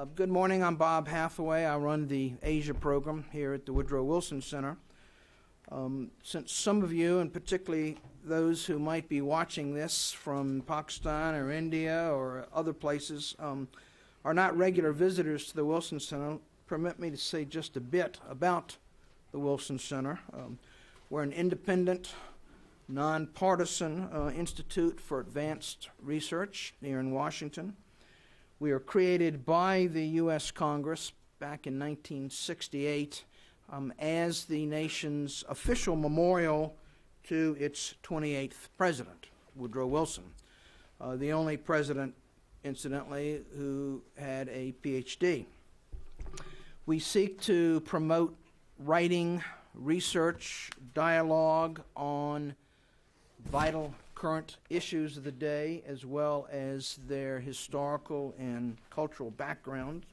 Good morning. I'm Bob Hathaway. I run the Asia program here at the Woodrow Wilson Center. Since some of you, and particularly those who might be watching this from Pakistan or India or other places, are not regular visitors to the Wilson Center, permit me to say just a bit about the Wilson Center. We're an independent, nonpartisan institute for advanced research here in Washington. We were created by the U.S. Congress back in 1968 as the nation's official memorial to its 28th president, Woodrow Wilson, the only president, incidentally, who had a PhD. We seek to promote writing, research, dialogue on vital current issues of the day, as well as their historical and cultural background.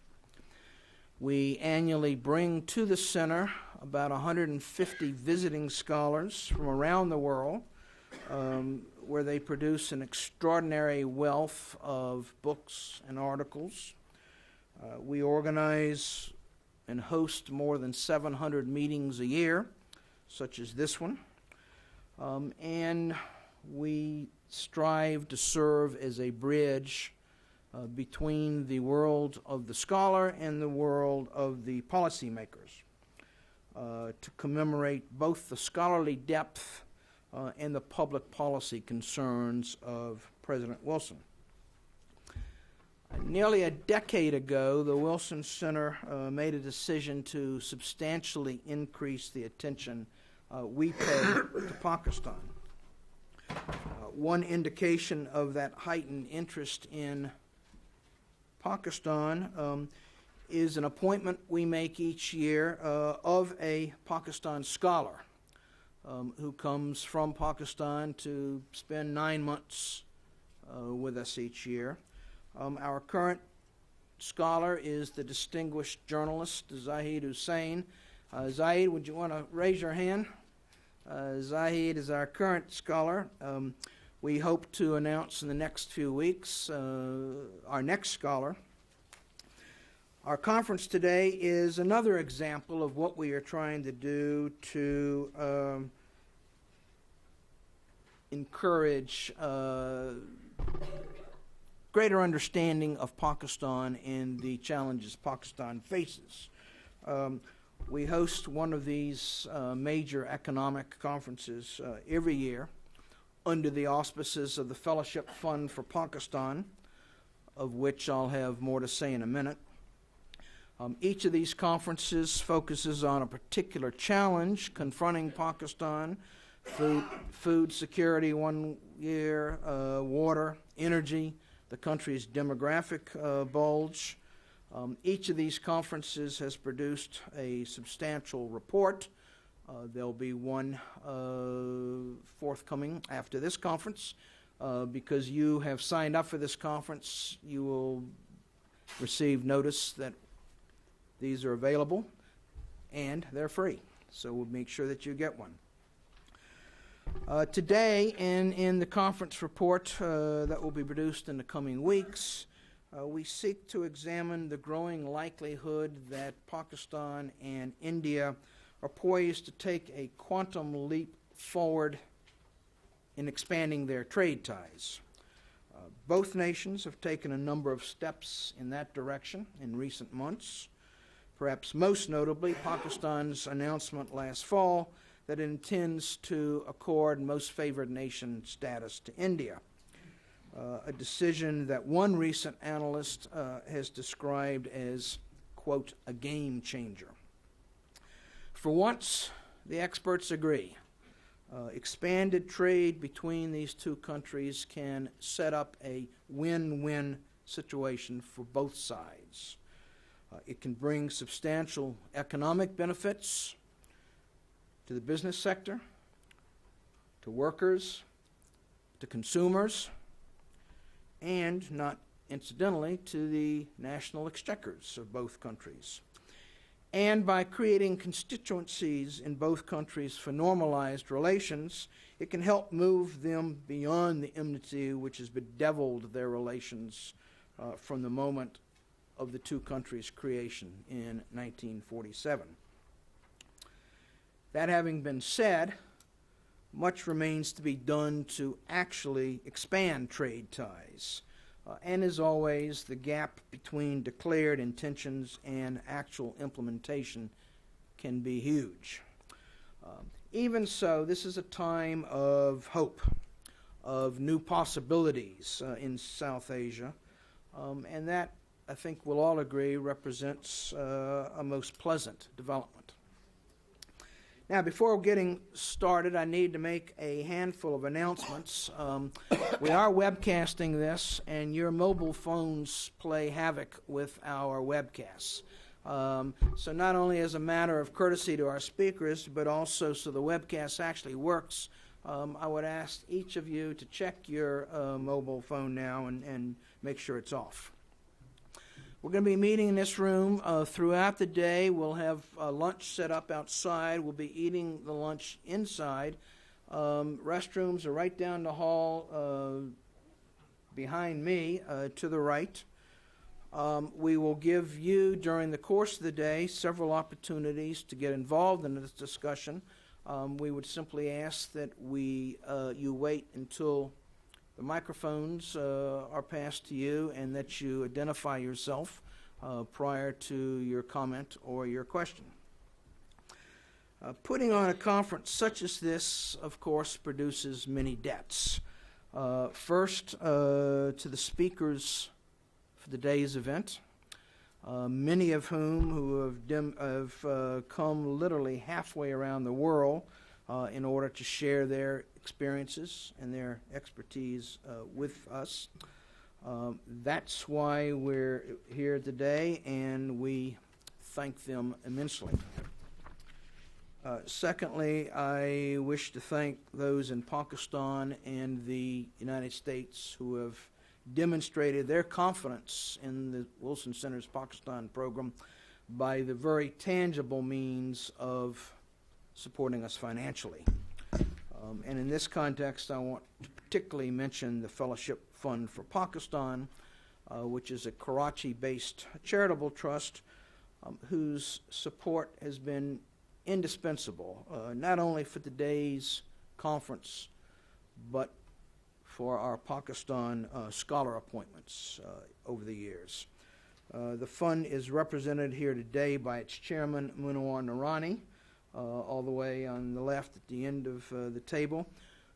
We annually bring to the center about 150 visiting scholars from around the world, where they produce an extraordinary wealth of books and articles. We organize and host more than 700 meetings a year, such as this one. And we strive to serve as a bridge between the world of the scholar and the world of the policymakers, to commemorate both the scholarly depth and the public policy concerns of President Wilson. Nearly a decade ago, the Wilson Center made a decision to substantially increase the attention we pay to Pakistan. One indication of that heightened interest in Pakistan is an appointment we make each year of a Pakistan scholar who comes from Pakistan to spend 9 months with us each year. Our current scholar is the distinguished journalist Zahid Hussain. Zahid, would you want to raise your hand? Zahid is our current scholar. We hope to announce in the next few weeks our next scholar. Our conference today is another example of what we are trying to do to encourage greater understanding of Pakistan and the challenges Pakistan faces. We host one of these major economic conferences every year under the auspices of the Fellowship Fund for Pakistan, of which I'll have more to say in a minute. Each of these conferences focuses on a particular challenge confronting Pakistan: food security one year, water, energy, the country's demographic bulge. Each of these conferences has produced a substantial report. There'll be one forthcoming after this conference. Because you have signed up for this conference, you will receive notice that these are available, and they're free. So we'll make sure that you get one. Today, and in the conference report that will be produced in the coming weeks, we seek to examine the growing likelihood that Pakistan and India are poised to take a quantum leap forward in expanding their trade ties. Both nations have taken a number of steps in that direction in recent months. Perhaps most notably, Pakistan's announcement last fall that it intends to accord most favored nation status to India, a decision that one recent analyst has described as, quote, a game changer. For once, the experts agree. Expanded trade between these two countries can set up a win-win situation for both sides. It can bring substantial economic benefits to the business sector, to workers, to consumers, and, not incidentally, to the national exchequers of both countries. And by creating constituencies in both countries for normalized relations, it can help move them beyond the enmity which has bedeviled their relations from the moment of the two countries' creation in 1947. That having been said, much remains to be done to actually expand trade ties. And as always, the gap between declared intentions and actual implementation can be huge. Even so, this is a time of hope, of new possibilities in South Asia, and that, I think we'll all agree, represents a most pleasant development. Now, before getting started, I need to make a handful of announcements. We are webcasting this, and your mobile phones play havoc with our webcasts. So not only as a matter of courtesy to our speakers, but also so the webcast actually works, I would ask each of you to check your mobile phone now and make sure it's off. We're going to be meeting in this room throughout the day. We'll have lunch set up outside. We'll be eating the lunch inside. Restrooms are right down the hall behind me to the right. We will give you, during the course of the day, several opportunities to get involved in this discussion. We would simply ask that you wait until the microphones are passed to you and that you identify yourself prior to your comment or your question. Putting on a conference such as this, of course, produces many debts. First, to the speakers for the day's event, many of whom have come literally halfway around the world in order to share their experiences and their expertise with us. That's why we're here today, and we thank them immensely. Secondly, I wish to thank those in Pakistan and the United States who have demonstrated their confidence in the Wilson Center's Pakistan program by the very tangible means of supporting us financially. And in this context, I want to particularly mention the Fellowship Fund for Pakistan, which is a Karachi-based charitable trust whose support has been indispensable, not only for today's conference, but for our Pakistan scholar appointments over the years. The fund is represented here today by its chairman, Munawar Noorani, all the way on the left at the end of the table,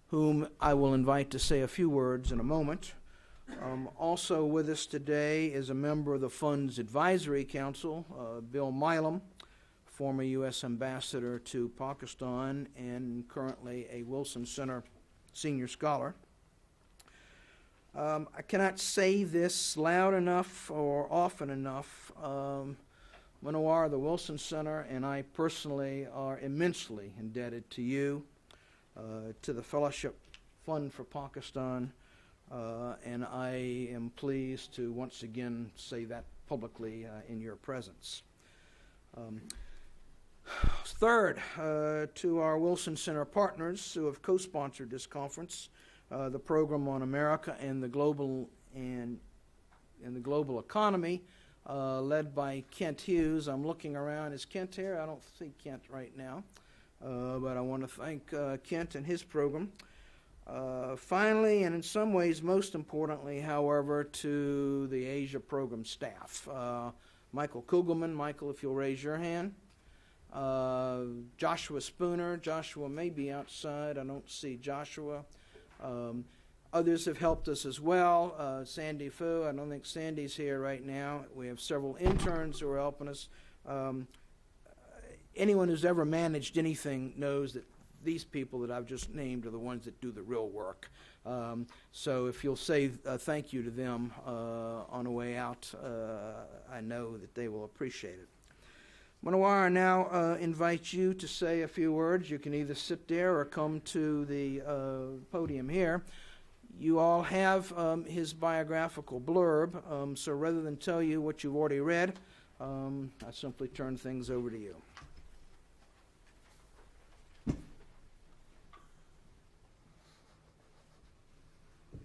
whom I will invite to say a few words in a moment. Also with us today is a member of the fund's advisory council, Bill Milam, former U.S. ambassador to Pakistan and currently a Wilson Center senior scholar. I cannot say this loud enough or often enough. Munawar, the Wilson Center, and I personally are immensely indebted to you, to the Fellowship Fund for Pakistan, and I am pleased to once again say that publicly in your presence. Third, to our Wilson Center partners who have co-sponsored this conference, the Program on America and the Global Economy, led by Kent Hughes. I'm looking around. Is Kent here? I don't see Kent right now, but I want to thank Kent and his program. Finally, and in some ways most importantly, however, to the Asia program staff. Michael Kugelman. Michael, if you'll raise your hand. Joshua Spooner. Joshua may be outside. I don't see Joshua. Others have helped us as well. Sandy Fu, I don't think Sandy's here right now. We have several interns who are helping us. Anyone who's ever managed anything knows that these people that I've just named are the ones that do the real work. So if you'll say thank you to them on the way out, I know that they will appreciate it. Munawar, I now invite you to say a few words. You can either sit there or come to the podium here. You all have his biographical blurb, so rather than tell you what you've already read, I simply turn things over to you.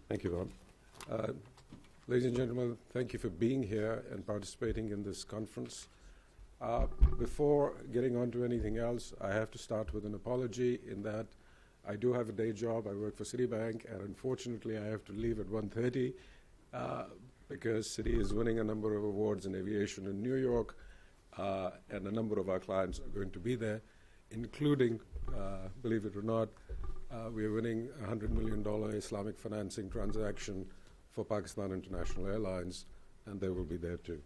Thank you, Bob. Ladies and gentlemen, thank you for being here and participating in this conference. Before getting on to anything else, I have to start with an apology in that I do have a day job. I work for Citibank, and unfortunately I have to leave at 1:30 because Citi is winning a number of awards in aviation in New York, and a number of our clients are going to be there, including, believe it or not, we are winning a $100 million Islamic financing transaction for Pakistan International Airlines, and they will be there too.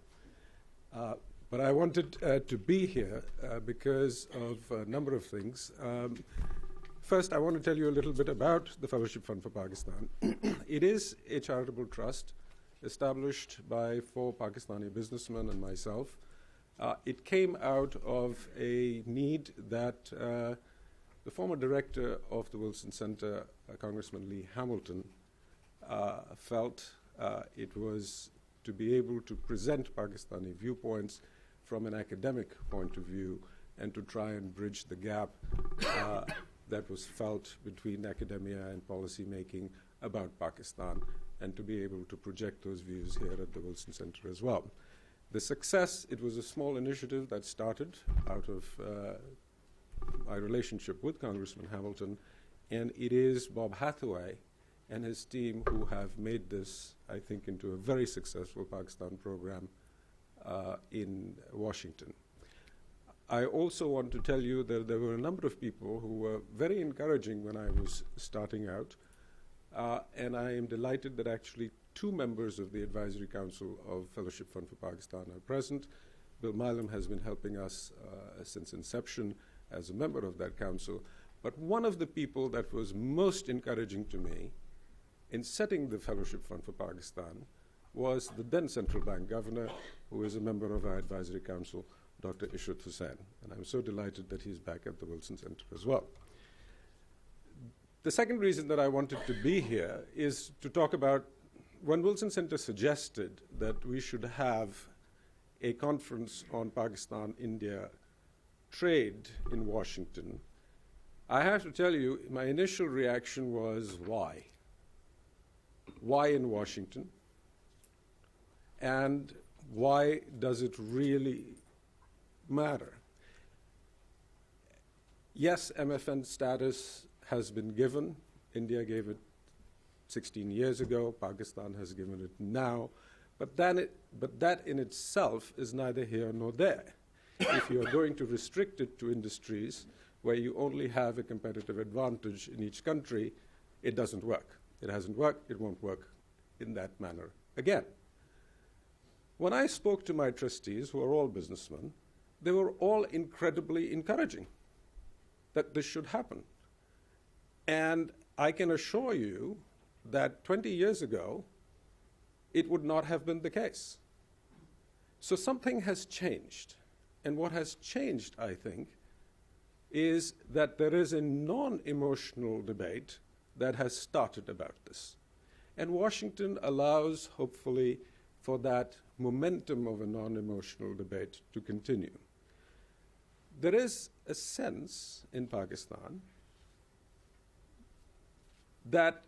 But I wanted to be here because of a number of things. First, I want to tell you a little bit about the Fellowship Fund for Pakistan. It is a charitable trust established by 4 Pakistani businessmen and myself. It came out of a need that the former director of the Wilson Center, Congressman Lee Hamilton, felt it was to be able to present Pakistani viewpoints from an academic point of view and to try and bridge the gap that was felt between academia and policy making about Pakistan, and to be able to project those views here at the Wilson Center as well. The success, it was a small initiative that started out of my relationship with Congressman Hamilton, and it is Bob Hathaway and his team who have made this, I think, into a very successful Pakistan program in Washington. I also want to tell you that there were a number of people who were very encouraging when I was starting out, and I am delighted that actually 2 members of the Advisory Council of Fellowship Fund for Pakistan are present. Bill Milam has been helping us since inception as a member of that council, but one of the people that was most encouraging to me in setting the Fellowship Fund for Pakistan was the then Central Bank Governor, who is a member of our Advisory Council, Dr. Ishrat Hussain. And I'm so delighted that he's back at the Wilson Center as well. The second reason that I wanted to be here is to talk about when Wilson Center suggested that we should have a conference on Pakistan-India trade in Washington. I have to tell you, my initial reaction was, why? Why in Washington? And why does it really matter? Yes, MFN status has been given. India gave it 16 years ago. Pakistan has given it now. But that in itself is neither here nor there. If you are going to restrict it to industries where you only have a competitive advantage in each country, it doesn't work. It hasn't worked. It won't work in that manner again. When I spoke to my trustees, who are all businessmen, they were all incredibly encouraging that this should happen. And I can assure you that 20 years ago, it would not have been the case. So something has changed. And what has changed, I think, is that there is a non-emotional debate that has started about this. And Washington allows, hopefully, for that momentum of a non-emotional debate to continue. There is a sense in Pakistan that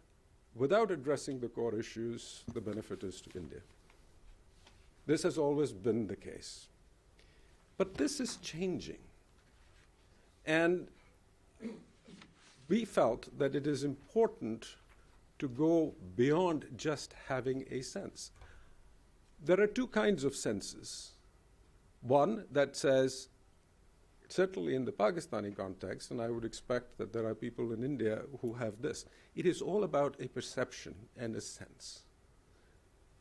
without addressing the core issues, the benefit is to India. This has always been the case. But this is changing. And we felt that it is important to go beyond just having a sense. There are 2 kinds of senses. One that says, certainly in the Pakistani context, and I would expect that there are people in India who have this, it is all about a perception and a sense.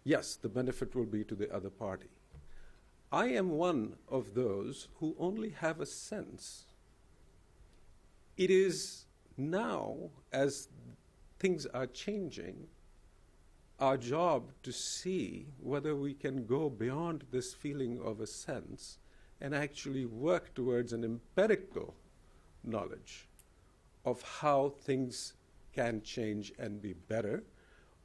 Yes, the benefit will be to the other party. I am one of those who only have a sense. It is now, as things are changing, our job to see whether we can go beyond this feeling of a sense and actually work towards an empirical knowledge of how things can change and be better,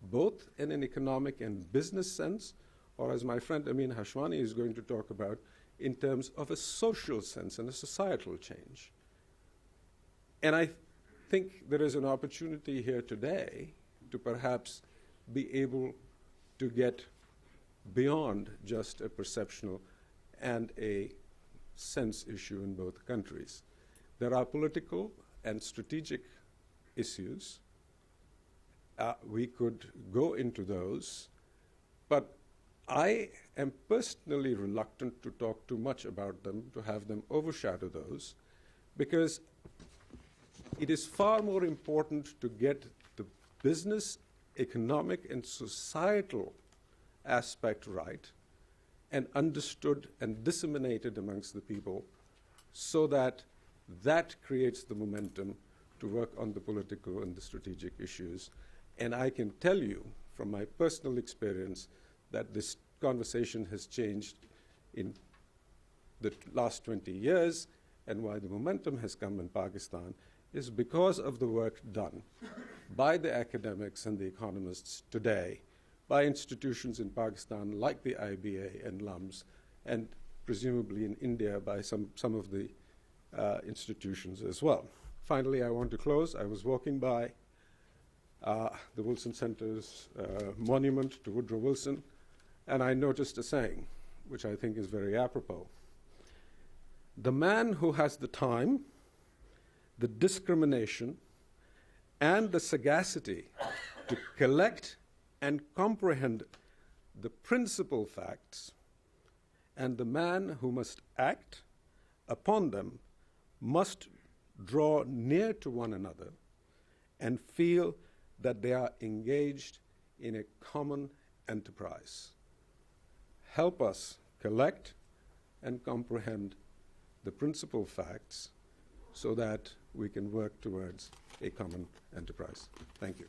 both in an economic and business sense, or as my friend Amin Hashwani is going to talk about, in terms of a social sense and a societal change. And I think there is an opportunity here today to perhaps be able to get beyond just a perceptional and a sense issue in both countries. There are political and strategic issues. We could go into those, but I am personally reluctant to talk too much about them, to have them overshadow those, because it is far more important to get the business, economic, and societal aspect right and understood and disseminated amongst the people so that that creates the momentum to work on the political and the strategic issues. And I can tell you from my personal experience that this conversation has changed in the last 20 years, and why the momentum has come in Pakistan is because of the work done by the academics and the economists today, by institutions in Pakistan like the IBA and LUMS, and presumably in India by some of the institutions as well. Finally, I want to close. I was walking by the Wilson Center's monument to Woodrow Wilson, and I noticed a saying, which I think is very apropos. The man who has the time, the discrimination, and the sagacity to collect and comprehend the principal facts, and the man who must act upon them must draw near to one another and feel that they are engaged in a common enterprise. Help us collect and comprehend the principal facts so that we can work towards a common enterprise. Thank you.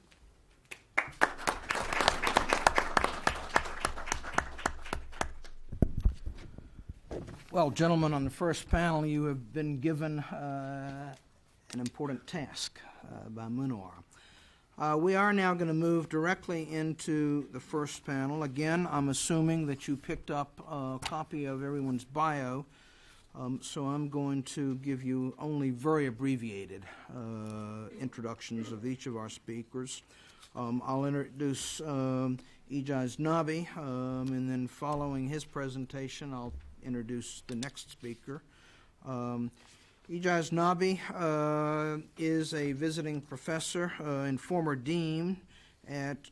Well, gentlemen, on the first panel, you have been given an important task by Munawar. We are now going to move directly into the first panel. Again, I'm assuming that you picked up a copy of everyone's bio, so I'm going to give you only very abbreviated introductions of each of our speakers. I'll introduce Ijaz Nabi, and then following his presentation, I'll introduce the next speaker. Ijaz Nabi is a visiting professor and former dean at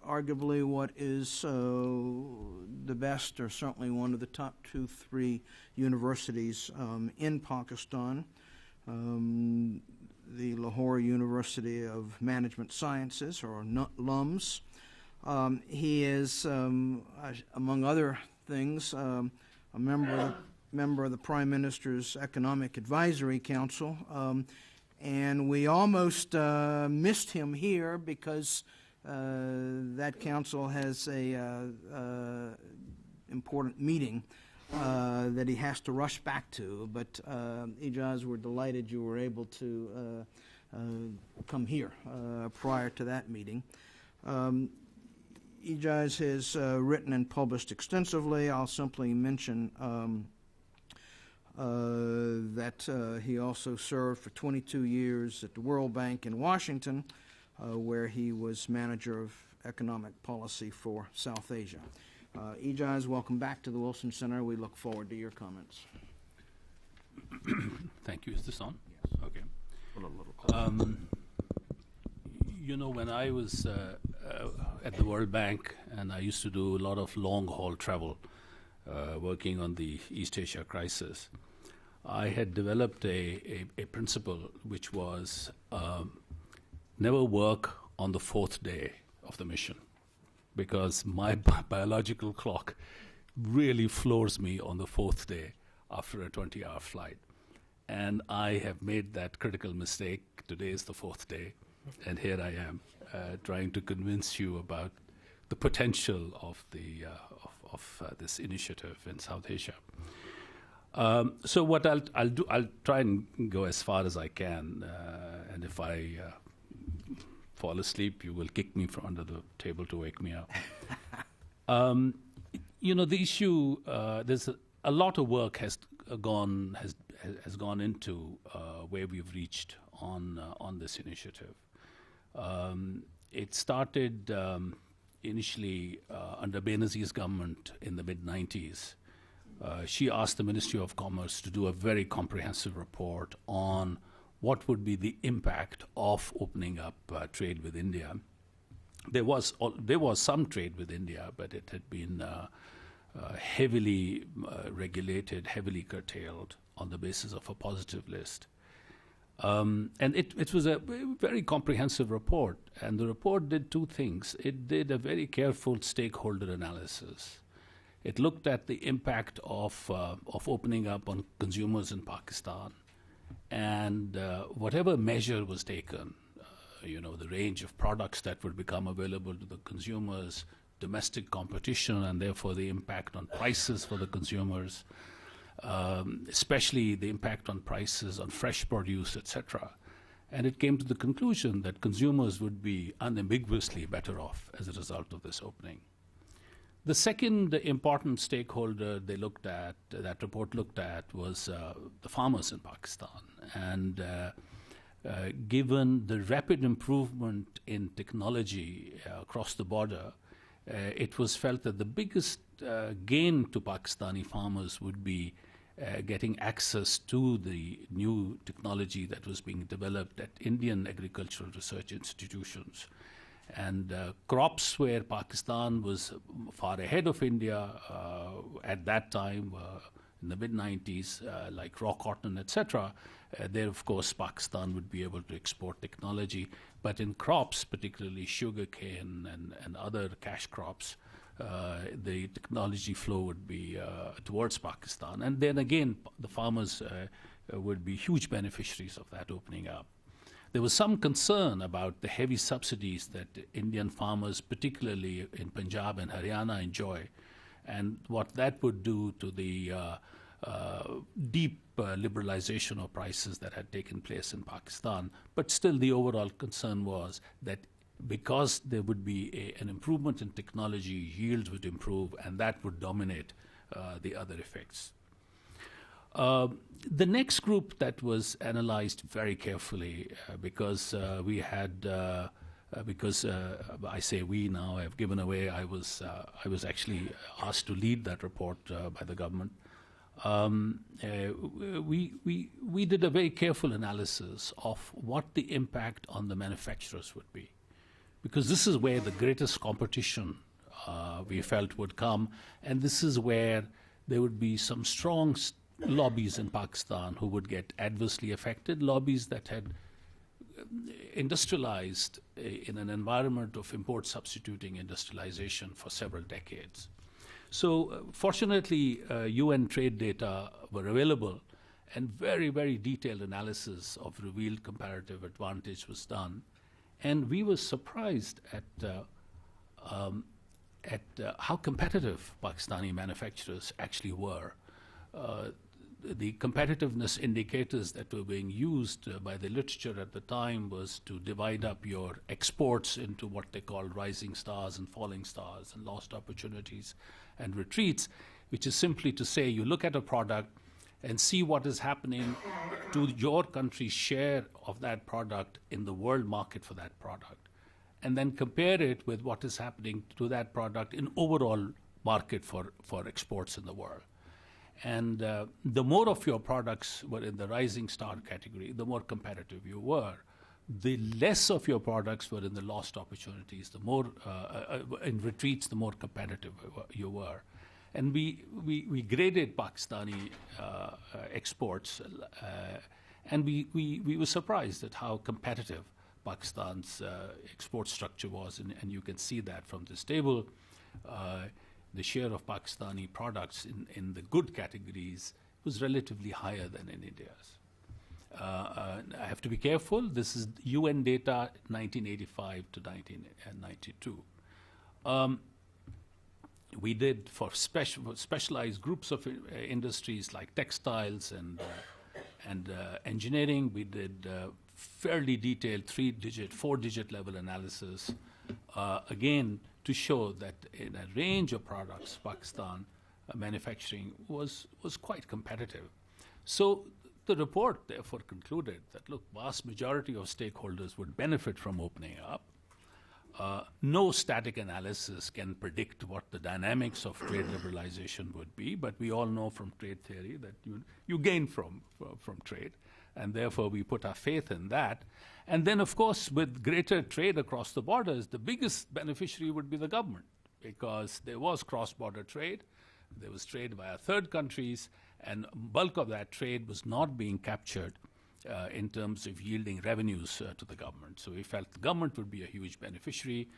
arguably what is the best, or certainly one of the top 2-3 universities in Pakistan, the Lahore University of Management Sciences, or LUMS. He is, among other things, a member of the Prime Minister's Economic Advisory Council, and we almost missed him here because that council has a important meeting that he has to rush back to. But Ijaz, we're delighted you were able to come here prior to that meeting. Ijaz has written and published extensively. I'll simply mention that he also served for 22 years at the World Bank in Washington, where he was manager of economic policy for South Asia. Ijaz, welcome back to the Wilson Center. We look forward to your comments. Thank you. Is this on? Yes. Okay. You know, when I was at the World Bank, and I used to do a lot of long-haul travel, working on the East Asia crisis, I had developed a principle which was never work on the fourth day of the mission, because my biological clock really floors me on the fourth day after a 20-hour flight. And I have made that critical mistake. Today is the fourth day, and here I am trying to convince you about the potential of the this initiative in South Asia. So what I'll do, I'll try and go as far as I can, and if I fall asleep, you will kick me from under the table to wake me up. You know, the issue, there's a lot of work has gone into where we've reached on this initiative. It started initially under Benazir's government in the mid-90s, she asked the Ministry of Commerce to do a very comprehensive report on what would be the impact of opening up trade with India. There was some trade with India, but it had been heavily regulated, heavily curtailed on the basis of a positive list. And it was a very comprehensive report, and the report did two things. It did a very careful stakeholder analysis. It looked at the impact of opening up on consumers in Pakistan, and whatever measure was taken, the range of products that would become available to the consumers, domestic competition, and therefore the impact on prices for the consumers, especially the impact on prices on fresh produce, etc. And it came to the conclusion that consumers would be unambiguously better off as a result of this opening. The second important stakeholder that report looked at, was the farmers in Pakistan. And given the rapid improvement in technology across the border, it was felt that the biggest gain to Pakistani farmers would be getting access to the new technology that was being developed at Indian agricultural research institutions. And crops where Pakistan was far ahead of India at that time, in the mid-90s, like raw cotton, etc., there, of course, Pakistan would be able to export technology. But in crops, particularly sugarcane and other cash crops, the technology flow would be towards Pakistan. And then again, the farmers would be huge beneficiaries of that opening up. There was some concern about the heavy subsidies that Indian farmers, particularly in Punjab and Haryana, enjoy, and what that would do to the deep liberalization of prices that had taken place in Pakistan. But still, the overall concern was that because there would be an improvement in technology, yields would improve, and that would dominate the other effects. The next group that was analyzed very carefully, because we had, I say we now, I've given away, I was actually asked to lead that report by the government. We did a very careful analysis of what the impact on the manufacturers would be, because this is where the greatest competition we felt would come, and this is where there would be some strong lobbies in Pakistan who would get adversely affected, lobbies that had industrialized in an environment of import substituting industrialization for several decades. So fortunately, UN trade data were available, and very, very detailed analysis of revealed comparative advantage was done. And we were surprised at how competitive Pakistani manufacturers actually were. The competitiveness indicators that were being used by the literature at the time was to divide up your exports into what they called rising stars and falling stars and lost opportunities and retreats, which is simply to say you look at a product and see what is happening to your country's share of that product in the world market for that product, and then compare it with what is happening to that product in overall market for exports in the world. And the more of your products were in the rising star category, the more competitive you were. The less of your products were in the lost opportunities, the more in retreats, the more competitive you were. And we graded Pakistani exports, and we were surprised at how competitive Pakistan's export structure was, and you can see that from this table. The share of Pakistani products in the good categories was relatively higher than in India's. I have to be careful. This is UN data 1985 to 1992. We did for specialized groups of industries like textiles and engineering. We did fairly detailed 3-digit, 4-digit level analysis. Again, to show that in a range of products, Pakistan manufacturing was quite competitive. So the report therefore concluded that, look, vast majority of stakeholders would benefit from opening up. No static analysis can predict what the dynamics of trade liberalization would be, but we all know from trade theory that you gain from trade, and therefore we put our faith in that. And then, of course, with greater trade across the borders, the biggest beneficiary would be the government, because there was cross-border trade, there was trade via third countries, and bulk of that trade was not being captured in terms of yielding revenues to the government. So we felt the government would be a huge beneficiary.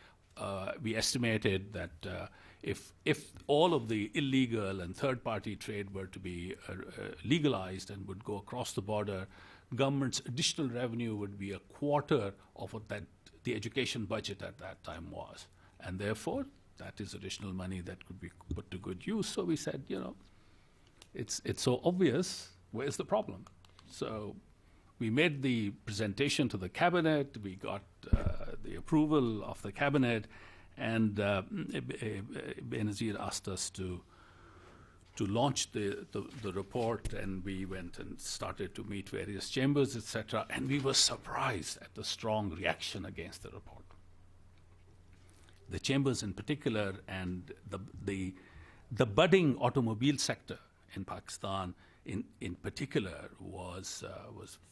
We estimated that if all of the illegal and third-party trade were to be legalized and would go across the border, government's additional revenue would be a quarter of what the education budget at that time was. And therefore, that is additional money that could be put to good use. So we said, it's so obvious, where's the problem? So we made the presentation to the cabinet, we got the approval of the cabinet, and Benazir asked us to launch the report, and we went and started to meet various chambers, etc., and we were surprised at the strong reaction against the report. The chambers in particular, and the budding automobile sector in Pakistan in particular was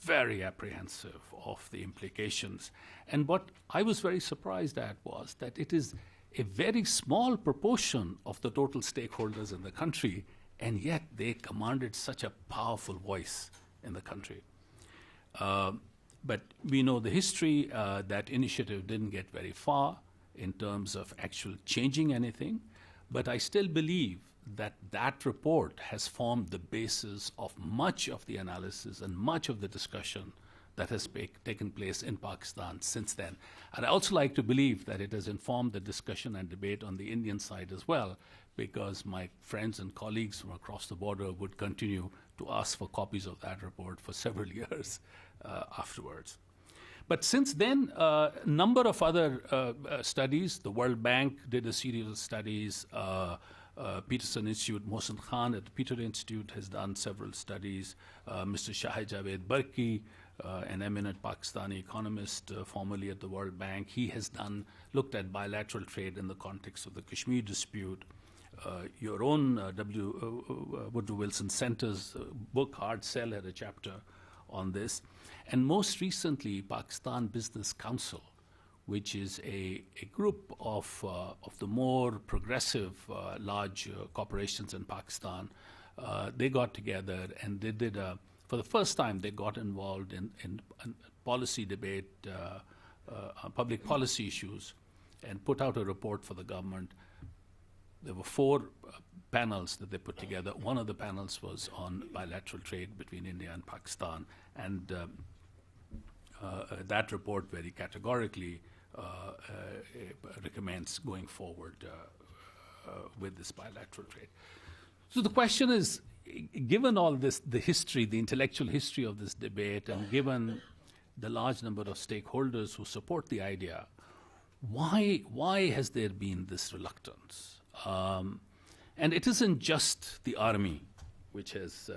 very apprehensive of the implications. And what I was very surprised at was that it is a very small proportion of the total stakeholders in the country, and yet they commanded such a powerful voice in the country. But we know the history. That initiative didn't get very far in terms of actual changing anything, but I still believe that report has formed the basis of much of the analysis and much of the discussion that has taken place in Pakistan since then. And I also like to believe that it has informed the discussion and debate on the Indian side as well, because my friends and colleagues from across the border would continue to ask for copies of that report for several years afterwards. But since then, a number of other studies, the World Bank did a series of studies, Peterson Institute, Mohsen Khan at the Peter Institute has done several studies. Mr. Shahid Javed Barki, an eminent Pakistani economist, formerly at the World Bank, he has looked at bilateral trade in the context of the Kashmir dispute. Your own Woodrow Wilson Center's book, Hard Sell, had a chapter on this. And most recently, Pakistan Business Council, which is a group of the more progressive large corporations in Pakistan. They got together and they did, for the first time, they got involved in policy debate, public policy issues, and put out a report for the government. There were 4 panels that they put together. One of the panels was on bilateral trade between India and Pakistan, and that report very categorically recommends going forward with this bilateral trade. So the question is, given all this, the history, the intellectual history of this debate, and given the large number of stakeholders who support the idea, why has there been this reluctance? And it isn't just the army which has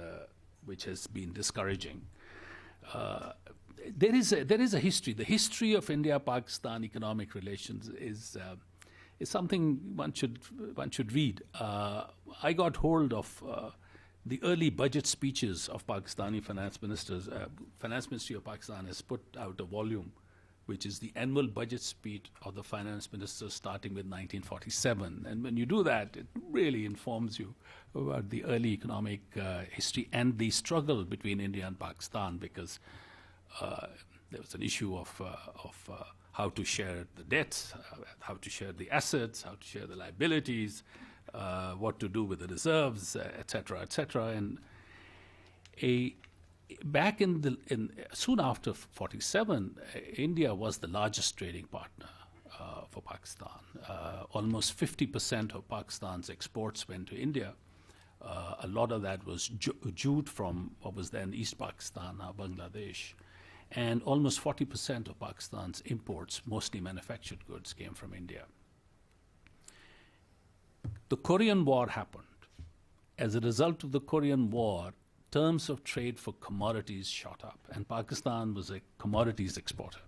been discouraging. There is a history. The history of India-Pakistan economic relations is something one should read. I got hold of the early budget speeches of Pakistani finance ministers. Finance Ministry of Pakistan has put out a volume, which is the annual budget speech of the finance minister starting with 1947. And when you do that, it really informs you about the early economic history and the struggle between India and Pakistan, because there was an issue of how to share the debts, how to share the assets, how to share the liabilities, what to do with the reserves, et cetera, et cetera. And back soon after 47, India was the largest trading partner for Pakistan. Almost 50% of Pakistan's exports went to India. A lot of that was jute from what was then East Pakistan, now Bangladesh. And almost 40% of Pakistan's imports, mostly manufactured goods, came from India. The Korean War happened. As a result of the Korean War, terms of trade for commodities shot up, and Pakistan was a commodities exporter.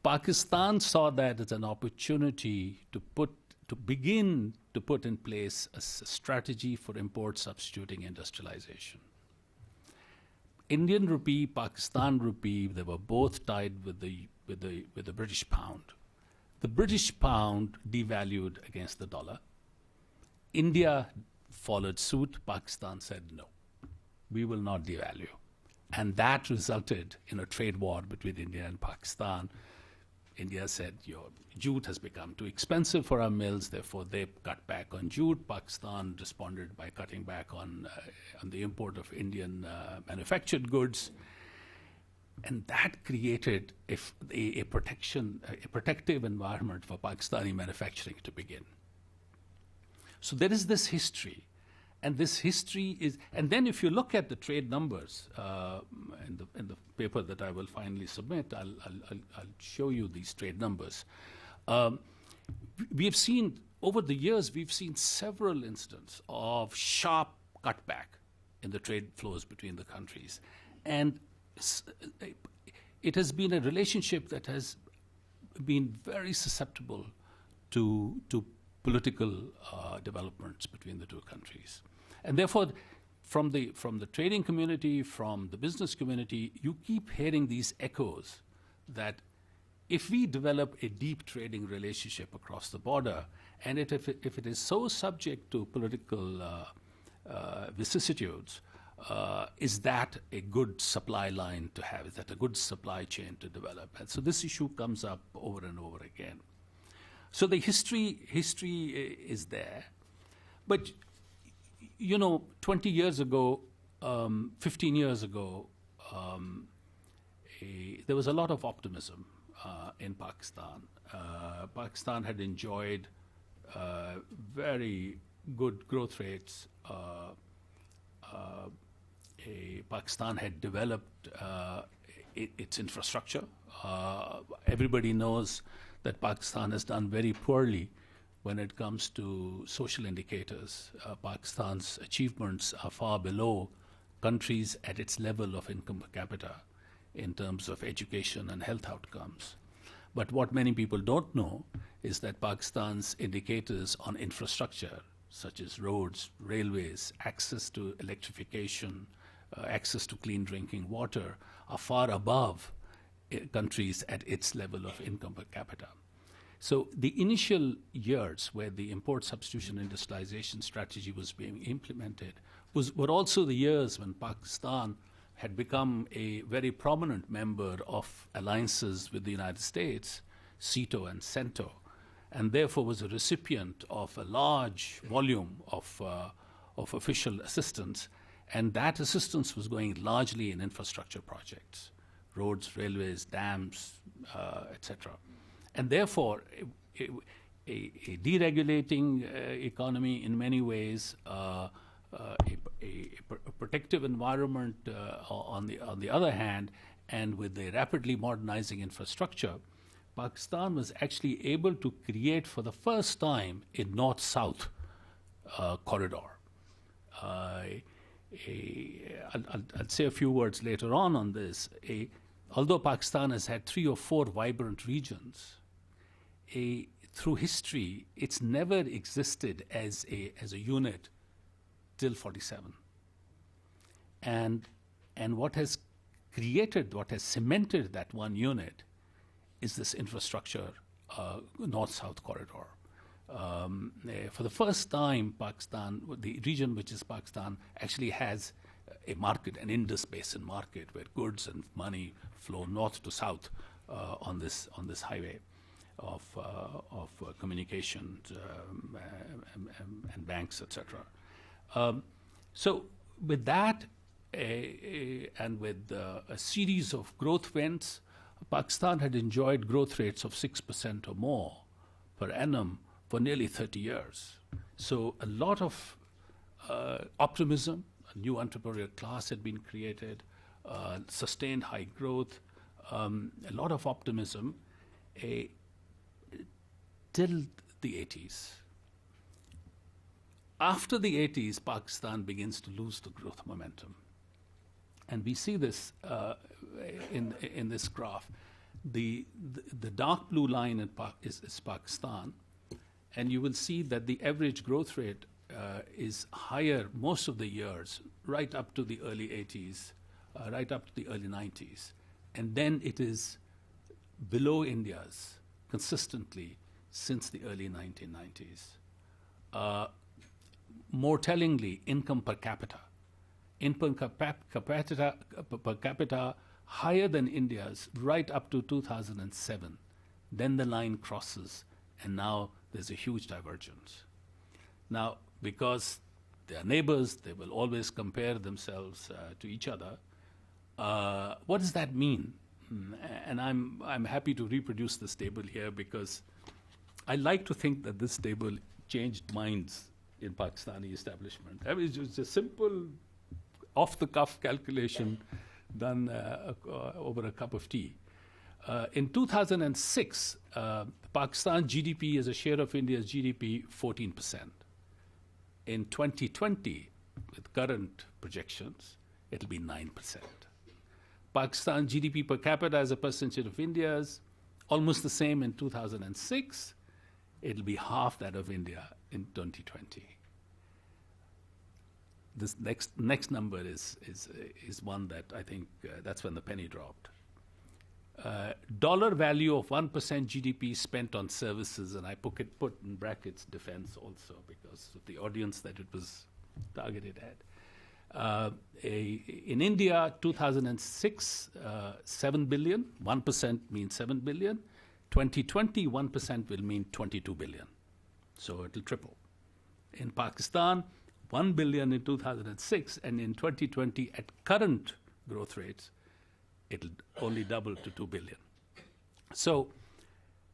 Pakistan saw that as an opportunity to begin to put in place a strategy for import substituting industrialization. Indian rupee, Pakistan rupee, they were both tied with the British pound. The British pound devalued against the dollar. India followed suit. Pakistan said no, we will not devalue. And that resulted in a trade war between India and Pakistan. India said, your jute has become too expensive for our mills, therefore they cut back on jute. Pakistan responded by cutting back on the import of Indian manufactured goods. And that created a protective environment for Pakistani manufacturing to begin. So there is this history. And this history is, and then if you look at the trade numbers in the paper that I will finally submit, I'll show you these trade numbers. We have seen, over the years, we've seen several instances of sharp cutback in the trade flows between the countries. And it has been a relationship that has been very susceptible to political developments between the two countries. And therefore, from the trading community, from the business community, you keep hearing these echoes that if we develop a deep trading relationship across the border, and if it is so subject to political vicissitudes, is that a good supply line to have? Is that a good supply chain to develop? And so this issue comes up over and over again. So the history is there. But, 20 years ago, 15 years ago, there was a lot of optimism in Pakistan. Pakistan had enjoyed very good growth rates. Pakistan had developed its infrastructure. Everybody knows that Pakistan has done very poorly when it comes to social indicators. Pakistan's achievements are far below countries at its level of income per capita in terms of education and health outcomes. But what many people don't know is that Pakistan's indicators on infrastructure, such as roads, railways, access to electrification, access to clean drinking water, are far above countries at its level of income per capita. So the initial years where the import substitution industrialization strategy was being implemented were also the years when Pakistan had become a very prominent member of alliances with the United States, CETO and CENTO, and therefore was a recipient of a large volume of official assistance, and that assistance was going largely in infrastructure projects, roads, railways, dams, etc. And therefore, a deregulating economy in many ways, a protective environment on the other hand, and with the rapidly modernizing infrastructure, Pakistan was actually able to create for the first time a north-south corridor. I'll say a few words later on this. Although Pakistan has had 3 or 4 vibrant regions, through history, it's never existed as a unit till 47. And what has cemented that one unit is this infrastructure north-south corridor. For the first time, Pakistan, the region which is Pakistan, actually has a market, an Indus Basin market, where goods and money flow north to south on this highway of communications and banks, etc. So with that, and with a series of growth events, Pakistan had enjoyed growth rates of 6% or more per annum for nearly 30 years. So a lot of optimism, a new entrepreneurial class had been created, sustained high growth, a lot of optimism till the 80s. After the 80s, Pakistan begins to lose the growth momentum. And we see this in this graph. the dark blue line is Pakistan, and you will see that the average growth rate is higher most of the years, right up to the early 80s, right up to the early 90s. And then it is below India's consistently since the early 1990s. More tellingly, income per capita. Income per capita higher than India's right up to 2007. Then the line crosses, and now there's a huge divergence. Now, because they are neighbors, they will always compare themselves to each other. What does that mean? And I'm happy to reproduce this table here because I like to think that this table changed minds in Pakistani establishment. I mean, it's just a simple, off-the-cuff calculation done over a cup of tea. In 2006, Pakistan GDP as a share of India's GDP, 14%. In 2020, with current projections, it'll be 9%. Pakistan GDP per capita as a percentage of India's, almost the same in 2006. It'll be half that of India in 2020. This next number is one that I think that's when the penny dropped. Dollar value of 1% GDP spent on services, and I put in brackets defense also because of the audience that it was targeted at. In India, 2006, 7 billion, 1% means 7 billion. 2020, 1% will mean 22 billion. So it'll triple. In Pakistan, 1 billion in 2006, and in 2020, at current growth rates, it'll only double to 2 billion. So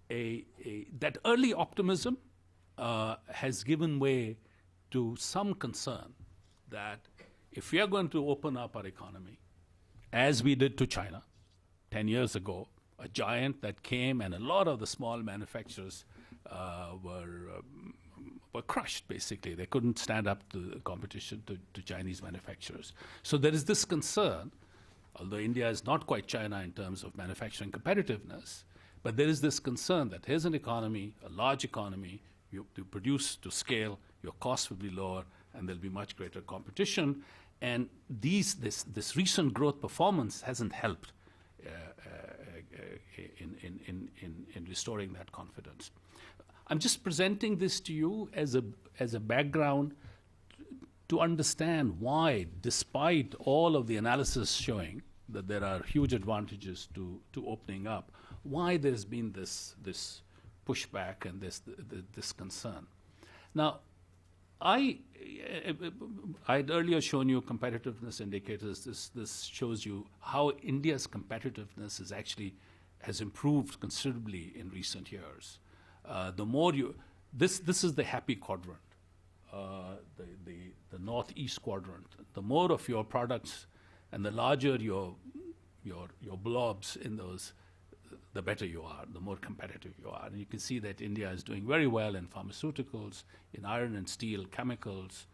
that early optimism has given way to some concern that if we are going to open up our economy, as we did to China 10 years ago, a giant that came and a lot of the small manufacturers were crushed, basically. They couldn't stand up to the competition to Chinese manufacturers. So there is this concern, although India is not quite China in terms of manufacturing competitiveness, but there is this concern that here's an economy, a large economy, you produce to scale, your costs will be lower, and there'll be much greater competition. And this recent growth performance hasn't helped in restoring that confidence. I'm just presenting this to you as a background to understand why, despite all of the analysis showing that there are huge advantages to opening up, why there's been this pushback and this concern. Now, I'd earlier shown you competitiveness indicators. This shows you how India's competitiveness has improved considerably in recent years. This is the happy quadrant, the northeast quadrant. The more of your products and the larger your blobs in those, the better you are, the more competitive you are. And you can see that India is doing very well in pharmaceuticals, in iron and steel, chemicals,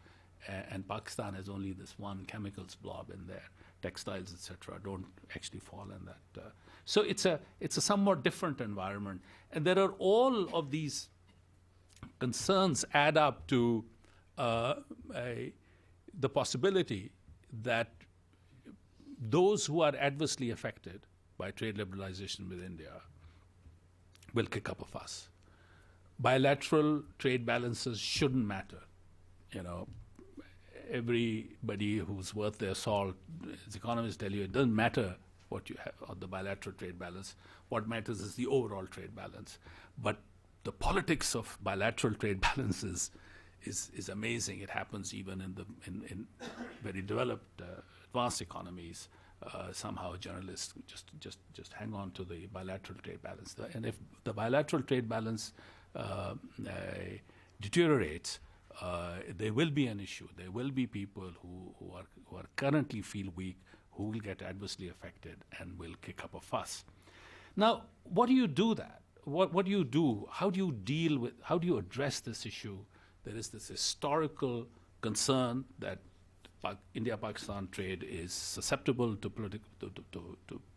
and Pakistan has only this one chemicals blob in there. Textiles, etc., don't actually fall in that. So it's a somewhat different environment. And there are all of these concerns add up to the possibility that those who are adversely affected by trade liberalization with India will kick up a fuss. Bilateral trade balances shouldn't matter. You know, everybody who's worth their salt, as economists tell you, it doesn't matter what you have on the bilateral trade balance. What matters is the overall trade balance. But the politics of bilateral trade balances is amazing. It happens even in very developed, advanced economies. Somehow journalists just hang on to the bilateral trade balance. And if the bilateral trade balance deteriorates, there will be an issue. There will be people who are currently feel weak, who will get adversely affected and will kick up a fuss. Now, what do you do that? What do you do? How do you address this issue? There is this historical concern that India-Pakistan trade is susceptible to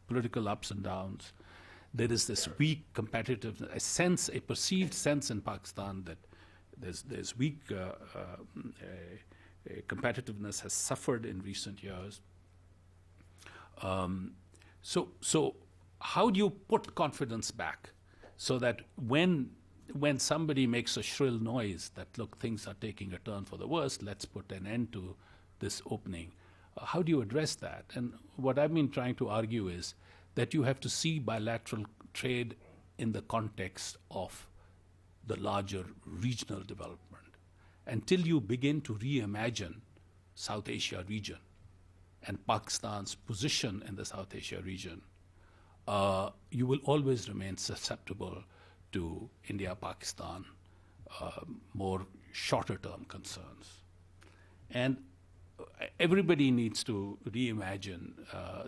political ups and downs, there is this weak competitiveness, a perceived sense in Pakistan that there's weak competitiveness has suffered in recent years. So how do you put confidence back so that when somebody makes a shrill noise that, look, things are taking a turn for the worst, let's put an end to this opening, how do you address that? And what I've been trying to argue is that you have to see bilateral trade in the context of the larger regional development. Until you begin to reimagine South Asia region and Pakistan's position in the South Asia region, you will always remain susceptible to India-Pakistan more shorter-term concerns. And everybody needs to reimagine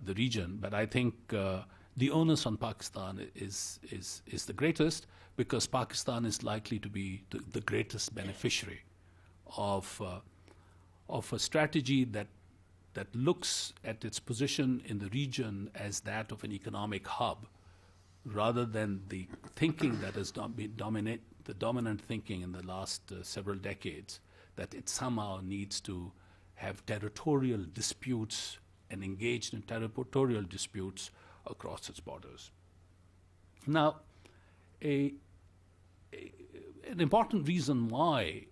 the region, but I think the onus on Pakistan is the greatest, because Pakistan is likely to be the greatest beneficiary of a strategy that looks at its position in the region as that of an economic hub, rather than the thinking that has been the dominant thinking in the last several decades, that it somehow needs to have territorial disputes and engaged in territorial disputes across its borders. Now, an important reason why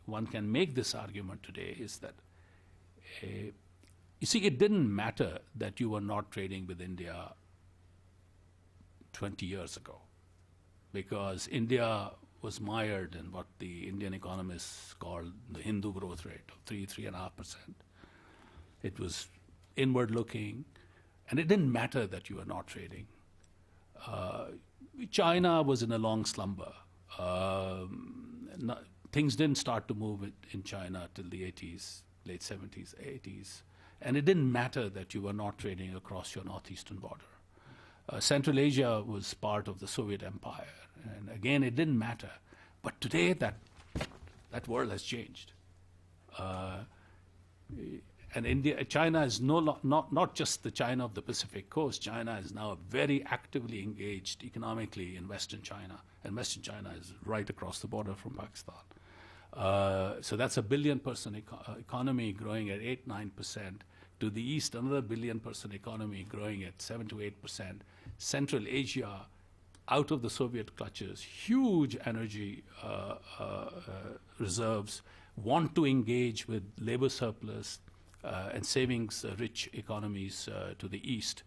one can make this argument today is that, you see, it didn't matter that you were not trading with India 20 years ago, because India was mired in what the Indian economists called the Hindu growth rate of 3.5%. It was inward-looking, and it didn't matter that you were not trading. China was in a long slumber. Things didn't start to move in China till the 80s, late 70s, 80s. And it didn't matter that you were not trading across your northeastern border. Central Asia was part of the Soviet Empire. And again, it didn't matter. But today, that world has changed. And China is not just the China of the Pacific coast. China is now very actively engaged economically in Western China. And Western China is right across the border from Pakistan. So that's a billion-person economy growing at 8-9%. To the east, another billion-person economy growing at 7 to 8%. Central Asia, out of the Soviet clutches, huge energy reserves, want to engage with labor surplus and savings-rich economies to the east.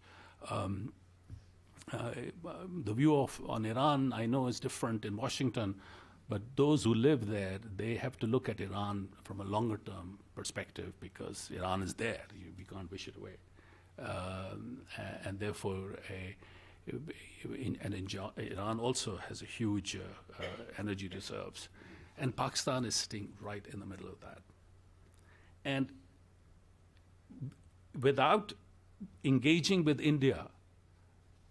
The view on Iran, I know, is different in Washington, but those who live there, they have to look at Iran from a longer-term perspective, because Iran is there. We can't wish it away. And therefore, Iran also has a huge energy reserves. And Pakistan is sitting right in the middle of that. And without engaging with India,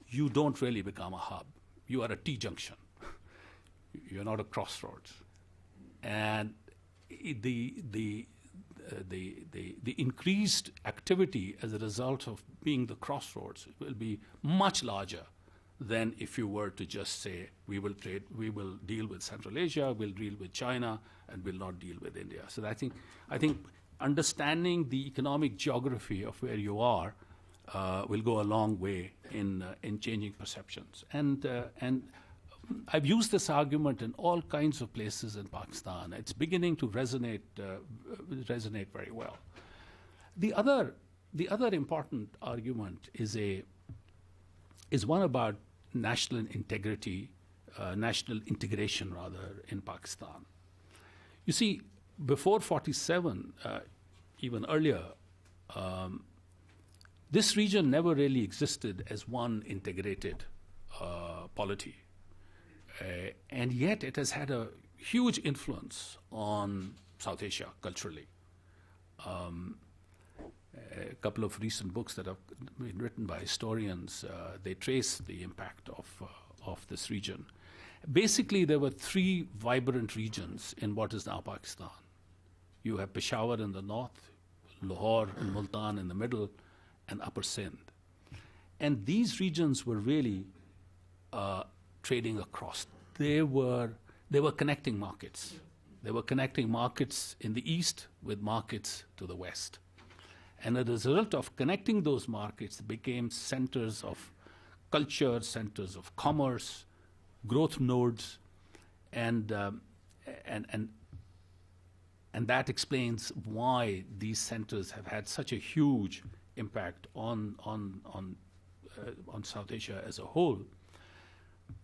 you don't really become a hub. You are a T-junction. You're not a crossroads. And the increased activity as a result of being the crossroads will be much larger than if you were to just say, we will deal with Central Asia, we'll deal with China, and we'll not deal with India. So I think understanding the economic geography of where you are will go a long way in changing perceptions. And I've used this argument in all kinds of places in Pakistan. It's beginning to resonate very well. The other important argument is one about national integrity, national integration rather, in Pakistan. You see, before 47, even earlier, this region never really existed as one integrated polity. And yet it has had a huge influence on South Asia culturally. A couple of recent books that have been written by historians, they trace the impact of this region. Basically, there were three vibrant regions in what is now Pakistan. You have Peshawar in the north, Lahore and Multan in the middle, and Upper Sindh. And these regions were really trading across. They were connecting markets. They were connecting markets in the east with markets to the west. And as a result of connecting those markets, they became centers of culture, centers of commerce, growth nodes, and that explains why these centers have had such a huge impact on South Asia as a whole.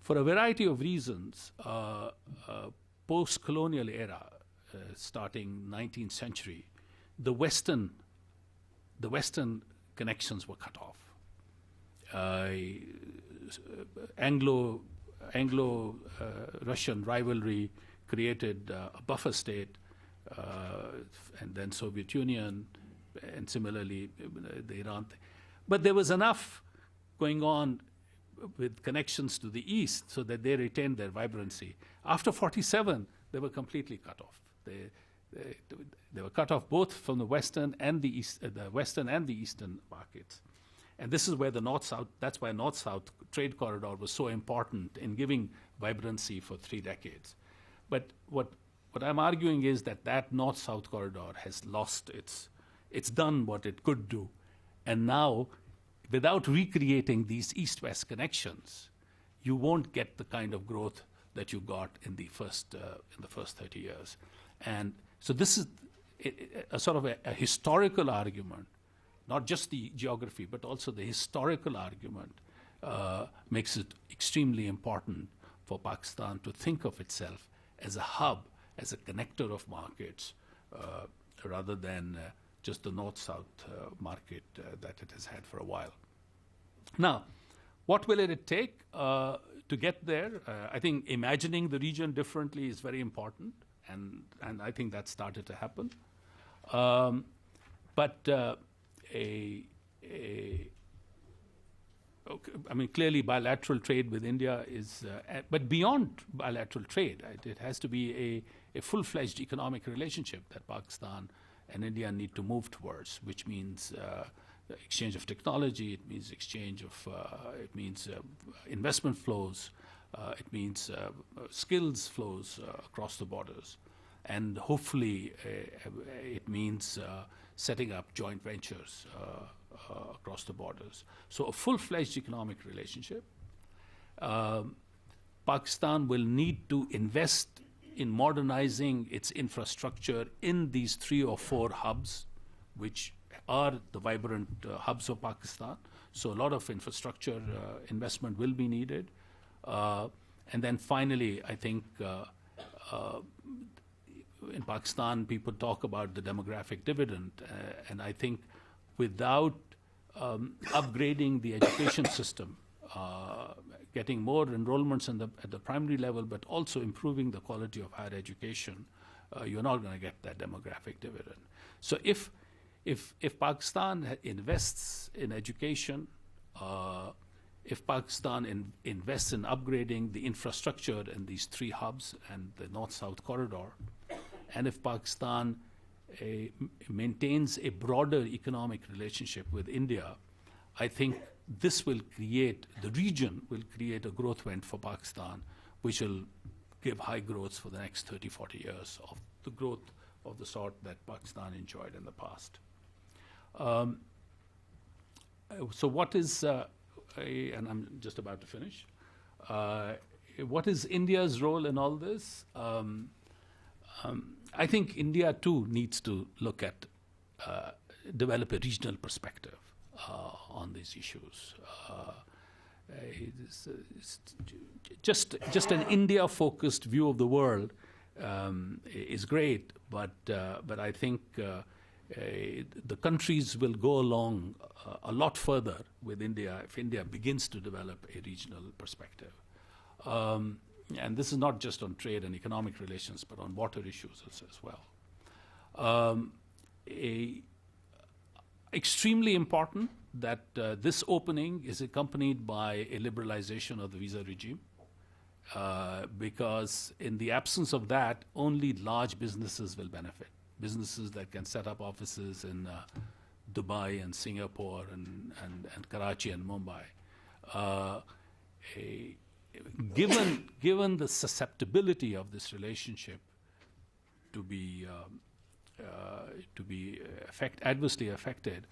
For a variety of reasons, post-colonial era, starting 19th century, the Western connections were cut off. Anglo-Russian rivalry created a buffer state, and then Soviet Union, and similarly the Iran. But there was enough going on with connections to the east so that they retained their vibrancy. After 47, they were completely cut off. They were cut off both from the western and the eastern markets. And this is where the north-south, that's why north-south trade corridor was so important in giving vibrancy for 3 decades. But what I'm arguing is that north-south corridor has lost it's done what it could do. And now, without recreating these east-west connections, you won't get the kind of growth that you got in the first 30 years. And so this is a sort of a historical argument, not just the geography, but also the historical argument makes it extremely important for Pakistan to think of itself as a hub, as a connector of markets, rather than just the north-south market that it has had for a while. Now, what will it take to get there? I think imagining the region differently is very important, and I think that started to happen. Clearly bilateral trade with India is, but beyond bilateral trade, it has to be a full-fledged economic relationship that Pakistan and India need to move towards, which means exchange of technology, it means exchange of, investment flows, it means skills flows across the borders. And hopefully it means setting up joint ventures across the borders. So a full-fledged economic relationship. Pakistan will need to invest in modernizing its infrastructure in these 3 or 4 hubs, which are the vibrant hubs of Pakistan. So a lot of infrastructure investment will be needed. And then finally, I think in Pakistan, people talk about the demographic dividend. And I think without upgrading the education system, getting more enrollments at the primary level, but also improving the quality of higher education, you're not going to get that demographic dividend. So if Pakistan invests in education, if Pakistan invests in upgrading the infrastructure in these 3 hubs and the north-south corridor, and if Pakistan maintains a broader economic relationship with India, I think the region will create a growth event for Pakistan, which will give high growth for the next 30, 40 years of the growth of the sort that Pakistan enjoyed in the past. So what is, and I'm just about to finish, what is India's role in all this? I think India too needs to look at, develop a regional perspective on these issues. Just an India-focused view of the world is great, but I think the countries will go along a lot further with India if India begins to develop a regional perspective. And this is not just on trade and economic relations, but on water issues as well. Extremely important that this opening is accompanied by a liberalization of the visa regime, because in the absence of that, only large businesses will benefit. Businesses that can set up offices in Dubai and Singapore and Karachi and Mumbai. Given the susceptibility of this relationship to be adversely affected,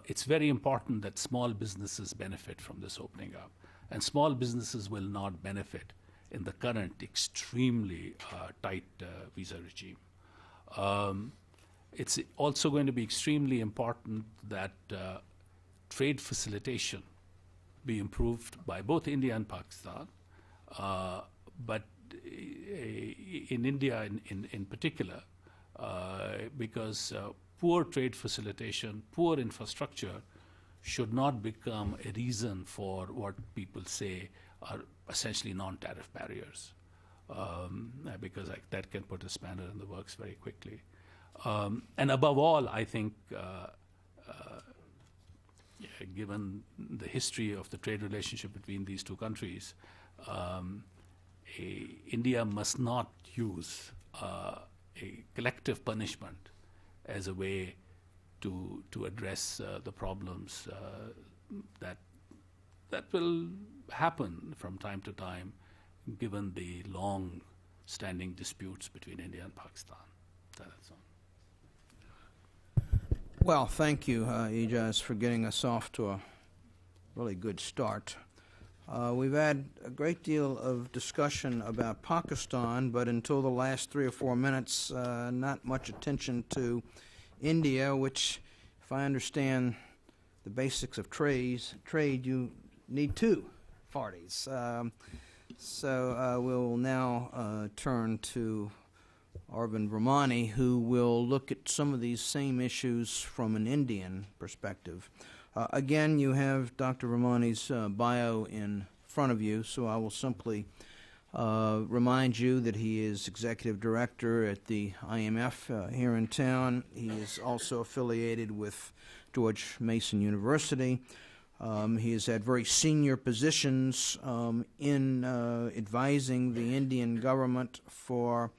it's very important that small businesses benefit from this opening up. And small businesses will not benefit in the current extremely tight visa regime. It's also going to be extremely important that trade facilitation be improved by both India and Pakistan, but in India in particular, because poor trade facilitation, poor infrastructure should not become a reason for what people say are essentially non-tariff barriers, because that can put a spanner in the works very quickly. And above all, I think, given the history of the trade relationship between these two countries, India must not use a collective punishment as a way to address the problems that will happen from time to time, given the long-standing disputes between India and Pakistan. That's all. Well, thank you, Ijaz, for getting us off to a really good start. We've had a great deal of discussion about Pakistan, but until the last 3 or 4 minutes, not much attention to India, which, if I understand the basics of trade, you need two parties. So we'll now turn to Arvind Ramani, who will look at some of these same issues from an Indian perspective. Again, you have Dr. Ramani's bio in front of you, so I will simply remind you that he is executive director at the IMF here in town. He is also affiliated with George Mason University. He has had very senior positions in advising the Indian government for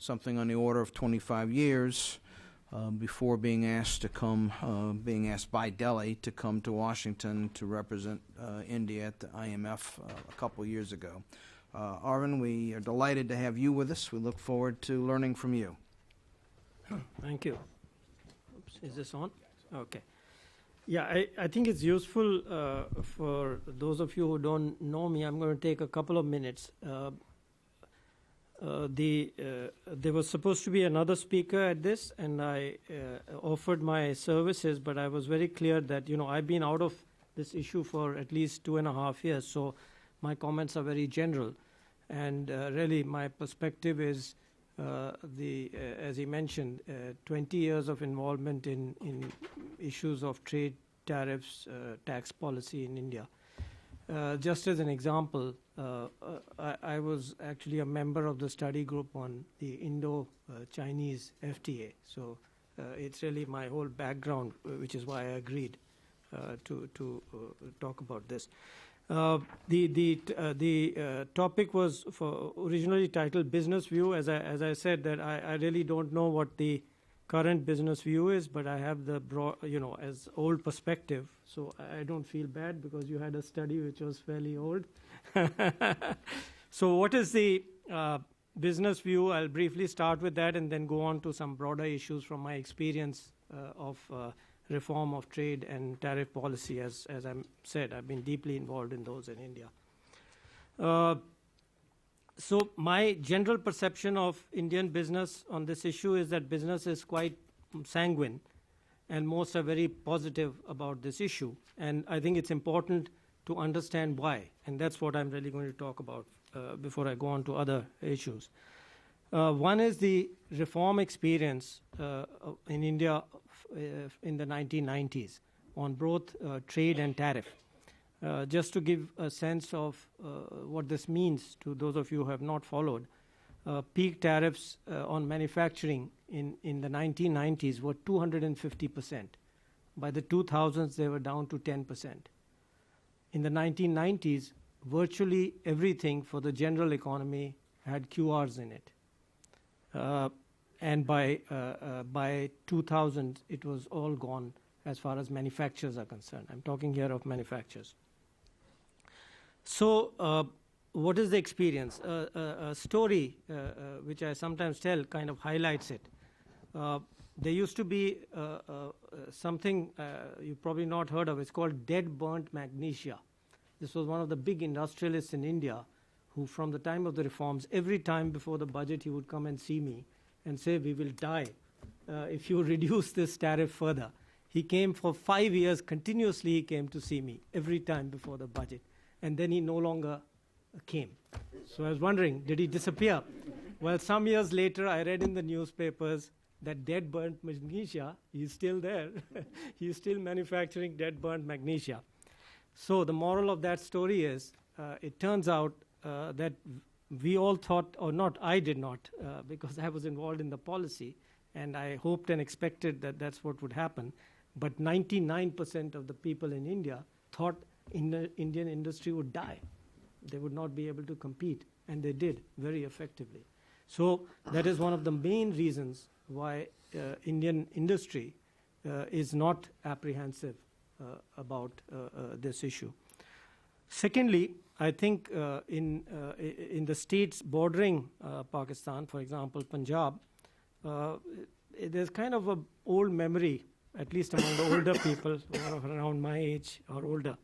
something on the order of 25 years before being asked by Delhi to come to Washington to represent India at the IMF a couple years ago. Arvind, we are delighted to have you with us. We look forward to learning from you. Thank you. Oops, is this on? Okay. Yeah, I think it's useful for those of you who don't know me. I'm going to take a couple of minutes. There was supposed to be another speaker at this, and I offered my services, but I was very clear that, I've been out of this issue for at least 2.5 years, so my comments are very general. And really, my perspective is, as he mentioned, 20 years of involvement in issues of trade, tariffs, tax policy in India. Just as an example, I was actually a member of the study group on the Indo-Chinese FTA. So it's really my whole background, which is why I agreed to talk about this. The topic was originally titled Business View. As I said, that I really don't know what the current business view is, but I have the broad, as old perspective. So I don't feel bad because you had a study which was fairly old. So what is the business view? I'll briefly start with that and then go on to some broader issues from my experience of reform of trade and tariff policy. As I said, I've been deeply involved in those in India. So my general perception of Indian business on this issue is that business is quite sanguine, and most are very positive about this issue. And I think it's important to understand why, and that's what I'm really going to talk about before I go on to other issues. One is the reform experience in India in the 1990s on both trade and tariff. Just to give a sense of what this means to those of you who have not followed, peak tariffs on manufacturing in the 1990s were 250%. By the 2000s, they were down to 10%. In the 1990s, virtually everything for the general economy had QRs in it. And by 2000, it was all gone as far as manufacturers are concerned. I'm talking here of manufacturers. So what is the experience? A story which I sometimes tell kind of highlights it. There used to be something you've probably not heard of. It's called dead burnt magnesia. This was one of the big industrialists in India who, from the time of the reforms, every time before the budget, he would come and see me and say, we will die if you reduce this tariff further. He came for 5 years, continuously he came to see me every time before the budget. And then he no longer came. So I was wondering, did he disappear? Well, some years later, I read in the newspapers that dead burnt magnesia, he's still there. He's still manufacturing dead burnt magnesia. So the moral of that story is, it turns out that we all thought, or not, I did not, because I was involved in the policy, and I hoped and expected that that's what would happen. But 99% of the people in India thought the Indian industry would die. They would not be able to compete, and they did very effectively. So that is one of the main reasons why Indian industry is not apprehensive about this issue. Secondly, I think in the states bordering Pakistan, for example, Punjab, there's kind of an old memory, at least among the older people who are around my age or older,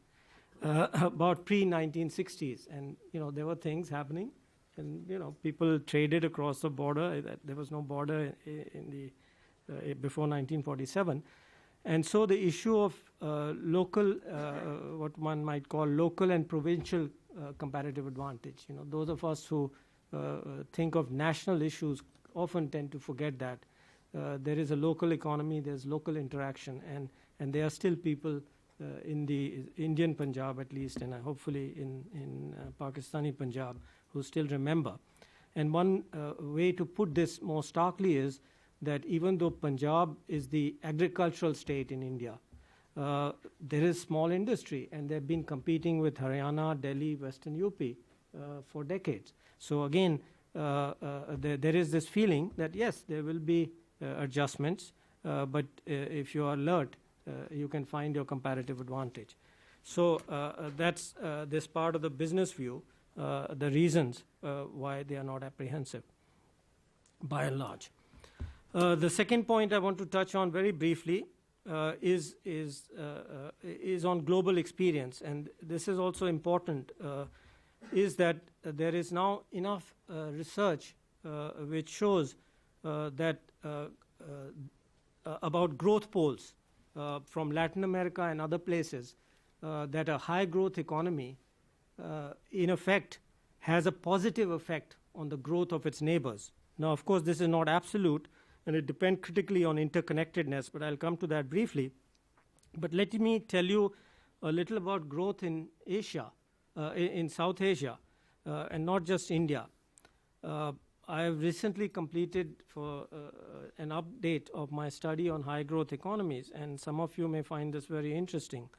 about pre-1960s. And, there were things happening. And, people traded across the border. There was no border before 1947. And so the issue of local, what one might call local and provincial comparative advantage. Those of us who think of national issues often tend to forget that. There is a local economy, there's local interaction, and there are still people in the Indian Punjab at least, and hopefully in Pakistani Punjab, who still remember. And one way to put this more starkly is that even though Punjab is the agricultural state in India, there is small industry, and they've been competing with Haryana, Delhi, Western UP for decades. So again, there is this feeling that yes, there will be adjustments, but if you are alert, you can find your comparative advantage. So that's this part of the business view, the reasons why they are not apprehensive, by and large. The second point I want to touch on very briefly is on global experience, and this is also important, is that there is now enough research which shows that about growth poles from Latin America and other places, that a high growth economy in effect has a positive effect on the growth of its neighbors. Now, of course, this is not absolute, and it depends critically on interconnectedness, but I'll come to that briefly. But let me tell you a little about growth in Asia, in South Asia, and not just India. I have recently completed for an update of my study on high growth economies, and some of you may find this very interesting.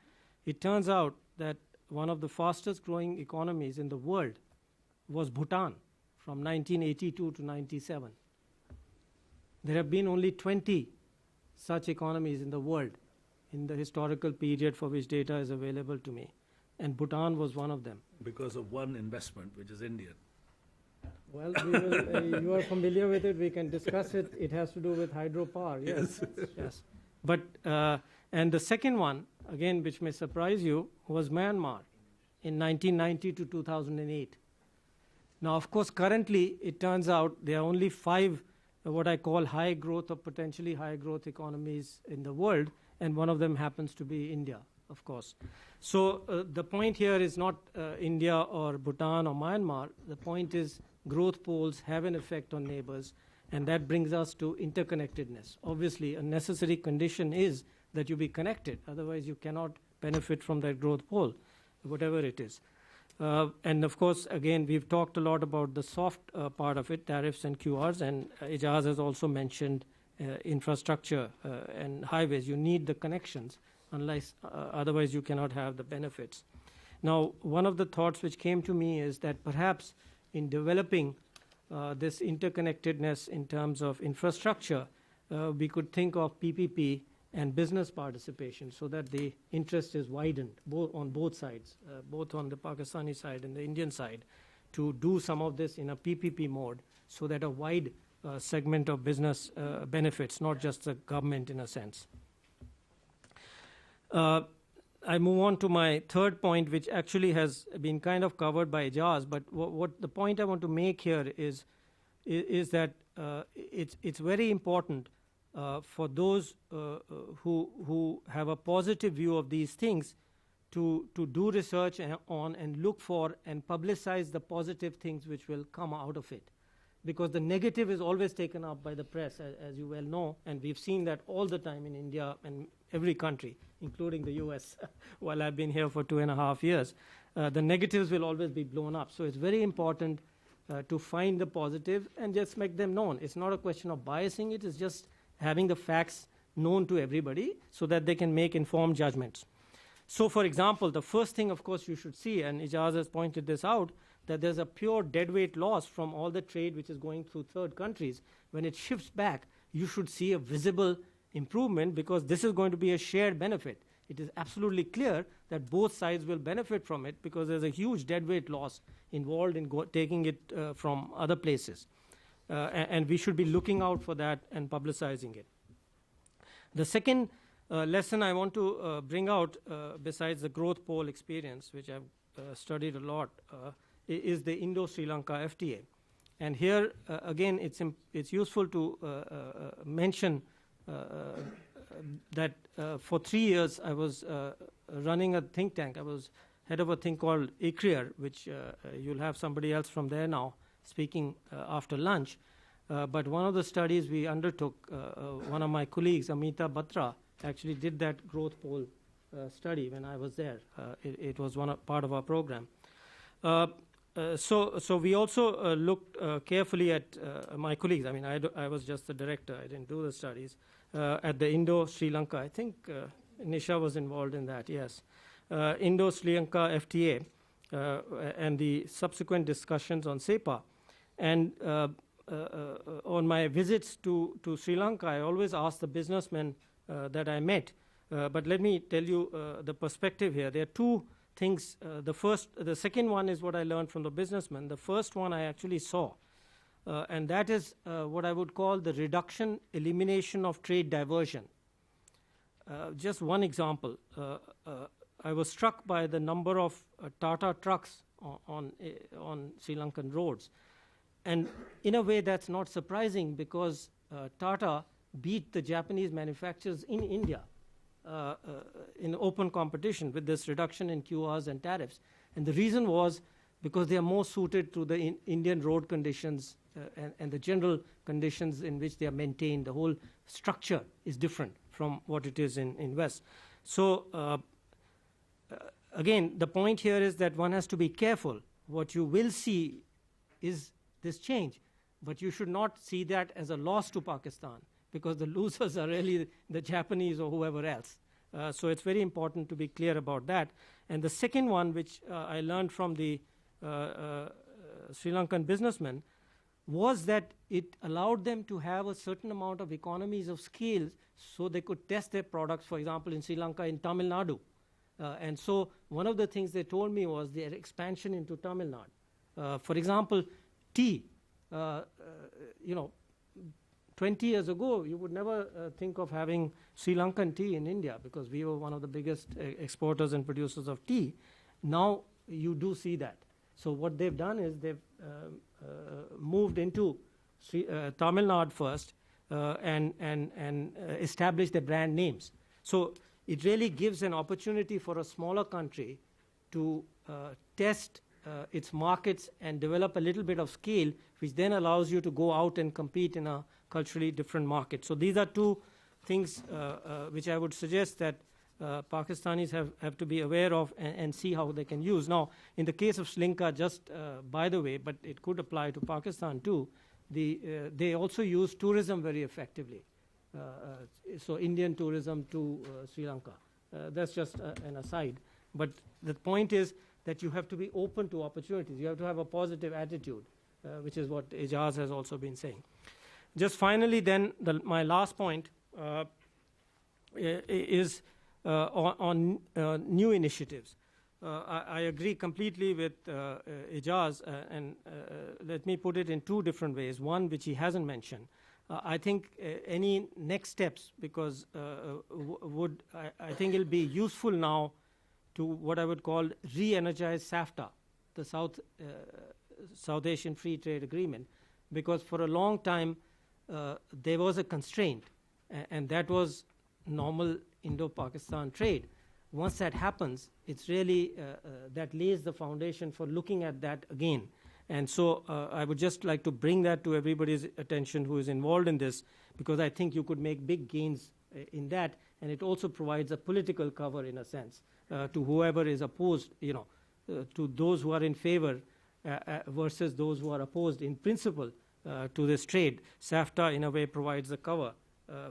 It turns out that one of the fastest growing economies in the world was Bhutan from 1982 to 97. There have been only 20 such economies in the world in the historical period for which data is available to me, and Bhutan was one of them. Because of one investment, which is Indian. Well, we will, you are familiar with it. We can discuss it. It has to do with hydropower. Yes. Yes. But, and the second one, again, which may surprise you, was Myanmar in 1990 to 2008. Now, of course, currently, it turns out there are only 5 what I call high growth or potentially high growth economies in the world, and one of them happens to be India, of course. So the point here is not India or Bhutan or Myanmar. The point is growth poles have an effect on neighbors, and that brings us to interconnectedness. Obviously, a necessary condition is that you be connected. Otherwise, you cannot benefit from that growth pole, whatever it is. And of course, again, we've talked a lot about the soft part of it, tariffs and QRs, and Ijaz has also mentioned infrastructure and highways. You need the connections, unless otherwise you cannot have the benefits. Now, one of the thoughts which came to me is that perhaps in developing this interconnectedness in terms of infrastructure, we could think of PPP and business participation, so that the interest is widened on both sides, both on the Pakistani side and the Indian side, to do some of this in a PPP mode, so that a wide segment of business benefits, not just the government in a sense. I move on to my third point, which actually has been kind of covered by Ijaz, but what the point I want to make here is that it's very important for those who have a positive view of these things to do research on and look for and publicize the positive things which will come out of it. Because the negative is always taken up by the press, as you well know, and we've seen that all the time in India and every country, including the US, while I've been here for 2.5 years. The negatives will always be blown up. So it's very important to find the positive and just make them known. It's not a question of biasing it, it's just having the facts known to everybody so that they can make informed judgments. So, for example, the first thing, of course, you should see, and Ijaz has pointed this out, that there's a pure deadweight loss from all the trade which is going through third countries. When it shifts back, you should see a visible improvement, because this is going to be a shared benefit. It is absolutely clear that both sides will benefit from it, because there's a huge deadweight loss involved in taking it from other places. And we should be looking out for that and publicizing it. The second lesson I want to bring out, besides the growth pole experience, which I've studied a lot, is the Indo-Sri Lanka FTA. And here, again, it's useful to mention that for 3 years I was running a think tank. I was head of a thing called ICRIER, which you'll have somebody else from there now speaking after lunch. But one of the studies we undertook, one of my colleagues, Amita Batra, actually did that growth pole study when I was there. It was part of our program. So we also looked carefully at my colleagues. I mean, I was just the director. I didn't do the studies. At the Indo-Sri Lanka, I think Nisha was involved in that, yes. Indo-Sri Lanka FTA and the subsequent discussions on SEPA. And on my visits to Sri Lanka, I always ask the businessmen that I met. But let me tell you the perspective here. There are two things. The second one is what I learned from the businessmen. The first one I actually saw, and that is what I would call the reduction, elimination of trade diversion. Just one example. I was struck by the number of Tata trucks on Sri Lankan roads. And in a way, that's not surprising, because Tata beat the Japanese manufacturers in India in open competition with this reduction in QRs and tariffs. And the reason was because they are more suited to the Indian road conditions and the general conditions in which they are maintained. The whole structure is different from what it is in West. So again, the point here is that one has to be careful. What you will see is this change, but you should not see that as a loss to Pakistan, because the losers are really the Japanese or whoever else. So it's very important to be clear about that. And the second one, which I learned from the Sri Lankan businessmen, was that it allowed them to have a certain amount of economies of scale so they could test their products, for example, in Sri Lanka, in Tamil Nadu. And so one of the things they told me was their expansion into Tamil Nadu. For example, tea. 20 years ago, you would never think of having Sri Lankan tea in India, because we were one of the biggest exporters and producers of tea. Now you do see that. So what they've done is they've moved into Tamil Nadu first and established their brand names. So it really gives an opportunity for a smaller country to test its markets and develop a little bit of scale, which then allows you to go out and compete in a culturally different market. So these are two things which I would suggest that Pakistanis have to be aware of and see how they can use. Now, in the case of Sri Lanka, just by the way, but it could apply to Pakistan too, they also use tourism very effectively. So Indian tourism to Sri Lanka. That's just an aside. But the point is that you have to be open to opportunities. You have to have a positive attitude, which is what Ijaz has also been saying. Just finally then, my last point is on new initiatives. I agree completely with Ijaz, and let me put it in two different ways. One, which he hasn't mentioned. I think any next steps, because I think it'll be useful now to what I would call re-energize SAFTA, the South Asian Free Trade Agreement, because for a long time there was a constraint, and that was normal Indo-Pakistan trade. Once that happens, it's really that lays the foundation for looking at that again. And so I would just like to bring that to everybody's attention who is involved in this, because I think you could make big gains in that, and it also provides a political cover, in a sense, to whoever is opposed, to those who are in favor versus those who are opposed in principle to this trade. SAFTA, in a way, provides a cover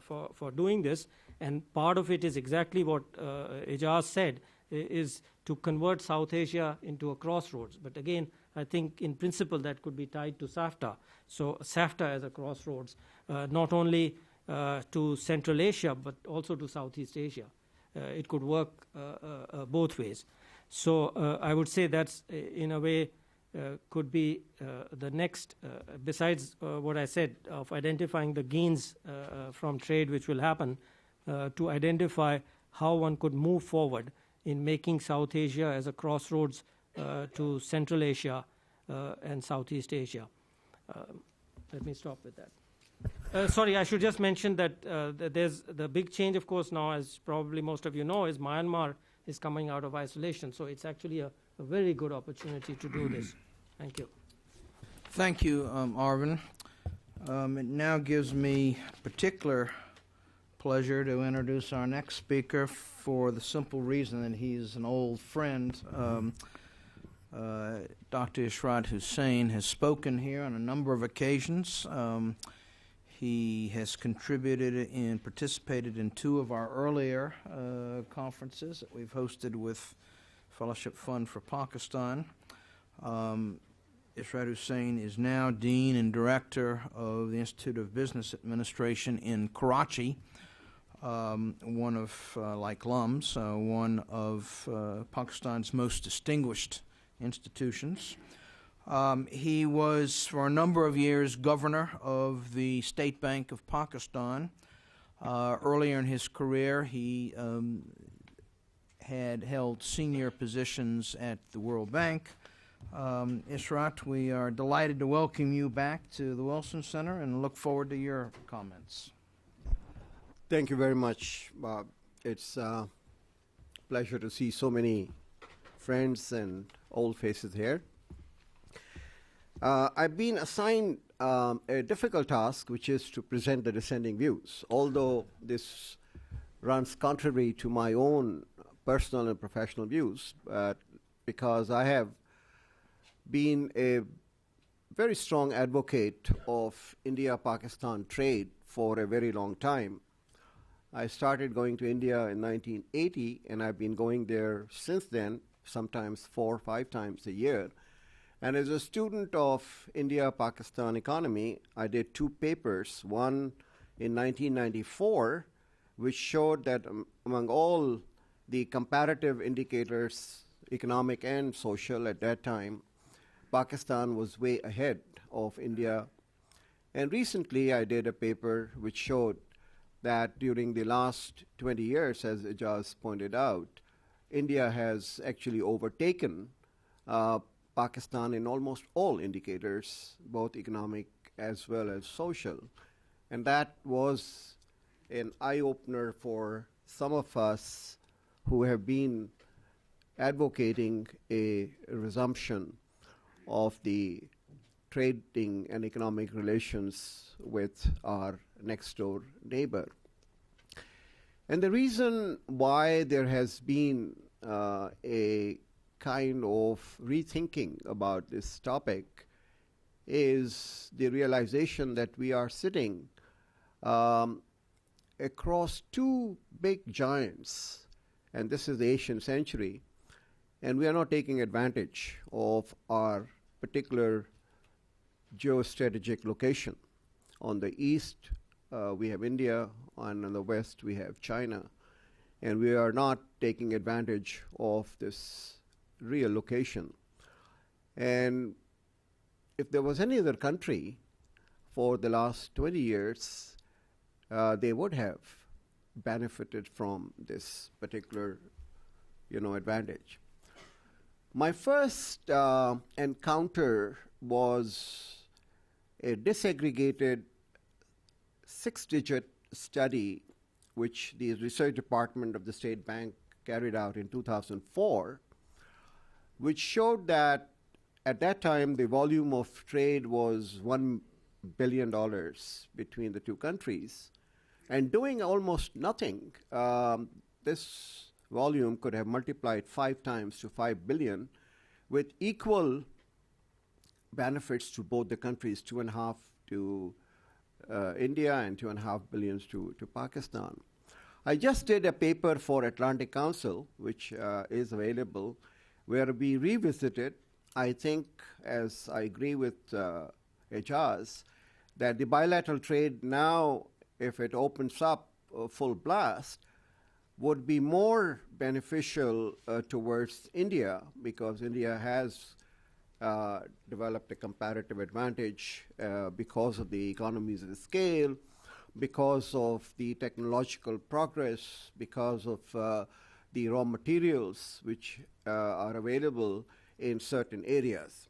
for doing this, and part of it is exactly what Ijaz said, is to convert South Asia into a crossroads. But again, I think in principle that could be tied to SAFTA. So SAFTA as a crossroads, not only to Central Asia, but also to Southeast Asia. It could work both ways. So I would say that's, in a way, could be the next, besides what I said, of identifying the gains from trade which will happen, to identify how one could move forward in making South Asia as a crossroads to Central Asia and Southeast Asia. Let me stop with that. Sorry, I should just mention that there's the big change, of course, now, as probably most of you know, is Myanmar is coming out of isolation. So it's actually a very good opportunity to do this. Thank you. Thank you, Arvind. It now gives me particular pleasure to introduce our next speaker, for the simple reason that he's an old friend. Dr. Ishrat Hussain has spoken here on a number of occasions. He has contributed and participated in two of our earlier conferences that we've hosted with Fellowship Fund for Pakistan. Ishrat Hussain is now Dean and Director of the Institute of Business Administration in Karachi, one of, like LUMS, one of Pakistan's most distinguished institutions. He was, for a number of years, governor of the State Bank of Pakistan. Earlier in his career, he had held senior positions at the World Bank. Ishrat, we are delighted to welcome you back to the Wilson Center and look forward to your comments. Thank you very much, Bob. It's a pleasure to see so many friends and old faces here. I've been assigned a difficult task, which is to present the dissenting views, although this runs contrary to my own personal and professional views, because I have been a very strong advocate of India-Pakistan trade for a very long time. I started going to India in 1980, and I've been going there since then, sometimes 4 or 5 times a year. And as a student of India-Pakistan economy, I did 2 papers, one in 1994, which showed that among all the comparative indicators, economic and social at that time, Pakistan was way ahead of India. And recently I did a paper which showed that during the last 20 years, as Ijaz pointed out, India has actually overtaken Pakistan in almost all indicators, both economic as well as social. And that was an eye-opener for some of us who have been advocating a resumption of the trading and economic relations with our next-door neighbor. And the reason why there has been a kind of rethinking about this topic is the realization that we are sitting across 2 big giants, and this is the Asian century, and we are not taking advantage of our particular geostrategic location. On the east, we have India, and in the west we have China. And we are not taking advantage of this reallocation. And if there was any other country for the last 20 years, they would have benefited from this particular, advantage. My first encounter was a disaggregated 6-digit study which the research department of the State Bank carried out in 2004, which showed that at that time the volume of trade was $1 billion between the two countries. And doing almost nothing, this volume could have multiplied 5 times to 5 billion with equal benefits to both the countries, 2.5 to India and 2.5 billion to Pakistan. I just did a paper for Atlantic Council, which is available, where we revisited, I think, as I agree with Ejaz, that the bilateral trade now, if it opens up full blast, would be more beneficial towards India, because India has developed a comparative advantage because of the economies of scale, because of the technological progress, because of the raw materials which are available in certain areas.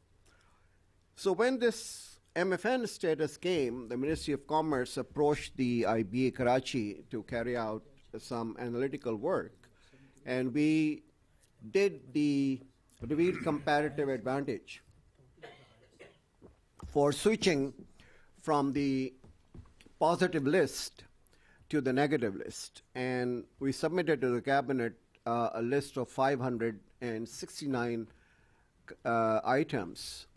So when this MFN status came, the Ministry of Commerce approached the IBA Karachi to carry out some analytical work, and we did the revealed comparative advantage for switching from the positive list to the negative list. And we submitted to the cabinet a list of 569 items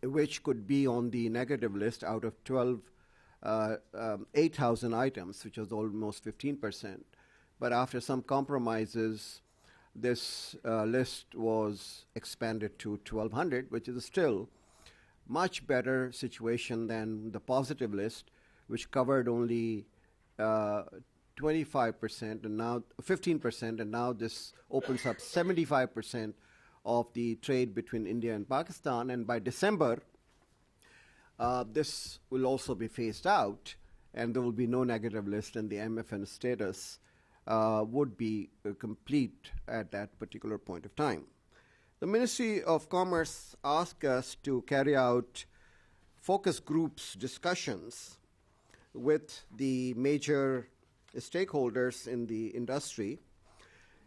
which could be on the negative list out of 8,000 items, which was almost 15%. But after some compromises, this list was expanded to 1,200, which is still much better situation than the positive list, which covered only 25% and now 15%, and now this opens up 75% of the trade between India and Pakistan. And by December, this will also be phased out, and there will be no negative list, and the MFN status would be complete at that particular point of time. The Ministry of Commerce asked us to carry out focus groups discussions with the major stakeholders in the industry,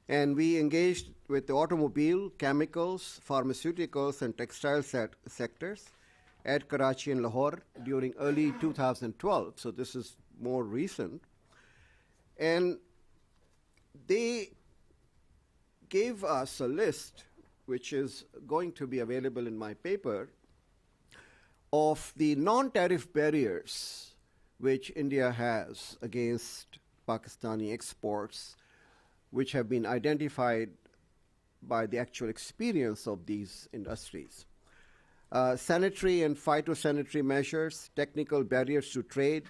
and we engaged with the automobile, chemicals, pharmaceuticals, and textile sectors at Karachi and Lahore during early 2012, so this is more recent. And they gave us a list, which is going to be available in my paper, of the non-tariff barriers which India has against Pakistani exports, which have been identified by the actual experience of these industries. Sanitary and phytosanitary measures, technical barriers to trade,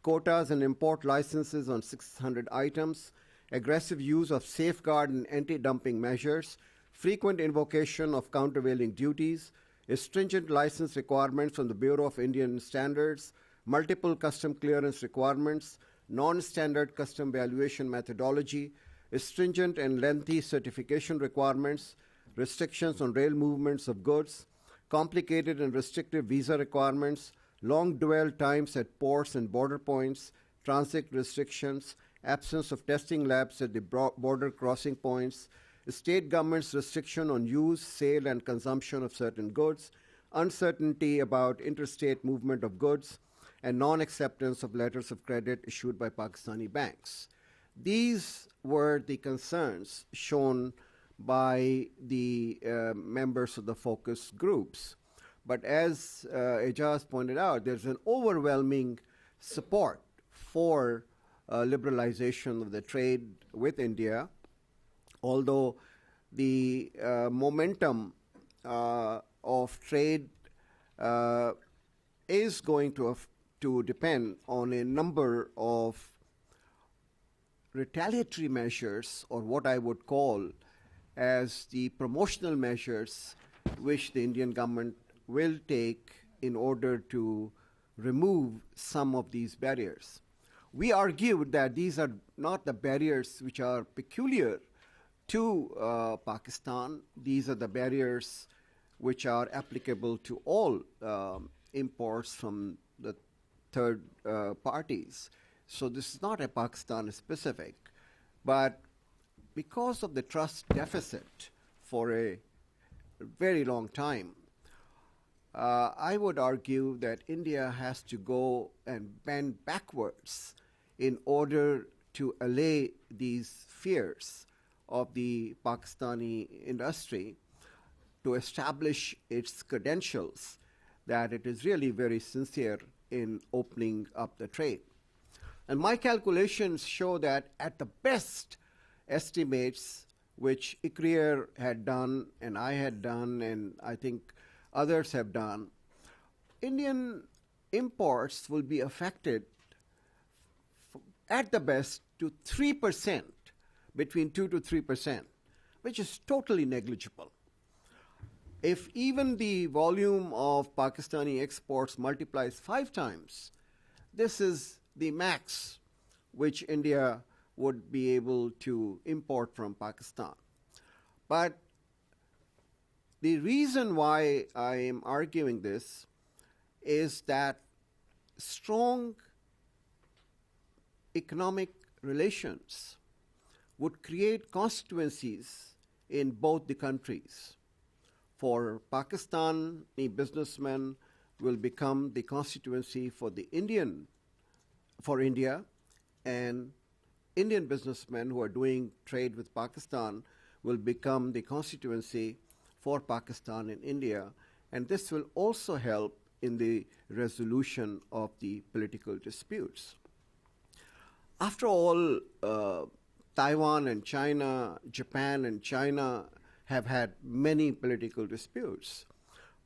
quotas and import licenses on 600 items, aggressive use of safeguard and anti-dumping measures, frequent invocation of countervailing duties, stringent license requirements from the Bureau of Indian Standards, multiple custom clearance requirements, non-standard custom valuation methodology, stringent and lengthy certification requirements, restrictions on rail movements of goods, complicated and restrictive visa requirements, long dwell times at ports and border points, transit restrictions, absence of testing labs at the border crossing points, state government's restriction on use, sale, and consumption of certain goods, uncertainty about interstate movement of goods, and non-acceptance of letters of credit issued by Pakistani banks. These were the concerns shown by the members of the focus groups. But as Ejaz pointed out, there's an overwhelming support for liberalization of the trade with India, although the momentum of trade is going to to depend on a number of retaliatory measures, or what I would call as the promotional measures which the Indian government will take in order to remove some of these barriers. We argued that these are not the barriers which are peculiar to Pakistan. These are the barriers which are applicable to all imports from the third parties. So this is not a Pakistan specific, but because of the trust deficit for a very long time, I would argue that India has to go and bend backwards in order to allay these fears of the Pakistani industry, to establish its credentials that it is really very sincere in opening up the trade. And my calculations show that at the best estimates, which ICRIER had done and I had done and I think others have done, Indian imports will be affected at the best to 3%, between 2 to 3%, which is totally negligible. If even the volume of Pakistani exports multiplies 5 times, this is the max which India would be able to import from Pakistan. But the reason why I am arguing this is that strong economic relations would create constituencies in both the countries. For Pakistan, the businessmen will become the constituency for India, and Indian businessmen who are doing trade with Pakistan will become the constituency for Pakistan and India, and this will also help in the resolution of the political disputes. After all, Taiwan and China, Japan and China have had many political disputes,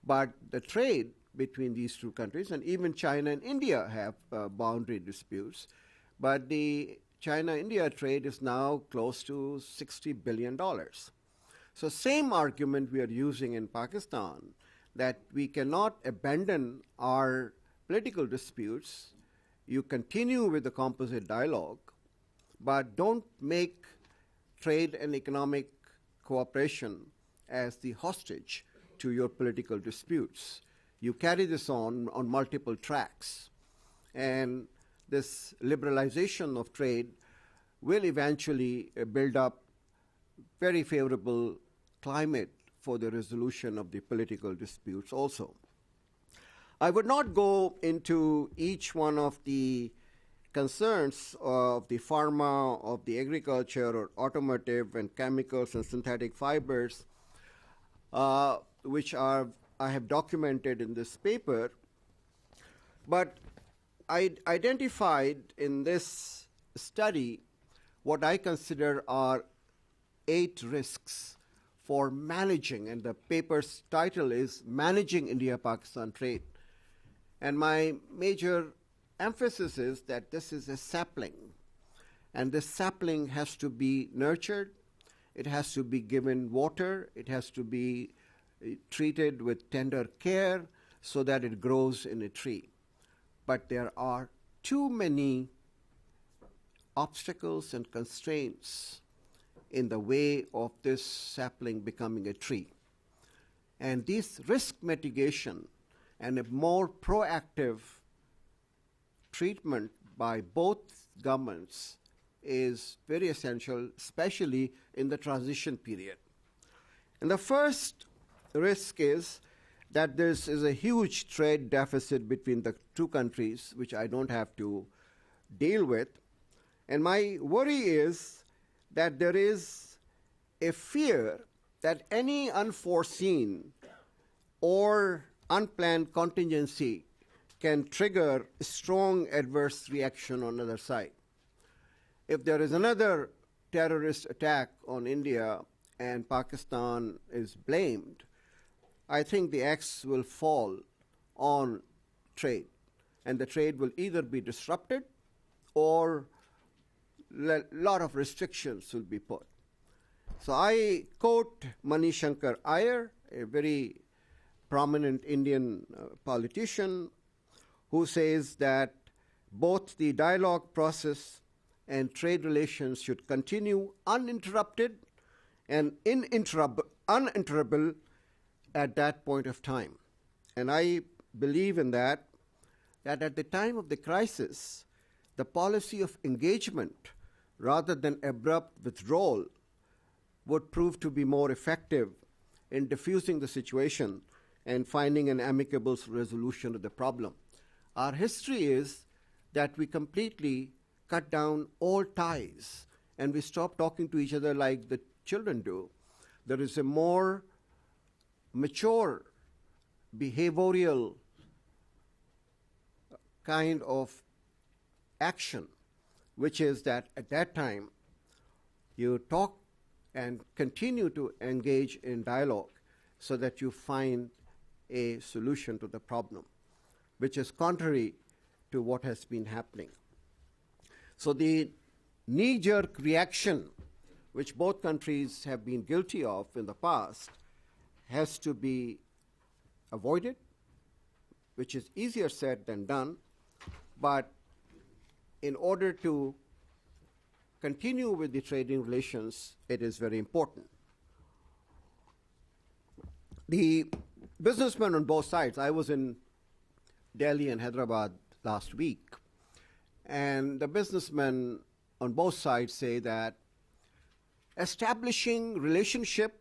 but the trade between these two countries, and even China and India have boundary disputes, but the China-India trade is now close to $60 billion. So same argument we are using in Pakistan, that we cannot abandon our political disputes. You continue with the composite dialogue, but don't make trade and economic cooperation as the hostage to your political disputes. You carry this on multiple tracks, and this liberalization of trade will eventually build up very favorable climate for the resolution of the political disputes also. I would not go into each one of the concerns of the pharma, of the agriculture, or automotive and chemicals and synthetic fibers, which I have documented in this paper, but I identified in this study what I consider are 8 risks for managing, and the paper's title is Managing India-Pakistan Trade. And my major emphasis is that this is a sapling, and this sapling has to be nurtured, it has to be given water, it has to be treated with tender care so that it grows in a tree. But there are too many obstacles and constraints in the way of this sapling becoming a tree. And this risk mitigation and a more proactive treatment by both governments is very essential, especially in the transition period. And the first risk is that there is a huge trade deficit between the two countries, which I don't have to deal with. And my worry is that there is a fear that any unforeseen or unplanned contingency can trigger a strong adverse reaction on the other side. If there is another terrorist attack on India and Pakistan is blamed, I think the axe will fall on trade. and the trade will either be disrupted or a lot of restrictions will be put. So I quote Mani Shankar Iyer, a very prominent Indian politician, who says that both the dialogue process and trade relations should continue uninterrupted and uninterruptible at that point of time. And I believe in that at the time of the crisis, the policy of engagement rather than abrupt withdrawal would prove to be more effective in diffusing the situation and finding an amicable resolution of the problem. Our history is that we completely cut down all ties and we stop talking to each other like the children do. There is a more mature behavioral kind of action, which is that at that time you talk and continue to engage in dialogue so that you find a solution to the problem, which is contrary to what has been happening. So the knee-jerk reaction, which both countries have been guilty of in the past, has to be avoided, which is easier said than done, but in order to continue with the trading relations, it is very important. The businessmen on both sides, I was in Delhi and Hyderabad last week, and the businessmen on both sides say that establishing relationship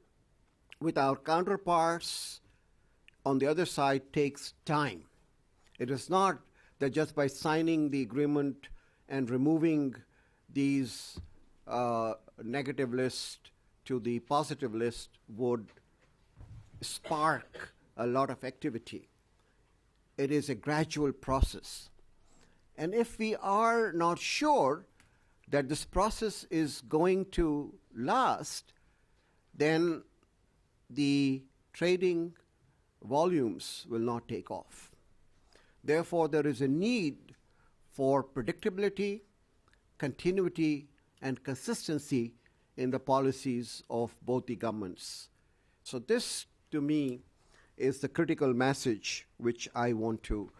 with our counterparts on the other side takes time. It is not that just by signing the agreement and removing these negative list to the positive list would spark a lot of activity. It is a gradual process. And if we are not sure that this process is going to last, then the trading volumes will not take off. Therefore, there is a need for predictability, continuity, and consistency in the policies of both the governments. So this, to me, is the critical message which I want to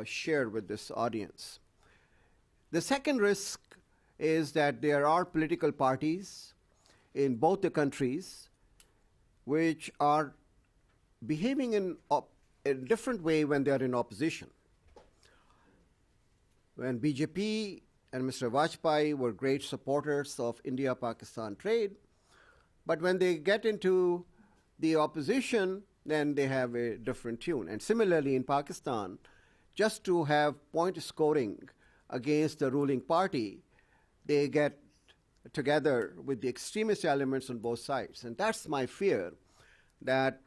share with this audience. The second risk is that there are political parties in both the countries which are behaving in a different way when they are in opposition. When BJP and Mr. Vajpayee were great supporters of India-Pakistan trade, but when they get into the opposition, then they have a different tune. And similarly in Pakistan, just to have point scoring against the ruling party, they get together with the extremist elements on both sides. And that's my fear, that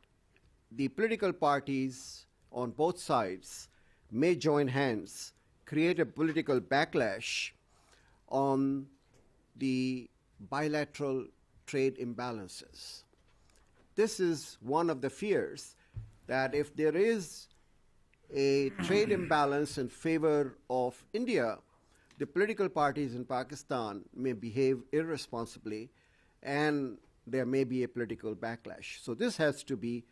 the political parties on both sides may join hands, create a political backlash on the bilateral trade imbalances. This is one of the fears, that if there is a trade imbalance in favor of India, the political parties in Pakistan may behave irresponsibly and there may be a political backlash. So this has to be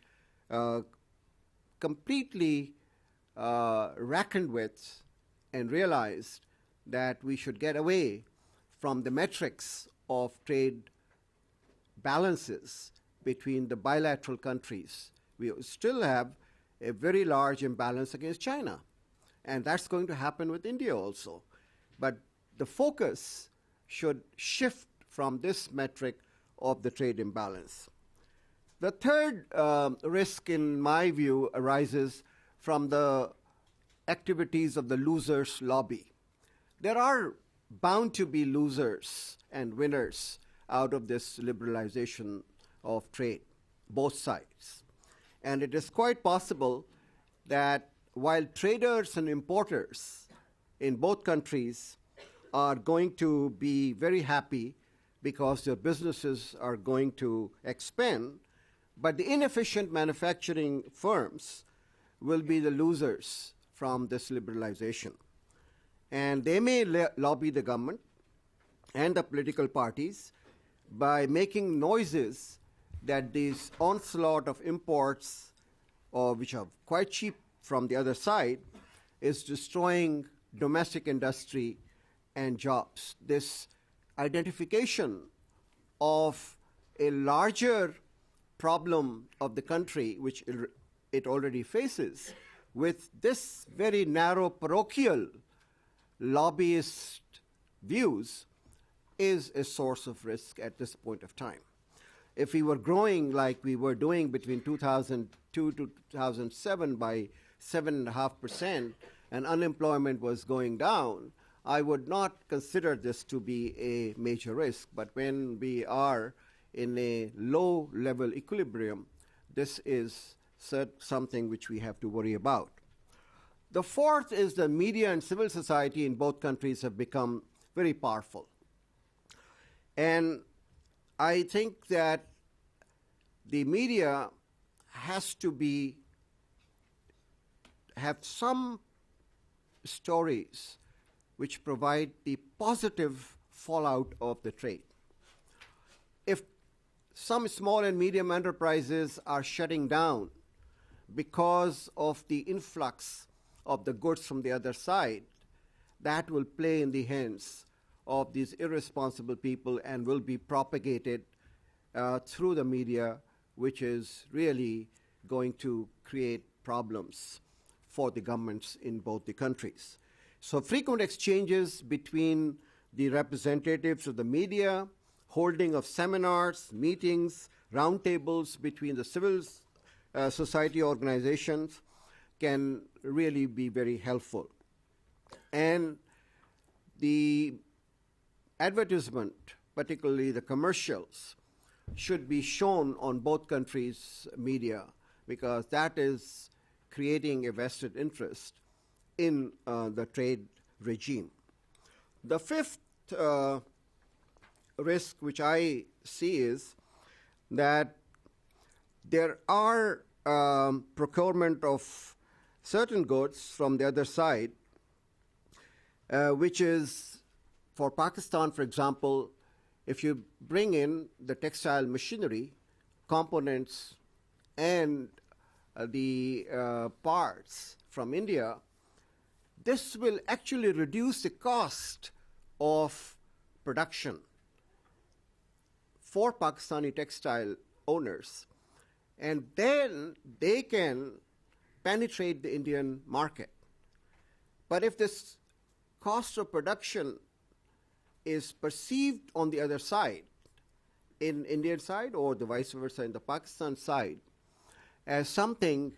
completely reckoned with and realized that we should get away from the metrics of trade balances between the bilateral countries. We still have a very large imbalance against China, and that's going to happen with India also. But the focus should shift from this metric of the trade imbalance. The third risk, in my view, arises from the activities of the losers' lobby. There are bound to be losers and winners out of this liberalization of trade, both sides. And it is quite possible that while traders and importers in both countries are going to be very happy because their businesses are going to expand, but the inefficient manufacturing firms will be the losers from this liberalization. And they may lobby the government and the political parties by making noises that this onslaught of imports, which are quite cheap from the other side, is destroying domestic industry and jobs. This identification of a larger problem of the country, which it already faces, with this very narrow parochial lobbyist views, is a source of risk at this point of time. If we were growing like we were doing between 2002 to 2007 by 7.5%, and unemployment was going down, I would not consider this to be a major risk. But when we are in a low-level equilibrium, this is something which we have to worry about. The fourth is the media and civil society in both countries have become very powerful. And I think that the media has to have some stories which provide the positive fallout of the trade. If some small and medium enterprises are shutting down because of the influx of the goods from the other side, that will play in the hands of these irresponsible people and will be propagated through the media, which is really going to create problems for the governments in both the countries. So frequent exchanges between the representatives of the media, holding of seminars, meetings, roundtables between the civil society organizations can really be very helpful. And the advertisement, particularly the commercials, should be shown on both countries' media, because that is creating a vested interest in the trade regime. The fifth risk which I see is that there are procurement of certain goods from the other side, which is, for Pakistan, for example, if you bring in the textile machinery, components, and the parts from India, this will actually reduce the cost of production for Pakistani textile owners. And then they can penetrate the Indian market. But if this cost of production is perceived on the other side, in Indian side or the vice versa in the Pakistan side, as something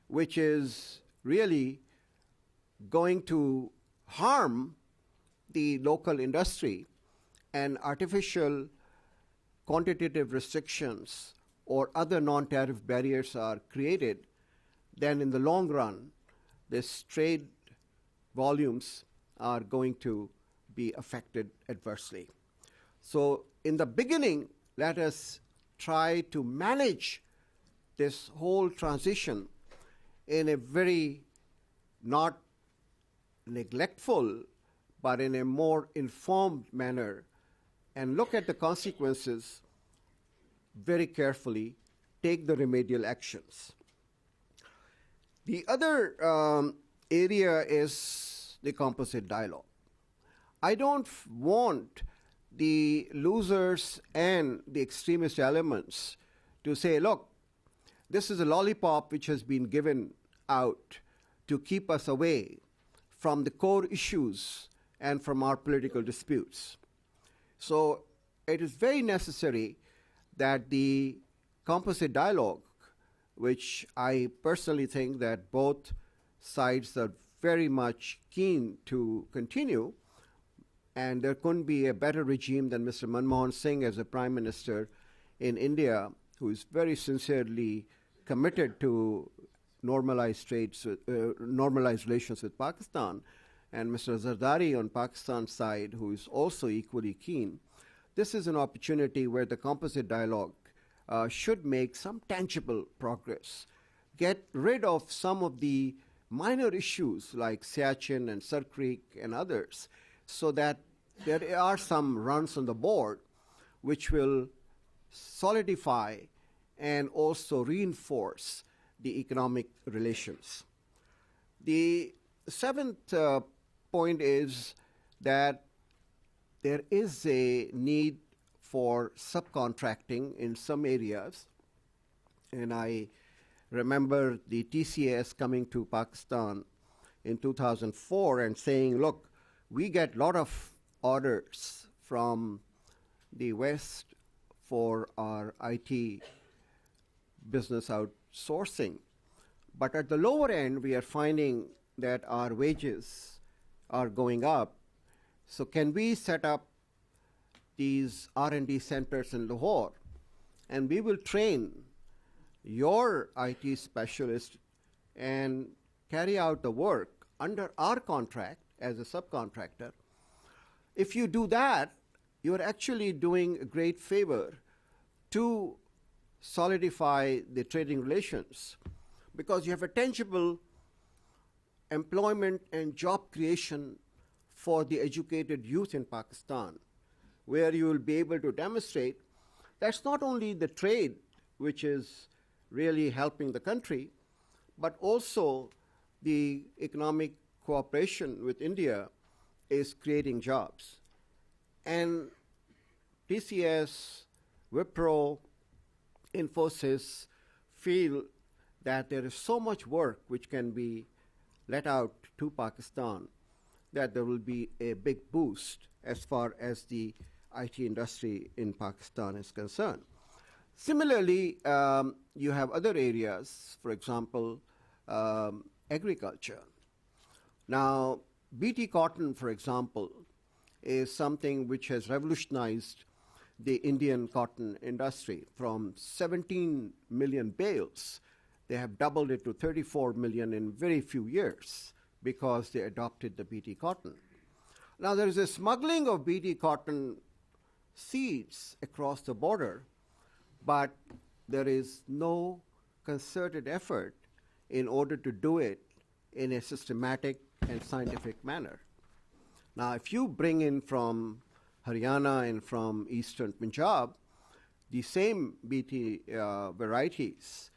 which is really going to harm the local industry, and artificial quantitative restrictions or other non-tariff barriers are created, then in the long run, this trade volumes are going to be affected adversely. So in the beginning, let us try to manage this whole transition in a very not neglectful, but in a more informed manner, and look at the consequences very carefully, take the remedial actions. The other area is the composite dialogue. I don't want the losers and the extremist elements to say, look, this is a lollipop which has been given out to keep us away from the core issues and from our political disputes. So it is very necessary that the composite dialogue, which I personally think that both sides are very much keen to continue, and there couldn't be a better regime than Mr. Manmohan Singh as a Prime Minister in India, who is very sincerely committed to normalized relations with Pakistan, and Mr. Zardari on Pakistan's side, who is also equally keen. This is an opportunity where the composite dialogue should make some tangible progress, get rid of some of the minor issues like Siachen and Sir Creek and others, so that there are some runs on the board which will solidify and also reinforce the economic relations. The seventh point is that there is a need for subcontracting in some areas, and I remember the TCS coming to Pakistan in 2004 and saying, look, we get a lot of orders from the West for our IT business outsourcing. But at the lower end, we are finding that our wages are going up. So can we set up these R&D centers in Lahore, and we will train your IT specialist and carry out the work under our contract as a subcontractor. If you do that, you are actually doing a great favor to solidify the trading relations, because you have a tangible employment and job creation for the educated youth in Pakistan, where you will be able to demonstrate that's not only the trade which is really helping the country, but also the economic cooperation with India is creating jobs. And TCS, Wipro, Infosys feel that there is so much work which can be let out to Pakistan that there will be a big boost as far as the IT industry in Pakistan is concerned. Similarly, you have other areas, for example, agriculture. Now, BT cotton, for example, is something which has revolutionized the Indian cotton industry. From 17 million bales, they have doubled it to 34 million in very few years because they adopted the BT cotton. Now, there is a smuggling of BT cotton seeds across the border, but there is no concerted effort in order to do it in a systematic and scientific manner. Now, if you bring in from Haryana and from eastern Punjab the same BT varieties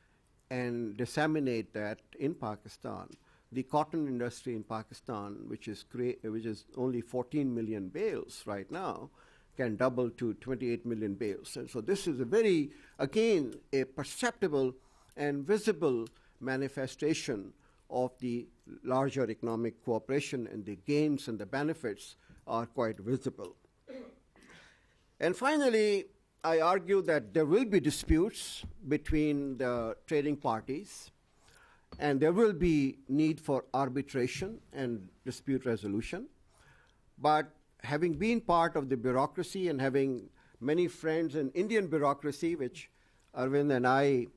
and disseminate that in Pakistan, the cotton industry in Pakistan, which is only 14 million bales right now, can double to 28 million bales. And so this is a very, again, a perceptible and visible manifestation of the larger economic cooperation, and the gains and the benefits are quite visible. And finally, I argue that there will be disputes between the trading parties, and there will be need for arbitration and dispute resolution. But having been part of the bureaucracy and having many friends in Indian bureaucracy, which Arvind and I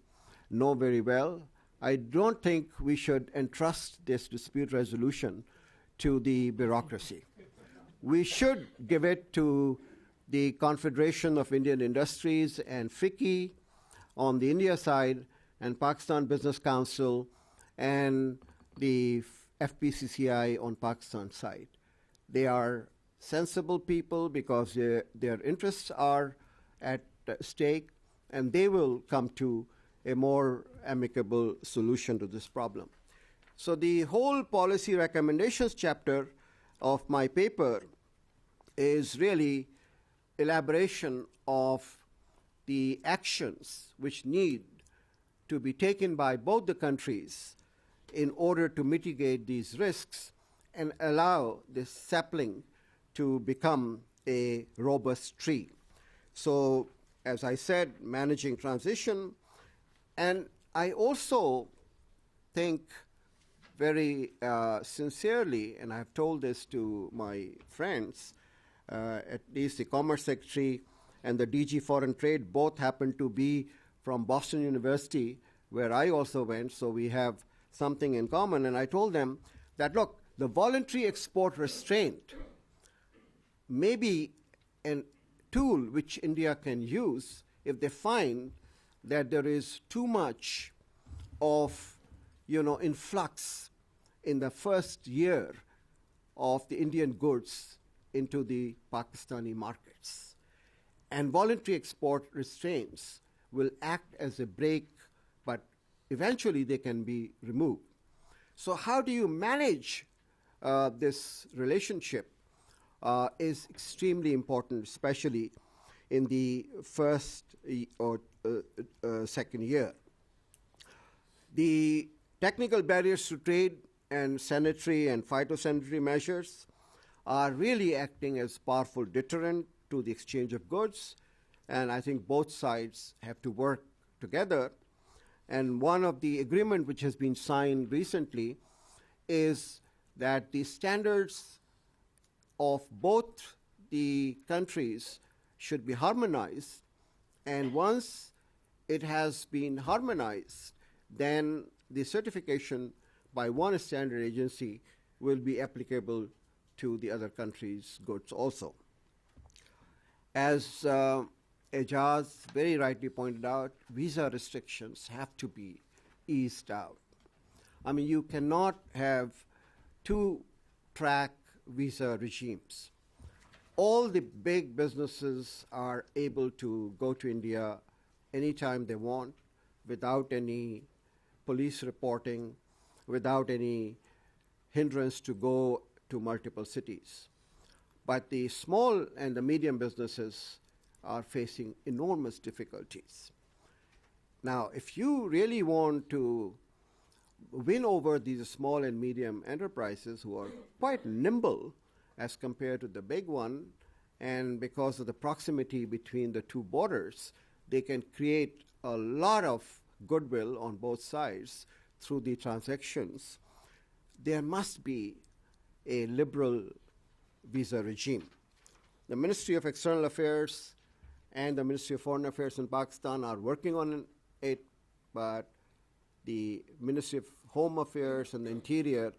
know very well, I don't think we should entrust this dispute resolution to the bureaucracy. We should give it to the Confederation of Indian Industries and FICCI on the India side, and Pakistan Business Council, and the FPCCI on Pakistan side. They are sensible people because their interests are at stake, and they will come to a more amicable solution to this problem. So the whole policy recommendations chapter of my paper is really elaboration of the actions which need to be taken by both the countries in order to mitigate these risks and allow this sapling to become a robust tree. So, as I said, managing transition. And I also think very sincerely, and I've told this to my friends, at least the Commerce Secretary and the DG Foreign Trade both happen to be from Boston University, where I also went, so we have something in common. And I told them that, look, the voluntary export restraint may be a tool which India can use if they find that there is too much of, influx in the first year of the Indian goods into the Pakistani markets. And voluntary export restraints will act as a brake, but eventually they can be removed. So how do you manage this relationship is extremely important, especially in the first or second year. The technical barriers to trade and sanitary and phytosanitary measures are really acting as powerful deterrent to the exchange of goods, and I think both sides have to work together. And one of the agreement which has been signed recently is that the standards of both the countries should be harmonized, and once it has been harmonized, then the certification by one standard agency will be applicable to the other countries' goods also. As Ejaz very rightly pointed out, visa restrictions have to be eased out. I mean, you cannot have two-track visa regimes. All the big businesses are able to go to India anytime they want without any police reporting, without any hindrance to go to multiple cities. But the small and the medium businesses are facing enormous difficulties. Now, if you really want to win over these small and medium enterprises who are quite nimble as compared to the big one, and because of the proximity between the two borders, they can create a lot of goodwill on both sides through the transactions. There must be a liberal visa regime. The Ministry of External Affairs and the Ministry of Foreign Affairs in Pakistan are working on it, but the Ministry of Home Affairs and the Interior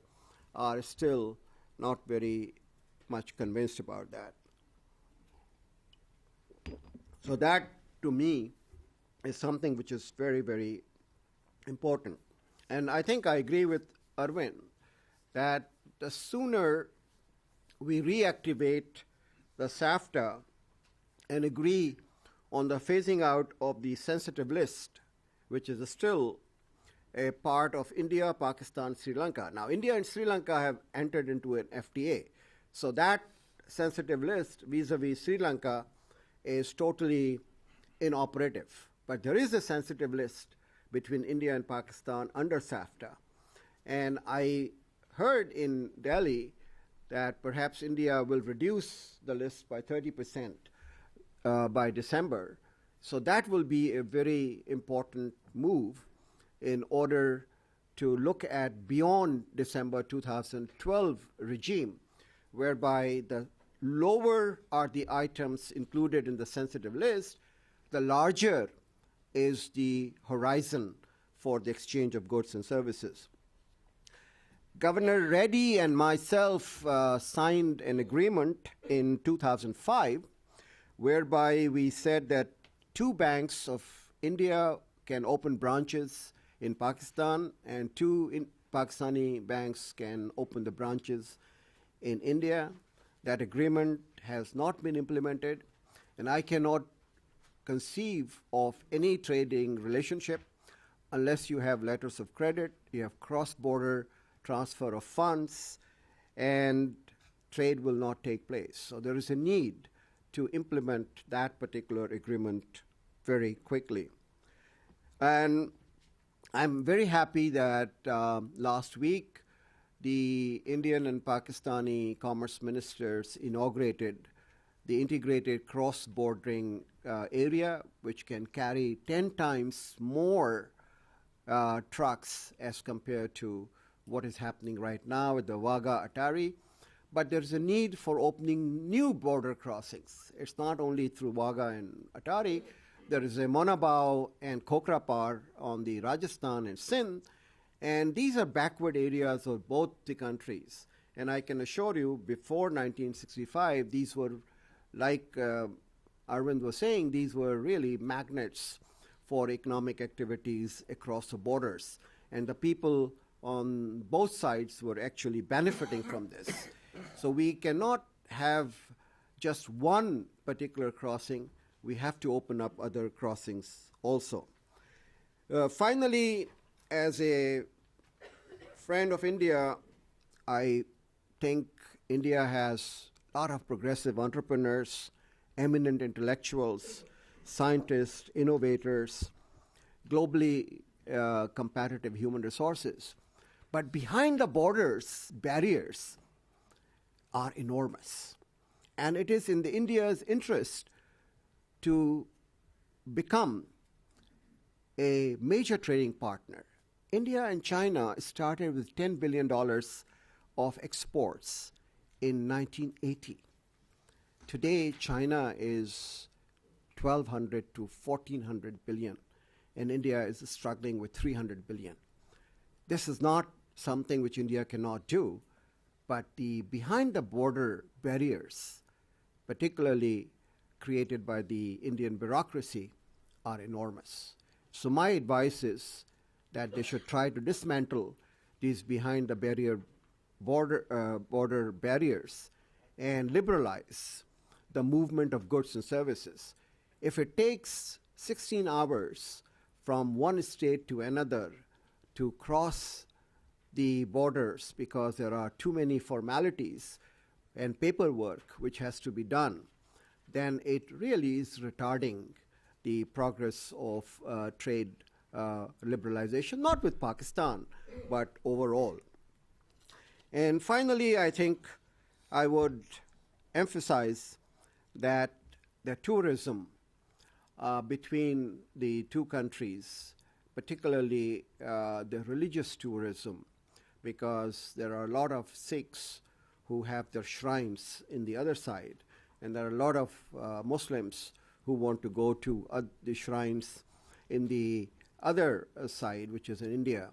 are still not very much convinced about that. So that, to me, is something which is very, very important. And I think I agree with Arvind that the sooner we reactivate the SAFTA and agree on the phasing out of the sensitive list, which is still a part of India, Pakistan, Sri Lanka. Now, India and Sri Lanka have entered into an FTA. So that sensitive list vis-a-vis Sri Lanka is totally inoperative. But there is a sensitive list between India and Pakistan under SAFTA. And I heard in Delhi that perhaps India will reduce the list by 30% by December. So that will be a very important move in order to look at beyond December 2012 regime, whereby the lower are the items included in the sensitive list, the larger is the horizon for the exchange of goods and services. Governor Reddy and myself signed an agreement in 2005 whereby we said that 2 banks of India can open branches in Pakistan and 2 Pakistani banks can open the branches in India. That agreement has not been implemented, and I cannot conceive of any trading relationship unless you have letters of credit, you have cross-border transfer of funds, and trade will not take place. So there is a need to implement that particular agreement very quickly. And I'm very happy that last week the Indian and Pakistani commerce ministers inaugurated the integrated cross-bordering area, which can carry 10 times more trucks as compared to what is happening right now with the Wagah-Attari. But there's a need for opening new border crossings. It's not only through Wagah and Attari. There is a Monabao and Kokrapar on the Rajasthan and Sindh, and these are backward areas of both the countries. And I can assure you, before 1965, these were, like Arvind was saying, these were really magnets for economic activities across the borders. And the people on both sides were actually benefiting from this. So we cannot have just one particular crossing. We have to open up other crossings also. Finally, as a friend of India, I think India has a lot of progressive entrepreneurs, eminent intellectuals, scientists, innovators, globally competitive human resources. But behind the borders, barriers are enormous. And it is in India's interest to become a major trading partner. India and China started with $10 billion of exports in 1980. Today, China is 1,200 to 1,400 billion, and India is struggling with 300 billion. This is not something which India cannot do, but the behind-the-border barriers, particularly created by the Indian bureaucracy, are enormous. So my advice is that they should try to dismantle these behind-the-border barriers and liberalize the movement of goods and services. If it takes 16 hours from one state to another to cross the borders because there are too many formalities and paperwork which has to be done, then it really is retarding the progress of trade liberalization, not with Pakistan, but overall. And finally, I think I would emphasize that the tourism between the two countries, particularly the religious tourism, because there are a lot of Sikhs who have their shrines in the other side, and there are a lot of Muslims who want to go to the shrines in the other side, which is in India.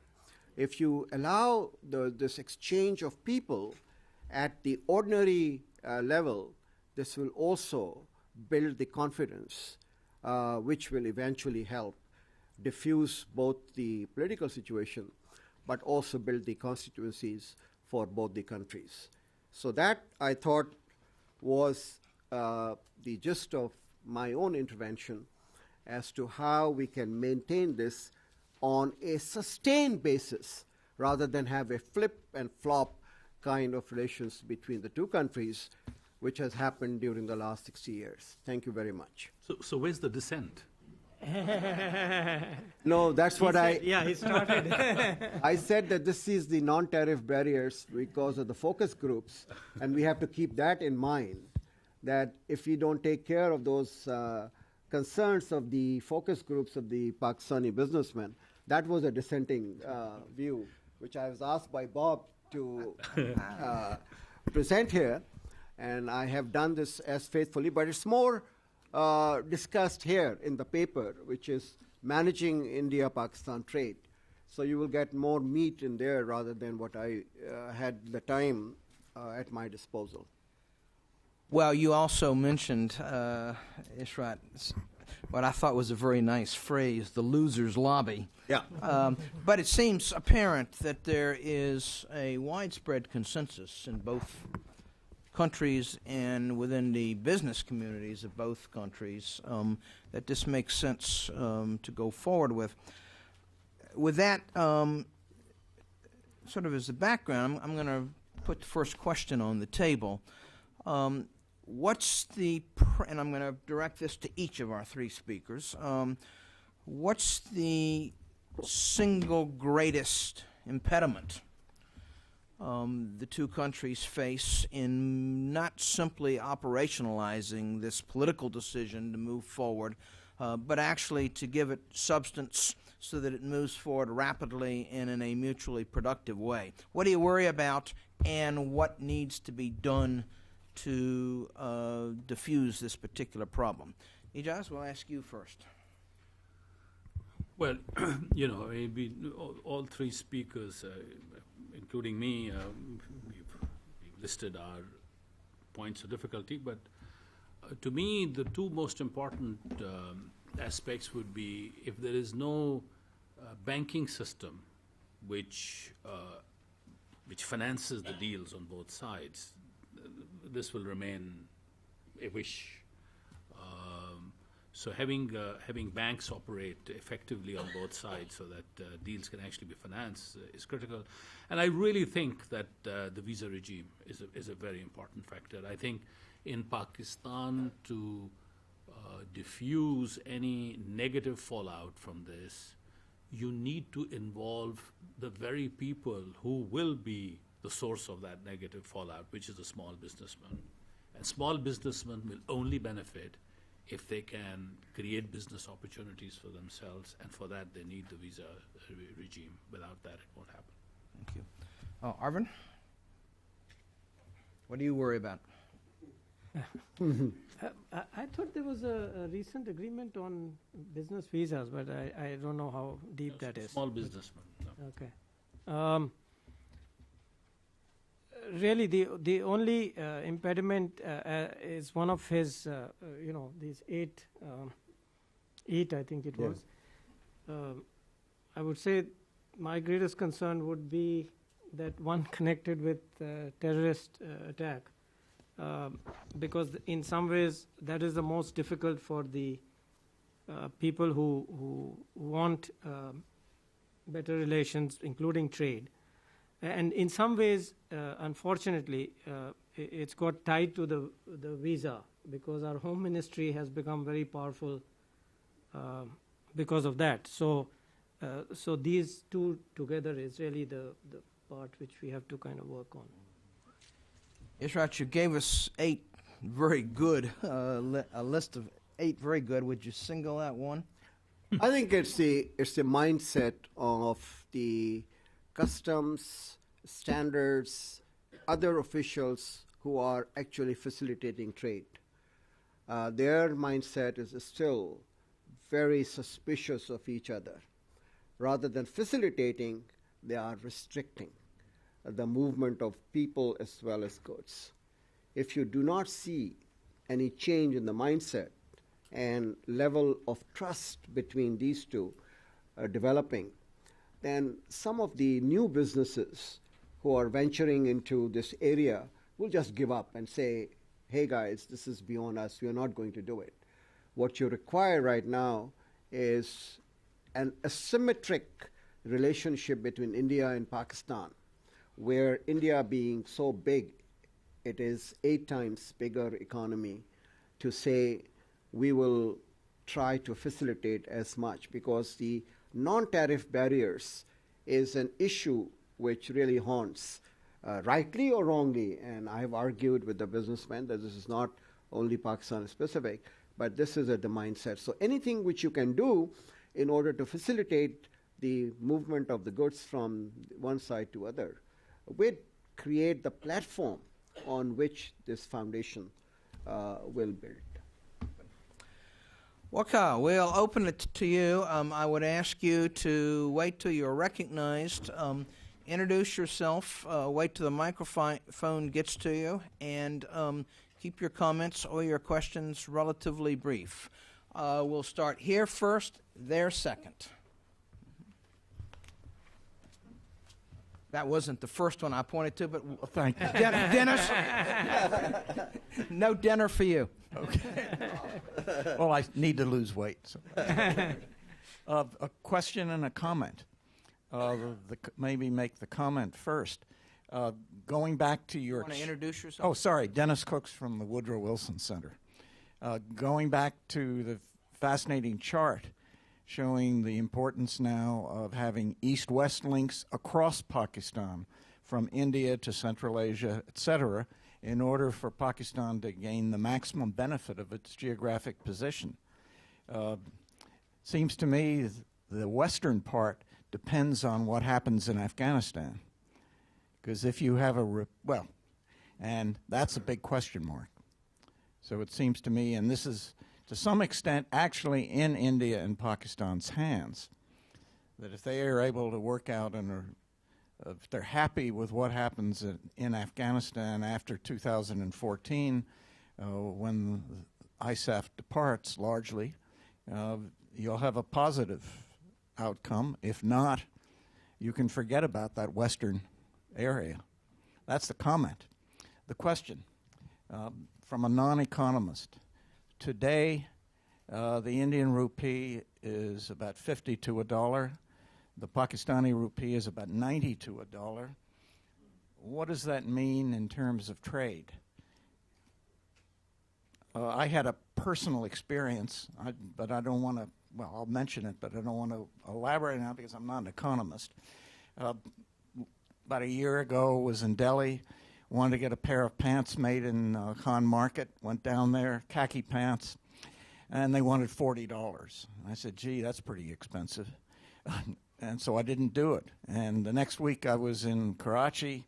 If you allow this exchange of people at the ordinary level, this will also build the confidence, which will eventually help diffuse both the political situation, but also build the constituencies for both the countries. So that, I thought, was the gist of my own intervention as to how we can maintain this on a sustained basis rather than have a flip and flop kind of relations between the two countries, which has happened during the last 60 years. Thank you very much. So where's the dissent? No, that's what he started. I said that this is the non-tariff barriers because of the focus groups, and we have to keep that in mind, that if we don't take care of those concerns of the focus groups of the Pakistani businessmen, that was a dissenting view, which I was asked by Bob to present here, and I have done this as faithfully, but it's more discussed here in the paper, which is managing India-Pakistan trade. So you will get more meat in there rather than what I had the time at my disposal. Well, you also mentioned, Ishrat, what I thought was a very nice phrase, the loser's lobby. Yeah. But it seems apparent that there is a widespread consensus in both countries and within the business communities of both countries that this makes sense to go forward with. With that sort of as the background, I'm going to put the first question on the table. What's the, and I'm going to direct this to each of our three speakers, what's the single greatest impediment the two countries face in not simply operationalizing this political decision to move forward, but actually to give it substance so that it moves forward rapidly and in a mutually productive way? What do you worry about, and what needs to be done to diffuse this particular problem? Ijaz, we'll ask you first. Well, all three speakers, including me, we've listed our points of difficulty, but to me, the two most important aspects would be if there is no banking system which finances the deals on both sides. This will remain a wish. So having banks operate effectively on both sides so that deals can actually be financed is critical. And I really think that the visa regime is a very important factor. I think in Pakistan, to diffuse any negative fallout from this, you need to involve the very people who will be the source of that negative fallout, which is the small businessman. And small businessmen will only benefit if they can create business opportunities for themselves, and for that they need the visa regime. Without that, it won't happen. Thank you. Arvind, what do you worry about? I thought there was a recent agreement on business visas, but I don't know how deep that is. Small businessmen. No. Okay. Really, the only impediment is one of his, these eight, I think it was. I would say my greatest concern would be that one connected with terrorist attack, because in some ways that is the most difficult for the people who want better relations, including trade. And in some ways, unfortunately, it's got tied to the visa, because our home ministry has become very powerful because of that. So these two together is really the part which we have to kind of work on. Ishrat, you gave us eight very good, a list of eight very good. Would you single out one? I think it's the mindset of the customs, standards, other officials who are actually facilitating trade. Their mindset is still very suspicious of each other. Rather than facilitating, they are restricting the movement of people as well as goods. If you do not see any change in the mindset and level of trust between these two developing, then some of the new businesses who are venturing into this area will just give up and say, hey guys, this is beyond us, we are not going to do it. What you require right now is an asymmetric relationship between India and Pakistan, where India being so big, it is 8 times bigger economy, to say we will try to facilitate as much, because the non-tariff barriers is an issue which really haunts, rightly or wrongly, and I have argued with the businessmen that this is not only Pakistan specific, but this is the mindset. So anything which you can do in order to facilitate the movement of the goods from one side to other will create the platform on which this foundation will build. Waqar, we'll open it to you. I would ask you to wait till you're recognized. Introduce yourself. Wait till the microphone gets to you, and keep your comments or your questions relatively brief. We'll start here first, there second. That wasn't the first one I pointed to, but Well, thank you. Dennis, no dinner for you. Okay. Well, I need to lose weight. So. A question and a comment. Maybe make the comment first. Going back to your... Want to introduce yourself? Oh, sorry. Dennis Cooks from the Woodrow Wilson Center. Going back to the fascinating chart showing the importance now of having east-west links across Pakistan, from India to Central Asia, etc., in order for Pakistan to gain the maximum benefit of its geographic position. Seems to me the western part depends on what happens in Afghanistan. Because if you have and that's a big question mark. So it seems to me, and this is to some extent actually in India and Pakistan's hands, that if they are able to work out and if they're happy with what happens in Afghanistan after 2014, when ISAF departs largely, you'll have a positive outcome. If not, you can forget about that western area. That's the comment. The question from a non-economist. Today, the Indian rupee is about 50 to $1. The Pakistani rupee is about 90 to $1. What does that mean in terms of trade? I had a personal experience, but I don't want to, well, I'll mention it, but I don't want to elaborate on it because I'm not an economist. About a year ago, was in Delhi, wanted to get a pair of pants made in Khan Market, went down there, khaki pants, and they wanted $40. I said, gee, that's pretty expensive. And so I didn't do it. And the next week I was in Karachi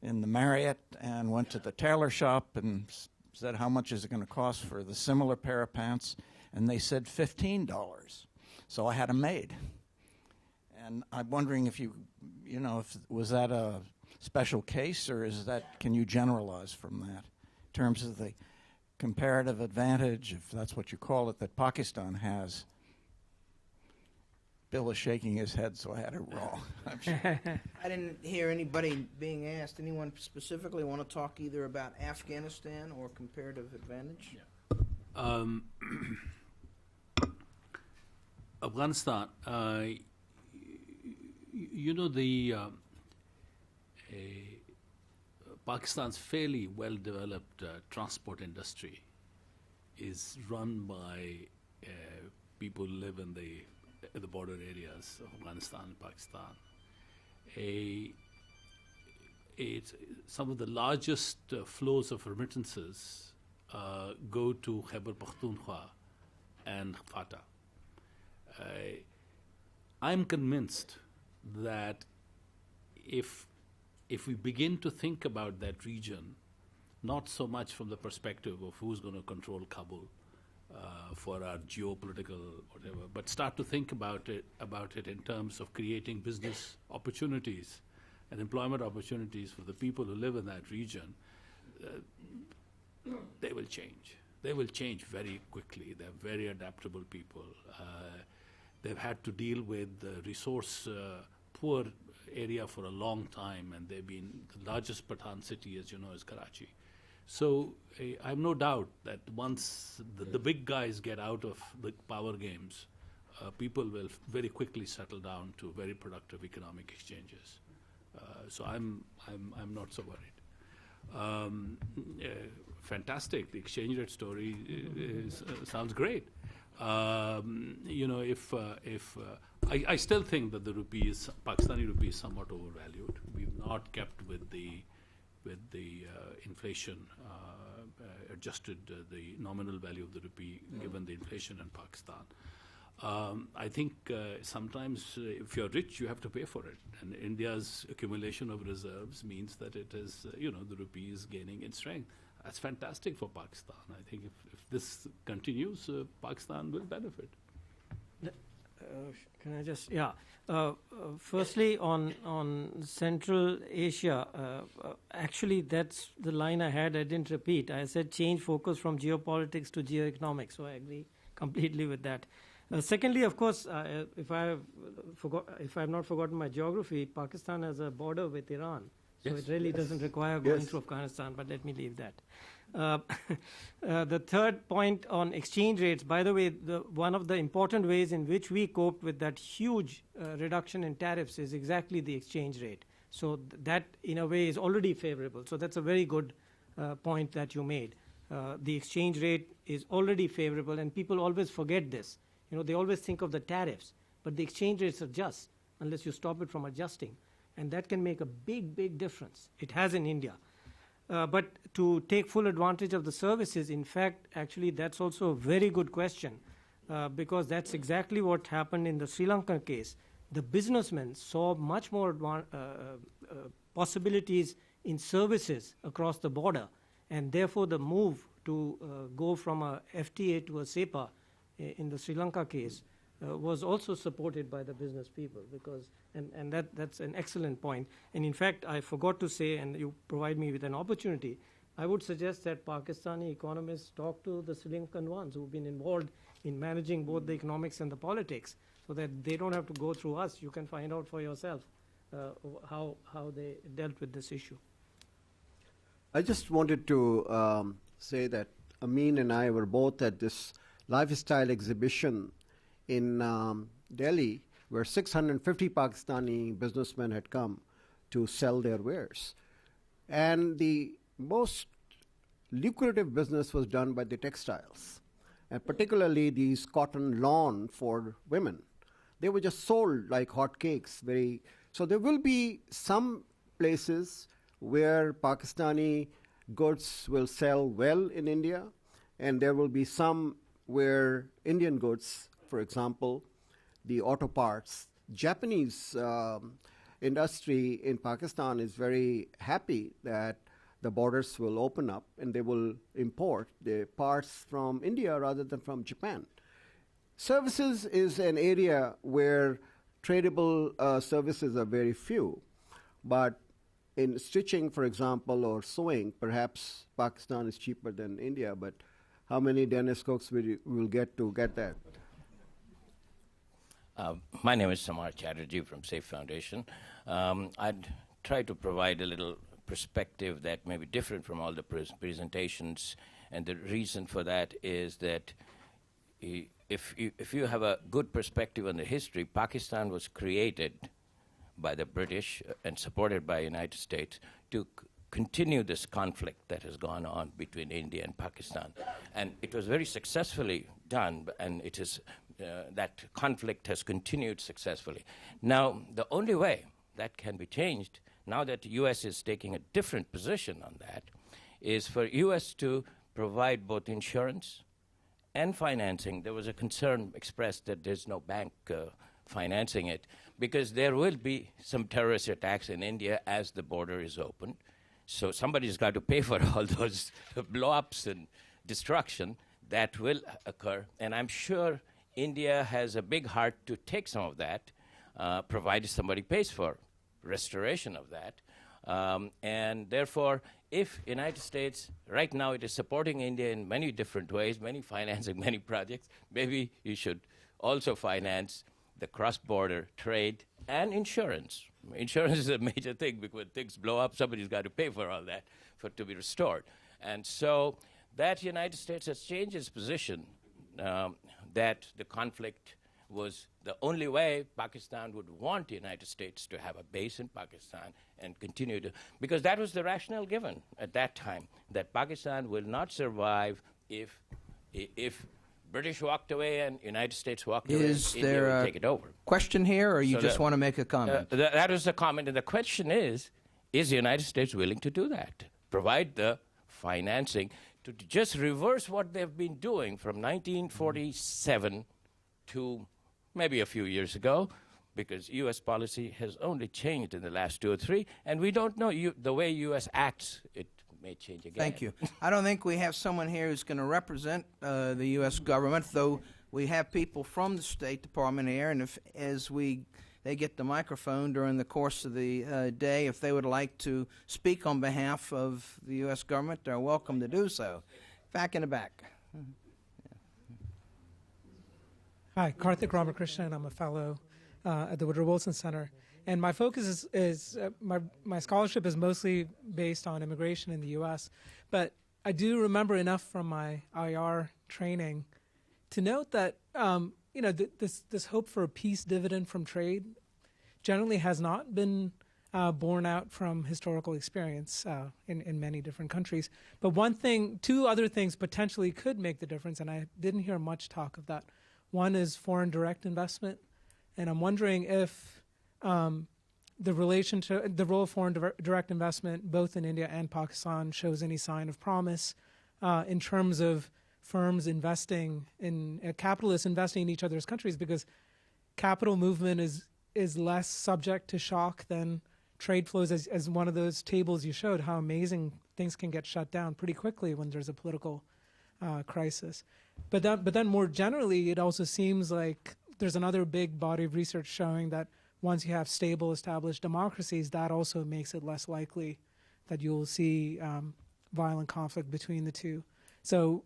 in the Marriott and went to the tailor shop and said, how much is it going to cost for the similar pair of pants? And they said $15. So I had them made. And I'm wondering if if was that a special case, or can you generalize from that in terms of the comparative advantage, if that's what you call it, that Pakistan has? Bill is shaking his head, so I had it wrong. I didn't hear anybody being asked. Anyone specifically want to talk either about Afghanistan or comparative advantage? Afghanistan, Pakistan's fairly well-developed transport industry is run by people who live in the border areas of Afghanistan and Pakistan. Some of the largest flows of remittances go to Khyber Pakhtunkhwa and FATA. I'm convinced that if we begin to think about that region, not so much from the perspective of who's going to control Kabul for our geopolitical whatever, but start to think about it in terms of creating business opportunities and employment opportunities for the people who live in that region, they will change. They will change very quickly. They're very adaptable people. They've had to deal with the resource poor area for a long time, and they've been the largest Pathan city, as you know, is Karachi. So I have no doubt that once the big guys get out of the power games, people will very quickly settle down to very productive economic exchanges. So I'm not so worried. Fantastic. The exchange rate story sounds great. I still think that the Pakistani rupee is somewhat overvalued. We've not kept with the inflation, adjusted the nominal value of the rupee given the inflation in Pakistan. I think sometimes if you're rich, you have to pay for it. And India's accumulation of reserves means that it is, the rupee is gaining in strength. That's fantastic for Pakistan. I think if this continues, Pakistan will benefit. Can I just, firstly on Central Asia, actually that's the line I had, I didn't repeat. I said change focus from geopolitics to geoeconomics, so I agree completely with that. Secondly, of course, if I have not forgotten my geography, Pakistan has a border with Iran. So it really doesn't require going through Afghanistan, but let me leave that. The third point on exchange rates, by the way, one of the important ways in which we coped with that huge reduction in tariffs is exactly the exchange rate. So that, in a way, is already favorable. So that's a very good point that you made. The exchange rate is already favorable, and people always forget this. They always think of the tariffs, but the exchange rates adjust unless you stop it from adjusting. And that can make a big, big difference. It has in India. But to take full advantage of the services, in fact, actually, that's also a very good question because that's exactly what happened in the Sri Lankan case. The businessmen saw much more possibilities in services across the border, and therefore the move to go from a FTA to a SEPA in the Sri Lanka case was also supported by the business people and that's an excellent point. And in fact, I forgot to say, and you provide me with an opportunity, I would suggest that Pakistani economists talk to the Sri Lankan ones who've been involved in managing both the economics and the politics so that they don't have to go through us. You can find out for yourself how they dealt with this issue. I just wanted to say that Amin and I were both at this lifestyle exhibition in Delhi, where 650 Pakistani businessmen had come to sell their wares. And the most lucrative business was done by the textiles, and particularly these cotton lawn for women. They were just sold like hotcakes. So there will be some places where Pakistani goods will sell well in India, and there will be some where Indian goods, for example, the auto parts, Japanese industry in Pakistan is very happy that the borders will open up and they will import the parts from India rather than from Japan. Services is an area where tradable services are very few, but in stitching, for example, or sewing, perhaps Pakistan is cheaper than India, but how many dentist cooks will get to get that? My name is Samar Chatterjee from Safe Foundation. I'd try to provide a little perspective that may be different from all the presentations, and the reason for that is that if you have a good perspective on the history, Pakistan was created by the British and supported by the United States to continue this conflict that has gone on between India and Pakistan. And it was very successfully done, and it is that conflict has continued successfully. Now, the only way that can be changed, now that the U.S. is taking a different position on that, is for U.S. to provide both insurance and financing. There was a concern expressed that there's no bank financing it, because there will be some terrorist attacks in India as the border is open. So somebody's got to pay for all those blow-ups and destruction that will occur. And I'm sure India has a big heart to take some of that, provided somebody pays for restoration of that. And therefore, if United States, right now it is supporting India in many different ways, many financing, many projects, maybe you should also finance the cross-border trade and insurance. Insurance is a major thing, because when things blow up, somebody's got to pay for all that to be restored. And so that United States has changed its position, that the conflict was the only way Pakistan would want the United States to have a base in Pakistan and continue to, because that was the rationale given at that time, that Pakistan will not survive if British walked away and United States walked away. Is India there would a take it over. question here, or you So just that- want to make a comment? That is the comment, and the question is the United States willing to do that? Provide the financing to just reverse what they've been doing from 1947 to maybe a few years ago, because U.S. policy has only changed in the last 2 or 3, and we don't know the way U.S. acts. It may change again. Thank you. I don't think we have someone here who's going to represent the U.S. government, though we have people from the State Department here, and they get the microphone during the course of the day, if they would like to speak on behalf of the U.S. government, they're welcome to do so. Back in the back. Hi, Karthik Ramakrishnan. I'm a fellow at the Woodrow Wilson Center. And my focus is my scholarship is mostly based on immigration in the U.S. But I do remember enough from my IR training to note that this hope for a peace dividend from trade generally has not been borne out from historical experience in many different countries. But two other things potentially could make the difference, and I didn't hear much talk of that. One is foreign direct investment, and I'm wondering if the role of foreign direct investment, both in India and Pakistan, shows any sign of promise in terms of firms investing in capitalists investing in each other's countries, because capital movement is less subject to shock than trade flows, as one of those tables you showed, how amazing things can get shut down pretty quickly when there's a political crisis. But then more generally, it also seems like there's another big body of research showing that once you have stable, established democracies, that also makes it less likely that you'll see violent conflict between the two. So,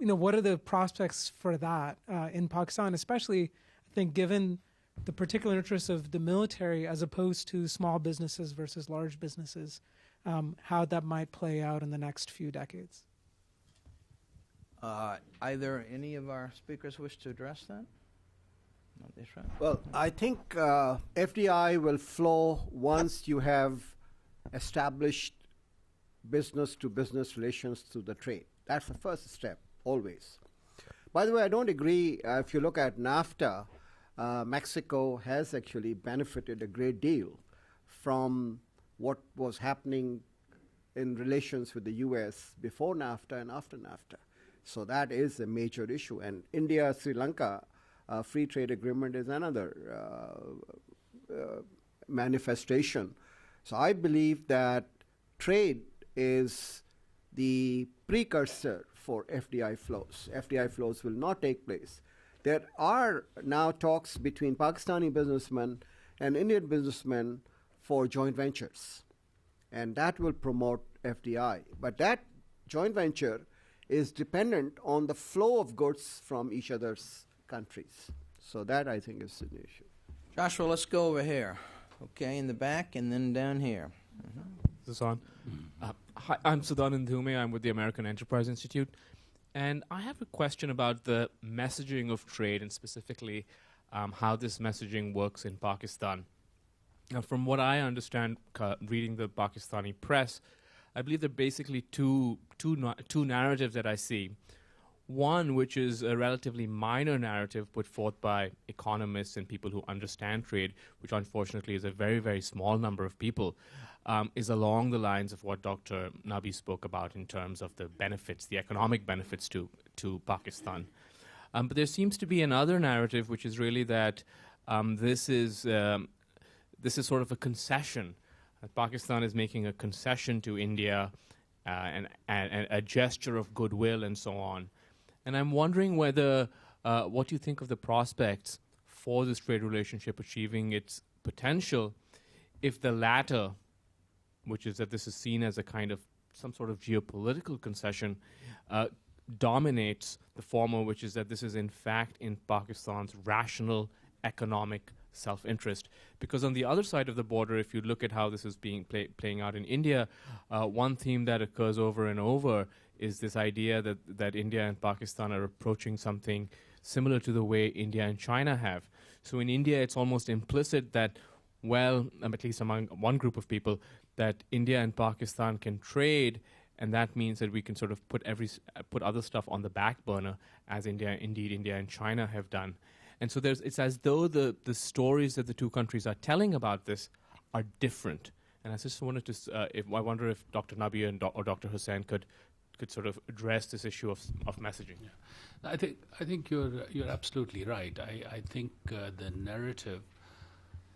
what are the prospects for that in Pakistan, especially, I think, given the particular interests of the military as opposed to small businesses versus large businesses, how that might play out in the next few decades. Either any of our speakers wish to address that? No, that's right. Well, I think FDI will flow once you have established business-to-business relations through the trade. That's the first step, always. By the way, I don't agree. If you look at NAFTA, Mexico has actually benefited a great deal from what was happening in relations with the U.S. before NAFTA and after NAFTA. So that is a major issue. And India-Sri Lanka free trade agreement is another manifestation. So I believe that trade is the precursor for FDI flows. FDI flows will not take place. There are now talks between Pakistani businessmen and Indian businessmen for joint ventures, and that will promote FDI. But that joint venture is dependent on the flow of goods from each other's countries. So that, I think, is an issue. Joshua, let's go over here. Okay, in the back and then down here. Is this on? Hi, I'm Sudanand Dhume. I'm with the American Enterprise Institute. And I have a question about the messaging of trade and specifically how this messaging works in Pakistan. Now, from what I understand, reading the Pakistani press, I believe there are basically two narratives that I see. One, which is a relatively minor narrative put forth by economists and people who understand trade, which unfortunately is a very, very small number of people, is along the lines of what Dr. Nabi spoke about in terms of the benefits, the economic benefits to Pakistan. But there seems to be another narrative, which is really that this is sort of a concession. Pakistan is making a concession to India and a gesture of goodwill and so on. And I'm wondering whether what you think of the prospects for this trade relationship achieving its potential if the latter, which is that this is seen as a kind of some sort of geopolitical concession, dominates the former, which is that this is in fact in Pakistan's rational economic self-interest. Because on the other side of the border, if you look at how this is being playing out in India, one theme that occurs over and over is this idea that India and Pakistan are approaching something similar to the way India and China have. So in India, it's almost implicit that, well, at least among one group of people, that India and Pakistan can trade, and that means that we can sort of put other stuff on the back burner, as India and China have done. And so it's as though the stories that the two countries are telling about this are different. And I just wanted to, I wonder if Dr. Nabi or Dr. Hussain could sort of address this issue of messaging. Yeah. I think you're absolutely right. I think the narrative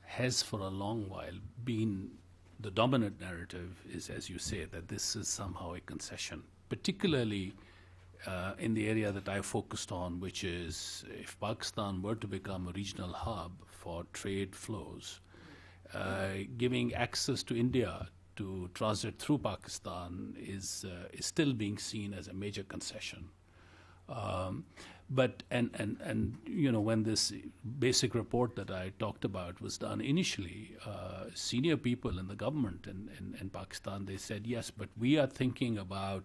has for a long while been the dominant narrative is, as you say, that this is somehow a concession, particularly in the area that I focused on, which is if Pakistan were to become a regional hub for trade flows, giving access to India to transit through Pakistan is still being seen as a major concession. But you know, when this basic report that I talked about was done initially, senior people in the government in Pakistan, they said, yes, but we are thinking about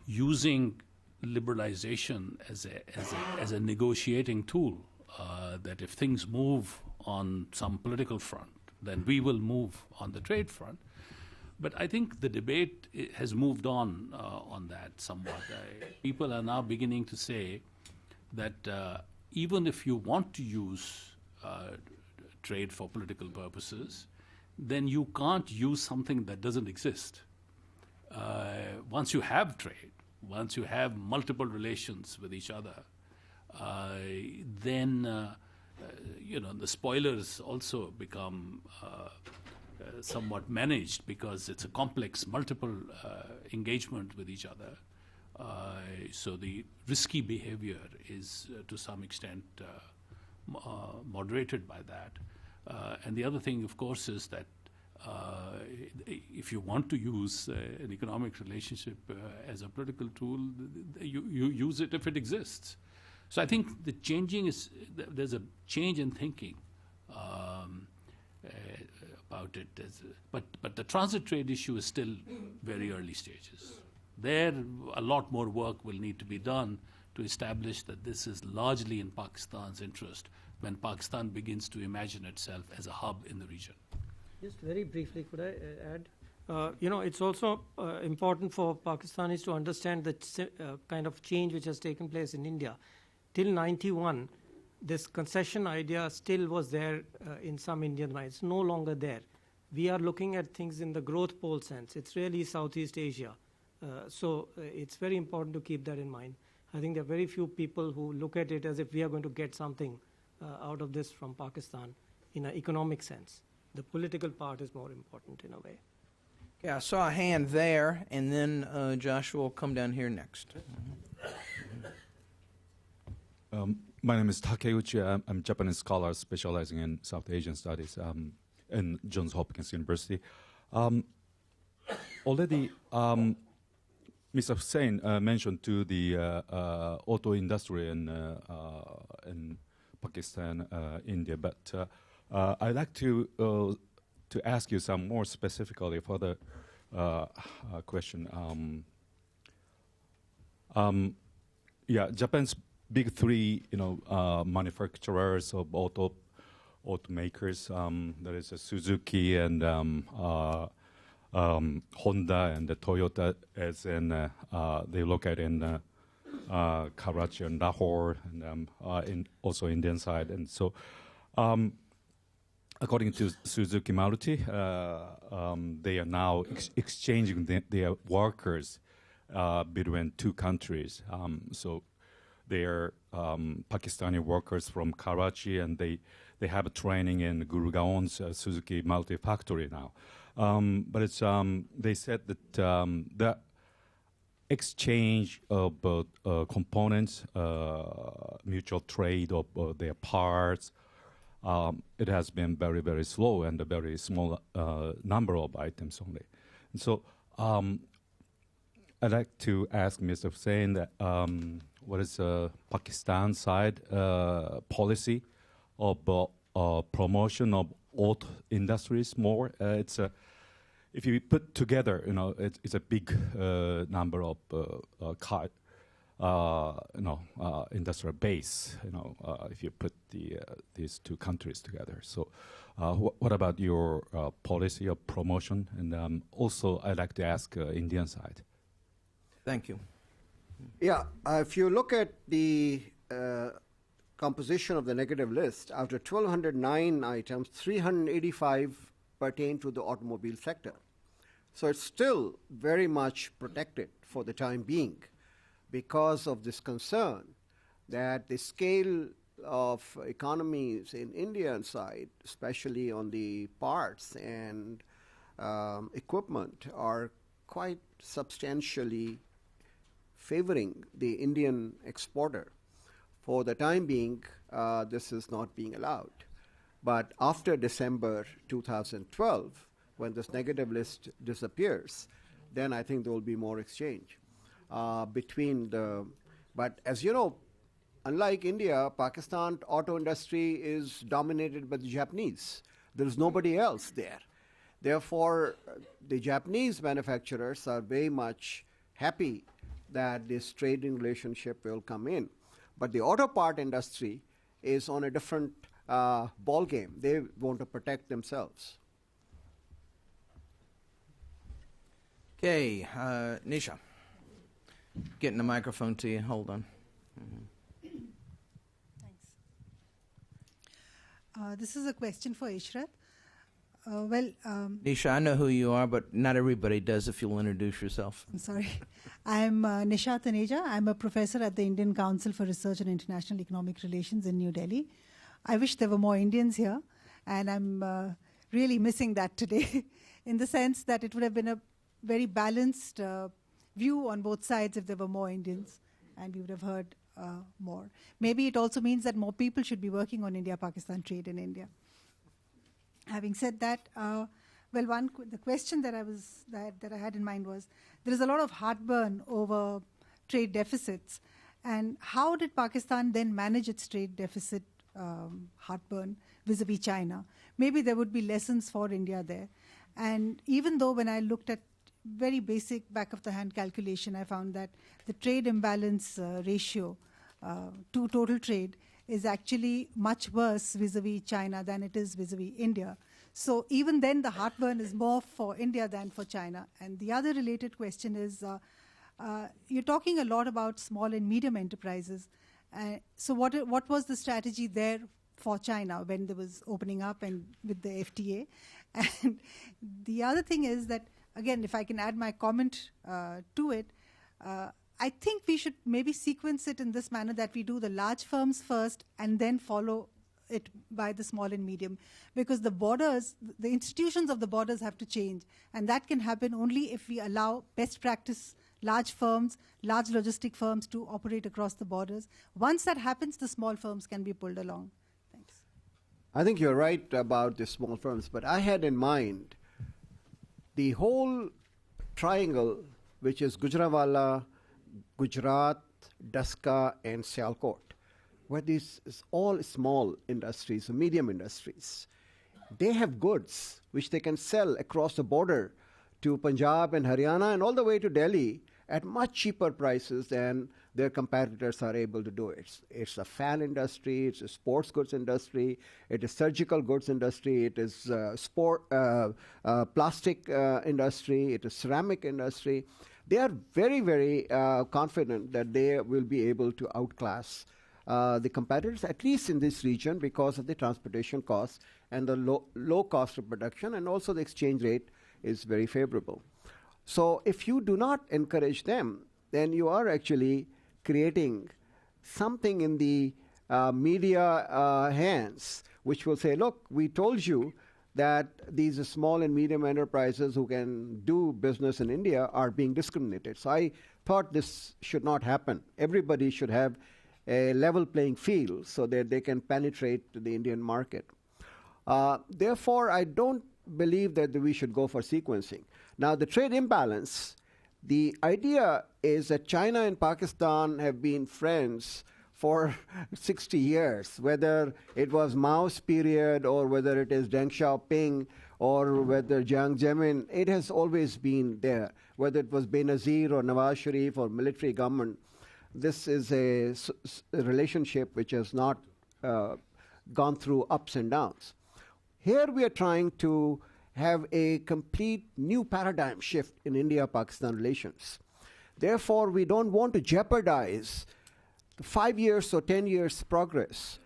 using liberalization as a negotiating tool, that if things move on some political front, then we will move on the trade front. But I think the debate has moved on that somewhat. People are now beginning to say that even if you want to use trade for political purposes, then you can't use something that doesn't exist. Once you have trade, once you have multiple relations with each other, then you know, the spoilers also become somewhat managed because it's a complex, multiple engagement with each other. So the risky behavior is to some extent moderated by that. And the other thing, of course, is that if you want to use an economic relationship as a political tool, you use it if it exists. So I think there's a change in thinking about it. But the transit trade issue is still very early stages. There, a lot more work will need to be done to establish that this is largely in Pakistan's interest when Pakistan begins to imagine itself as a hub in the region. Just very briefly, could I add? It's also important for Pakistanis to understand the kind of change which has taken place in India. Till 91, this concession idea still was there in some Indian minds. It's no longer there. We are looking at things in the growth pole sense. It's really Southeast Asia. So it's very important to keep that in mind. I think there are very few people who look at it as if we are going to get something out of this from Pakistan in an economic sense. The political part is more important in a way. Yeah, I saw a hand there, and then Joshua will come down here next. My name is Takeuchi. I'm a Japanese scholar specializing in South Asian studies in Johns Hopkins University. Already, Mr. Hussain mentioned to the auto industry in Pakistan, India, but I'd like to ask you some more specifically for the question. Japan's big three, manufacturers of automakers. There is Suzuki and Honda and the Toyota, as in they located in Karachi and Lahore, and also Indian side. And so, according to Suzuki Maruti, they are now exchanging their workers between two countries. So they are Pakistani workers from Karachi, and they have a training in Gurgaon's Suzuki Maruti factory now. But it's they said that the exchange of components, mutual trade of their parts, it has been very, very slow and a very small number of items only. And so I'd like to ask Mr. Hussain that what is Pakistan side policy of promotion of auto industries more? It's if you put together, it's a big number of car, industrial base. If you put these two countries together. So, what about your policy of promotion? And also, I'd like to ask Indian side. Thank you. Yeah, if you look at the composition of the negative list, out of 1,209 items, 385 pertain to the automobile sector. So it's still very much protected for the time being because of this concern that the scale of economies in Indian side, especially on the parts and equipment, are quite substantially favoring the Indian exporter. For the time being, this is not being allowed. But after December 2012, when this negative list disappears, then I think there will be more exchange between the. But as you know, unlike India, Pakistan auto industry is dominated by the Japanese. There is nobody else there. Therefore, the Japanese manufacturers are very much happy that this trading relationship will come in. But the auto part industry is on a different ball game. They want to protect themselves. Okay, Nisha. Getting the microphone to you. Hold on. Thanks. This is a question for Ishrat. Nisha, I know who you are, but not everybody does. If you'll introduce yourself. I'm sorry. I'm Nisha Taneja. I'm a professor at the Indian Council for Research and International Economic Relations in New Delhi. I wish there were more Indians here, and I'm really missing that today in the sense that it would have been a very balanced view on both sides if there were more Indians, and we would have heard more. Maybe it also means that more people should be working on India-Pakistan trade in India. Having said that, the question that I had in mind was, there is a lot of heartburn over trade deficits, and how did Pakistan then manage its trade deficit heartburn vis-a-vis China. Maybe there would be lessons for India there. And even though when I looked at very basic back-of-the-hand calculation, I found that the trade imbalance ratio to total trade is actually much worse vis-a-vis China than it is vis-a-vis India. So even then, the heartburn is more for India than for China. And the other related question is, you're talking a lot about small and medium enterprises. So what was the strategy there for China when there was opening up and with the FTA? And the other thing is that, again, if I can add my comment to it, I think we should maybe sequence it in this manner that we do the large firms first and then follow it by the small and medium, because the borders, the institutions of the borders have to change, and that can happen only if we allow best practice large firms, large logistic firms to operate across the borders. Once that happens, the small firms can be pulled along. Thanks. I think you're right about the small firms, but I had in mind the whole triangle, which is Gujranwala, Gujarat, Daska, and Sialkot, where these is all small industries, medium industries. They have goods which they can sell across the border to Punjab and Haryana and all the way to Delhi at much cheaper prices than their competitors are able to do it. It's a fan industry, it's a sports goods industry, it is surgical goods industry, it is plastic industry, it is ceramic industry. They are very, very confident that they will be able to outclass the competitors, at least in this region, because of the transportation costs and the low cost of production, and also the exchange rate is very favorable. So if you do not encourage them, then you are actually creating something in the media hands, which will say, look, we told you that these small and medium enterprises who can do business in India are being discriminated. So I thought this should not happen. Everybody should have a level playing field so that they can penetrate the Indian market. Therefore, I don't believe that we should go for sequencing. Now, the trade imbalance, the idea is that China and Pakistan have been friends for 60 years, whether it was Mao's period or whether it is Deng Xiaoping or whether Jiang Zemin, it has always been there, whether it was Benazir or Nawaz Sharif or military government. This is a relationship which has not gone through ups and downs. Here we are trying to have a complete new paradigm shift in India-Pakistan relations. Therefore, we don't want to jeopardize 5 years or 10 years progress.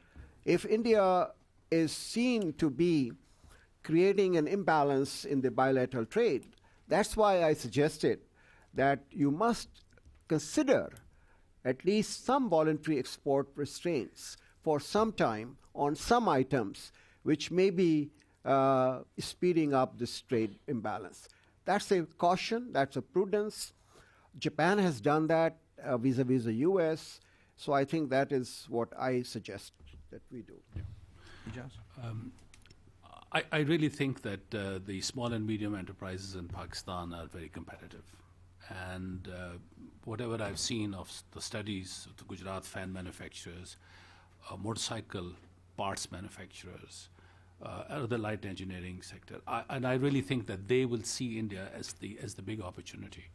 If India is seen to be creating an imbalance in the bilateral trade, that's why I suggested that you must consider at least some voluntary export restraints for some time on some items, which may be speeding up this trade imbalance. That's a caution, that's a prudence. Japan has done that vis-a-vis the US, so I think that is what I suggest that we do. Yeah. I really think that the small and medium enterprises in Pakistan are very competitive. And whatever I've seen of the studies of the Gujarat fan manufacturers, motorcycle parts manufacturers, the light engineering sector, and I really think that they will see India as the big opportunity.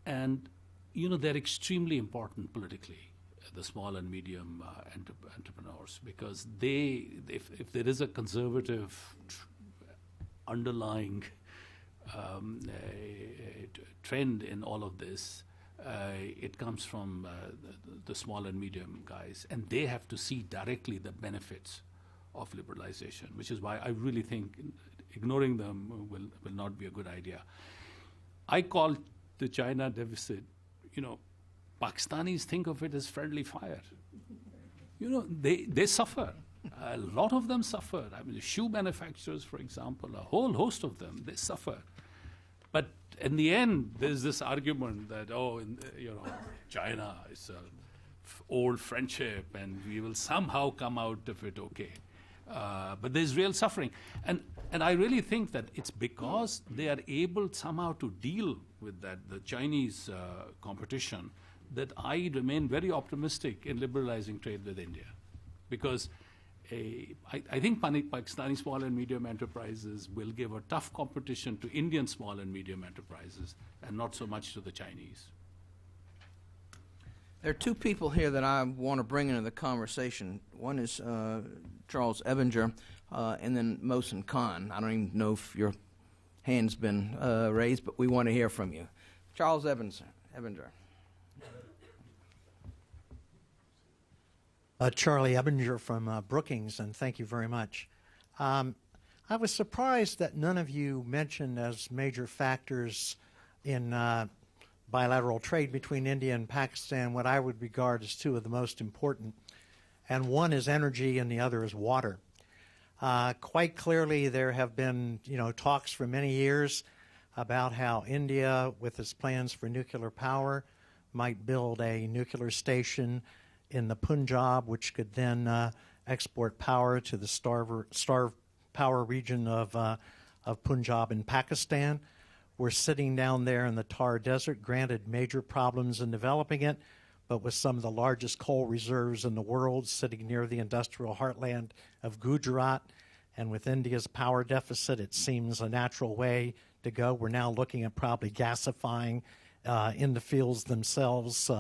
And they're extremely important politically, the small and medium entrepreneurs, because if there is a conservative underlying trend in all of this, it comes from the small and medium guys, and they have to see directly the benefits of liberalization, which is why I really think ignoring them will not be a good idea. I call the China deficit, Pakistanis think of it as friendly fire. They suffer. A lot of them suffer. I mean, the shoe manufacturers, for example, a whole host of them, they suffer. But in the end, there's this argument that, China is an old friendship and we will somehow come out of it okay. But there's real suffering. And I really think that it's because they are able somehow to deal with that, the Chinese competition, that I remain very optimistic in liberalizing trade with India. Because I think Pakistani small and medium enterprises will give a tough competition to Indian small and medium enterprises, and not so much to the Chinese. There are two people here that I want to bring into the conversation. One is Charles Ebinger, and then Mohsin Khan. I don't even know if your hand's been raised, but we want to hear from you. Charles Ebinger. Charlie Ebinger from Brookings, and thank you very much. I was surprised that none of you mentioned as major factors in bilateral trade between India and Pakistan what I would regard as two of the most important, and one is energy and the other is water. Quite clearly, there have been talks for many years about how India, with its plans for nuclear power, might build a nuclear station in the Punjab, which could then export power to the starved power region of Punjab in Pakistan. We're sitting down there in the Thar Desert, granted major problems in developing it, but with some of the largest coal reserves in the world, sitting near the industrial heartland of Gujarat. And with India's power deficit, it seems a natural way to go. We're now looking at probably gasifying in the fields themselves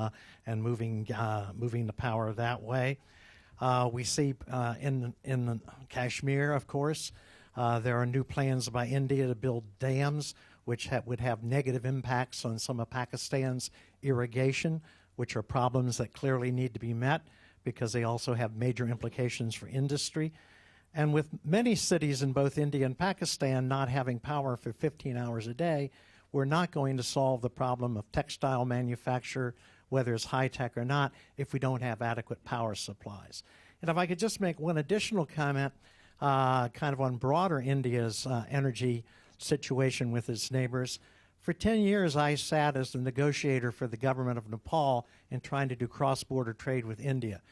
and moving the power that way. We see in Kashmir, of course, there are new plans by India to build dams, which would have negative impacts on some of Pakistan's irrigation, which are problems that clearly need to be met because they also have major implications for industry. And with many cities in both India and Pakistan not having power for 15 hours a day, we're not going to solve the problem of textile manufacture, whether it's high-tech or not, if we don't have adequate power supplies. And if I could just make one additional comment kind of on broader India's energy situation with its neighbors. For 10 years, I sat as the negotiator for the government of Nepal in trying to do cross-border trade with India.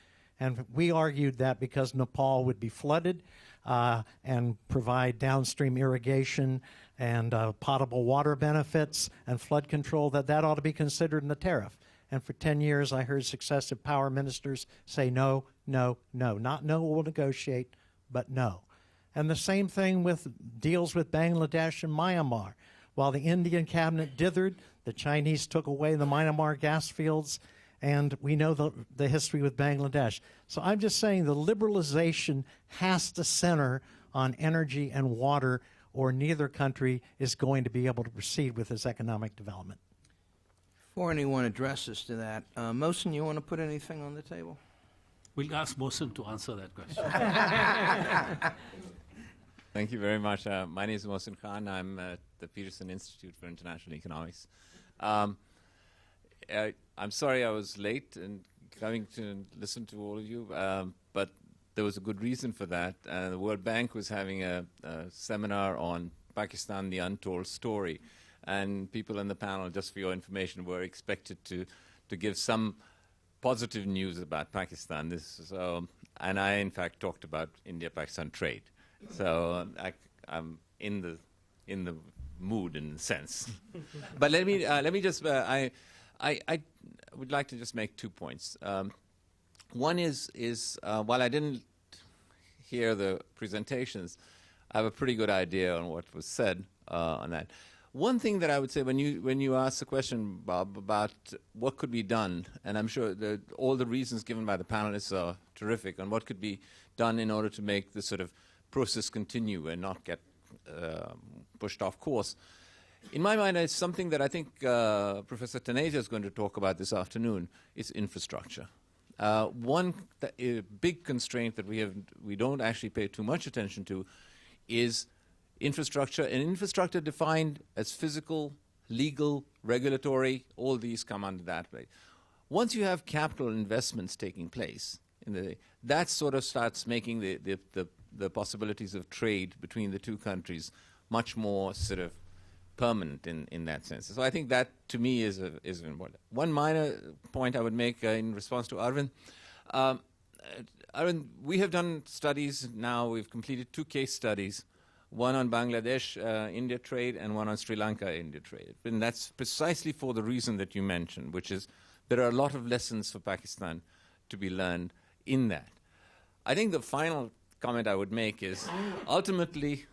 And we argued that because Nepal would be flooded and provide downstream irrigation and potable water benefits and flood control, that ought to be considered in the tariff. And for 10 years, I heard successive power ministers say no, no, no. Not no, we'll negotiate, but no. And the same thing with deals with Bangladesh and Myanmar. While the Indian cabinet dithered, the Chinese took away the Myanmar gas fields, and we know the history with Bangladesh. So I'm just saying the liberalization has to center on energy and water, or neither country is going to be able to proceed with its economic development. Before anyone addresses to that, Mohsin, you want to put anything on the table? We'll ask Mohsin to answer that question. Thank you very much. My name is Mohsin Khan. I'm at the Peterson Institute for International Economics. I'm sorry I was late in coming to listen to all of you, but there was a good reason for that. The World Bank was having a seminar on Pakistan, the Untold Story, and people in the panel, just for your information, were expected to give some positive news about Pakistan. And I, in fact, talked about India-Pakistan trade. So I'm in the mood, in a sense. But let me just I would like to just make 2 points. One is while I didn't hear the presentations, I have a pretty good idea on what was said on that. One thing that I would say when you asked the question, Bob, about what could be done, and I'm sure that all the reasons given by the panelists are terrific on what could be done in order to make this sort of process continue and not get pushed off course. In my mind, it's something that I think Professor Taneja is going to talk about this afternoon. It's infrastructure. One big constraint that we don't actually pay too much attention to is infrastructure, and infrastructure defined as physical, legal, regulatory, all these come under that way. Once you have capital investments taking place, that sort of starts making the possibilities of trade between the two countries much more sort of permanent in that sense. So I think that, to me, is important. One minor point I would make in response to Arvind. Arvind, we have done studies now. We've completed 2 case studies, one on Bangladesh India trade and one on Sri Lanka India trade. And that's precisely for the reason that you mentioned, which is there are a lot of lessons for Pakistan to be learned in that. I think the final comment I would make is ultimately,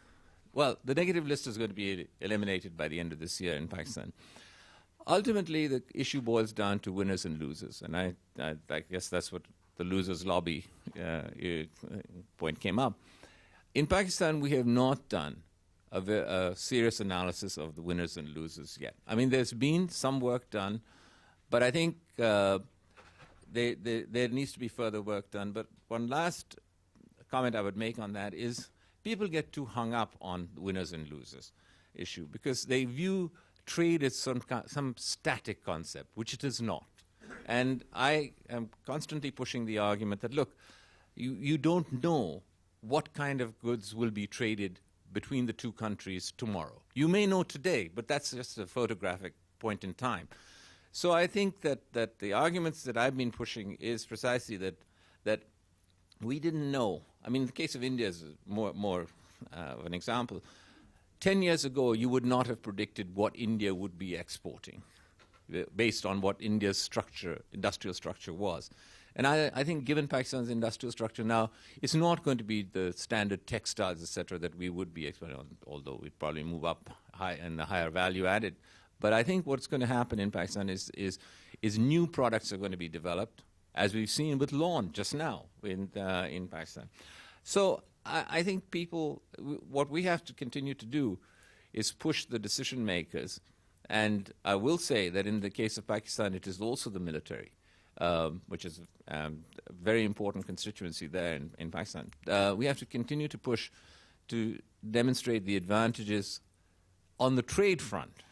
well, the negative list is going to be eliminated by the end of this year in Pakistan. Ultimately, the issue boils down to winners and losers, and I guess that's what the losers lobby point came up. In Pakistan, we have not done a serious analysis of the winners and losers yet. I mean, there's been some work done, but I think there needs to be further work done. But one last comment I would make on that is people get too hung up on the winners and losers issue because they view trade as some static concept, which it is not. And I am constantly pushing the argument that, look, you don't know what kind of goods will be traded between the two countries tomorrow. You may know today, but that's just a photographic point in time. So I think that the arguments that I've been pushing is precisely that we didn't know. I mean, the case of India is more of an example. 10 years ago, you would not have predicted what India would be exporting based on what India's industrial structure was. And I think given Pakistan's industrial structure now, it's not going to be the standard textiles, etc., that we would be exporting, although we'd probably move up high in the higher value added. But I think what's going to happen in Pakistan is new products are going to be developed, as we've seen with lawn just now in Pakistan. So I think what we have to continue to do is push the decision makers. And I will say that in the case of Pakistan, it is also the military, which is a very important constituency there in Pakistan. We have to continue to push to demonstrate the advantages on the trade front.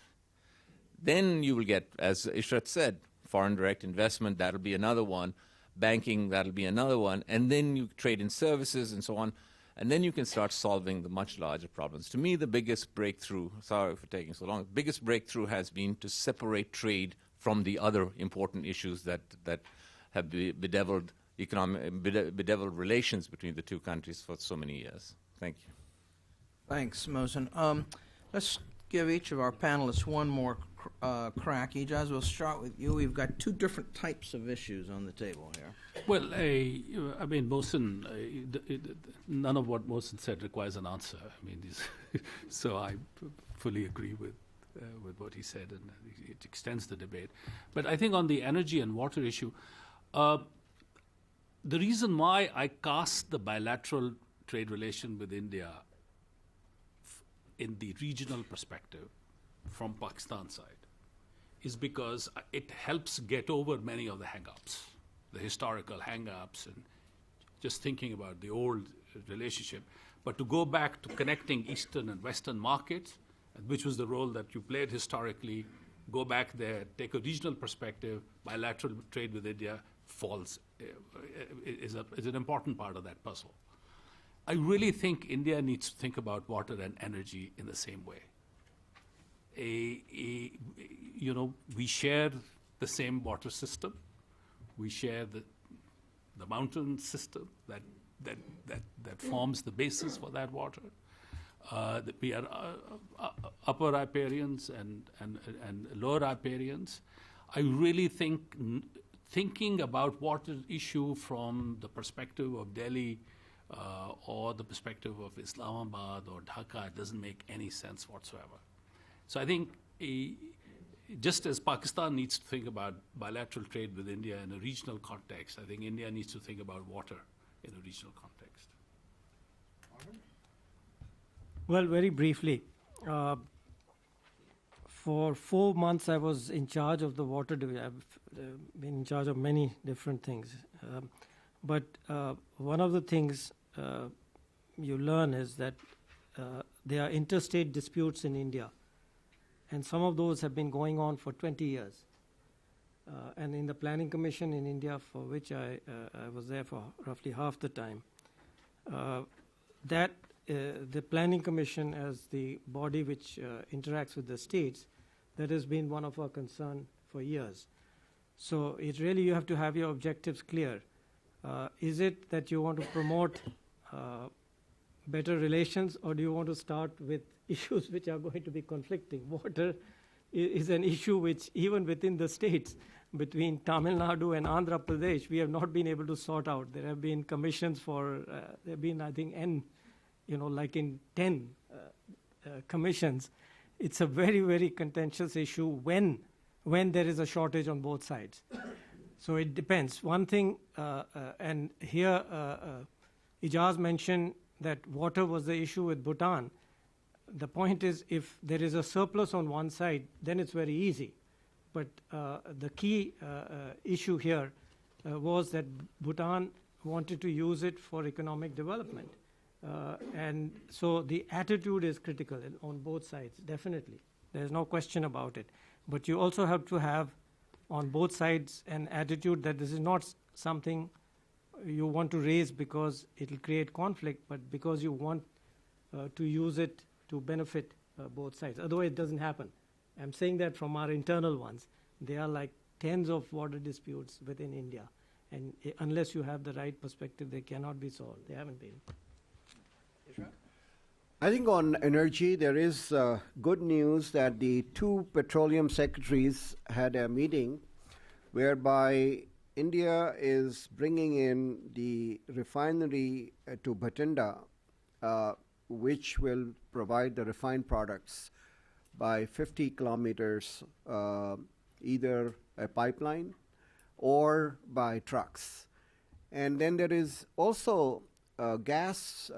Then you will get, as Ishrat said, foreign direct investment, that'll be another one. Banking, that'll be another one. And then you trade in services and so on. And then you can start solving the much larger problems. To me, the biggest breakthrough, sorry for taking so long, the biggest breakthrough has been to separate trade from the other important issues that have bedeviled relations between the two countries for so many years. Thank you. Thanks, Mohsen. Let's give each of our panelists one more crack. Ijaz, we'll start with you. We've got two different types of issues on the table here. Well, I mean, Mohsen, none of what Mohsen said requires an answer. I mean, so I fully agree with what he said, and it extends the debate. But I think on the energy and water issue, the reason why I cast the bilateral trade relation with India in the regional perspective from Pakistan's side is because it helps get over many of the hang-ups, the historical hang-ups, and just thinking about the old relationship. But to go back to connecting Eastern and Western markets, which was the role that you played historically, go back there, take a regional perspective, bilateral trade with India is an important part of that puzzle. I really think India needs to think about water and energy in the same way. We share the same water system. We share the mountain system that forms the basis for that water. We are upper riparians and lower riparians. I really think thinking about water issue from the perspective of Delhi or the perspective of Islamabad or Dhaka doesn't make any sense whatsoever. So I think just as Pakistan needs to think about bilateral trade with India in a regional context, I think India needs to think about water in a regional context. Well, very briefly, for 4 months I was in charge of the water division. I've been in charge of many different things. But one of the things you learn is that there are interstate disputes in India. And some of those have been going on for 20 years. And in the Planning Commission in India, for which I was there for roughly half the time, the Planning Commission as the body which interacts with the states, that has been one of our concern for years. So it really, you have to have your objectives clear. Is it that you want to promote better relations, or do you want to start with issues which are going to be conflicting? Water is an issue which, even within the states, between Tamil Nadu and Andhra Pradesh, we have not been able to sort out. There have been commissions for, there have been, I think, like in 10 commissions. It's a very, very contentious issue when there is a shortage on both sides. So it depends. One thing, and here Ijaz mentioned that water was the issue with Bhutan. The point is, if there is a surplus on one side, then it's very easy. But the key issue here was that Bhutan wanted to use it for economic development. And so the attitude is critical on both sides, definitely. There's no question about it. But you also have to have on both sides an attitude that this is not something you want to raise because it will create conflict, but because you want to use it to benefit both sides. Otherwise, it doesn't happen. I'm saying that from our internal ones. There are like tens of water disputes within India. And unless you have the right perspective, they cannot be solved. They haven't been. I think on energy, there is good news that the two petroleum secretaries had a meeting whereby India is bringing in the refinery to Bhatinda, which will provide the refined products by 50 kilometers, either a pipeline or by trucks. And then there is also gas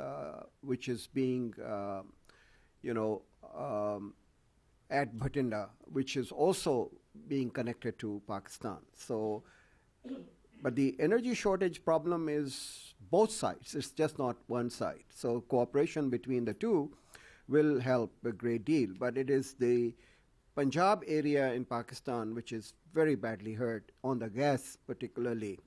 which is being, at Bhatinda, which is also being connected to Pakistan. So, but the energy shortage problem is both sides. It's just not one side. So cooperation between the two will help a great deal. But it is the Punjab area in Pakistan which is very badly hurt on the gas particularly.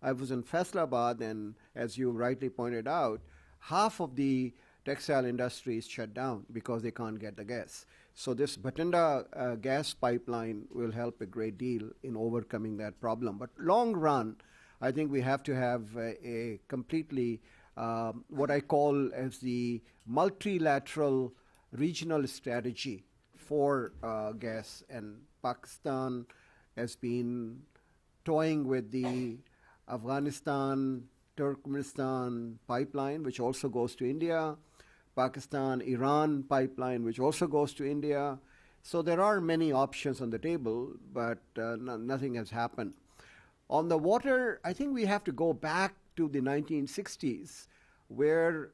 I was in Faisalabad, and as you rightly pointed out, half of the textile industry is shut down because they can't get the gas. So this Bhatinda gas pipeline will help a great deal in overcoming that problem. But long run, I think we have to have a completely, what I call as the multilateral regional strategy for gas. And Pakistan has been toying with the Afghanistan-Turkmenistan pipeline, which also goes to India, Pakistan-Iran pipeline, which also goes to India. So there are many options on the table, but nothing has happened. On the water, I think we have to go back to the 1960s, where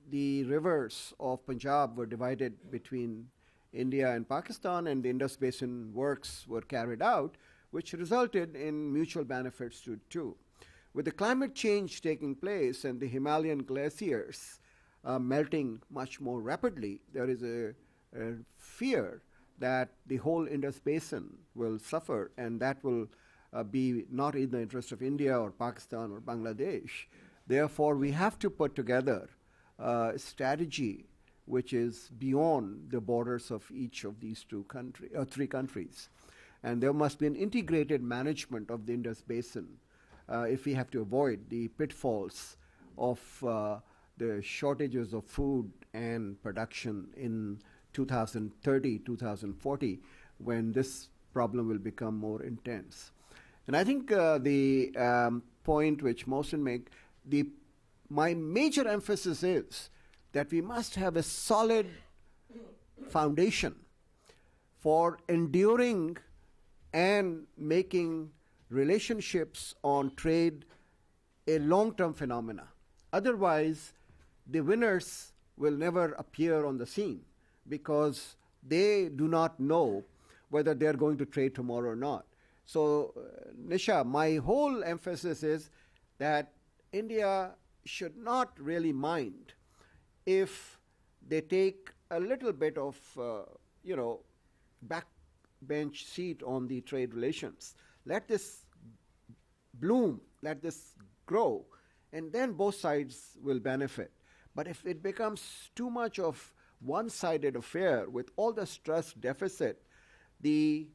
the rivers of Punjab were divided between India and Pakistan, and the Indus Basin works were carried out, which resulted in mutual benefits to two. With the climate change taking place and the Himalayan glaciers melting much more rapidly, there is a fear that the whole Indus Basin will suffer, and that will be not in the interest of India or Pakistan or Bangladesh. Therefore, we have to put together a strategy which is beyond the borders of each of these three countries. And there must be an integrated management of the Indus Basin if we have to avoid the pitfalls of the shortages of food and production in 2030, 2040, when this problem will become more intense. And I think the point which Mohsen made, my major emphasis is that we must have a solid foundation for enduring and making relationships on trade a long-term phenomena. Otherwise, the winners will never appear on the scene because they do not know whether they're going to trade tomorrow or not. So, Nisha, my whole emphasis is that India should not really mind if they take a little bit of, backbench seat on the trade relations. Let this bloom, let this grow, and then both sides will benefit. But if it becomes too much of one-sided affair with all the stress deficit, the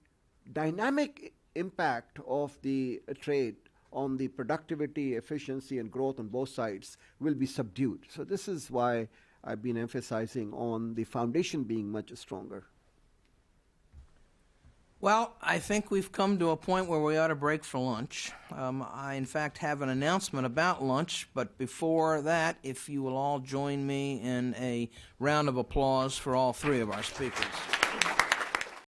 dynamic impact of the trade on the productivity, efficiency, and growth on both sides will be subdued. So this is why I've been emphasizing on the foundation being much stronger. Well, I think we've come to a point where we ought to break for lunch. I, in fact, have an announcement about lunch, but before that, if you will all join me in a round of applause for all three of our speakers.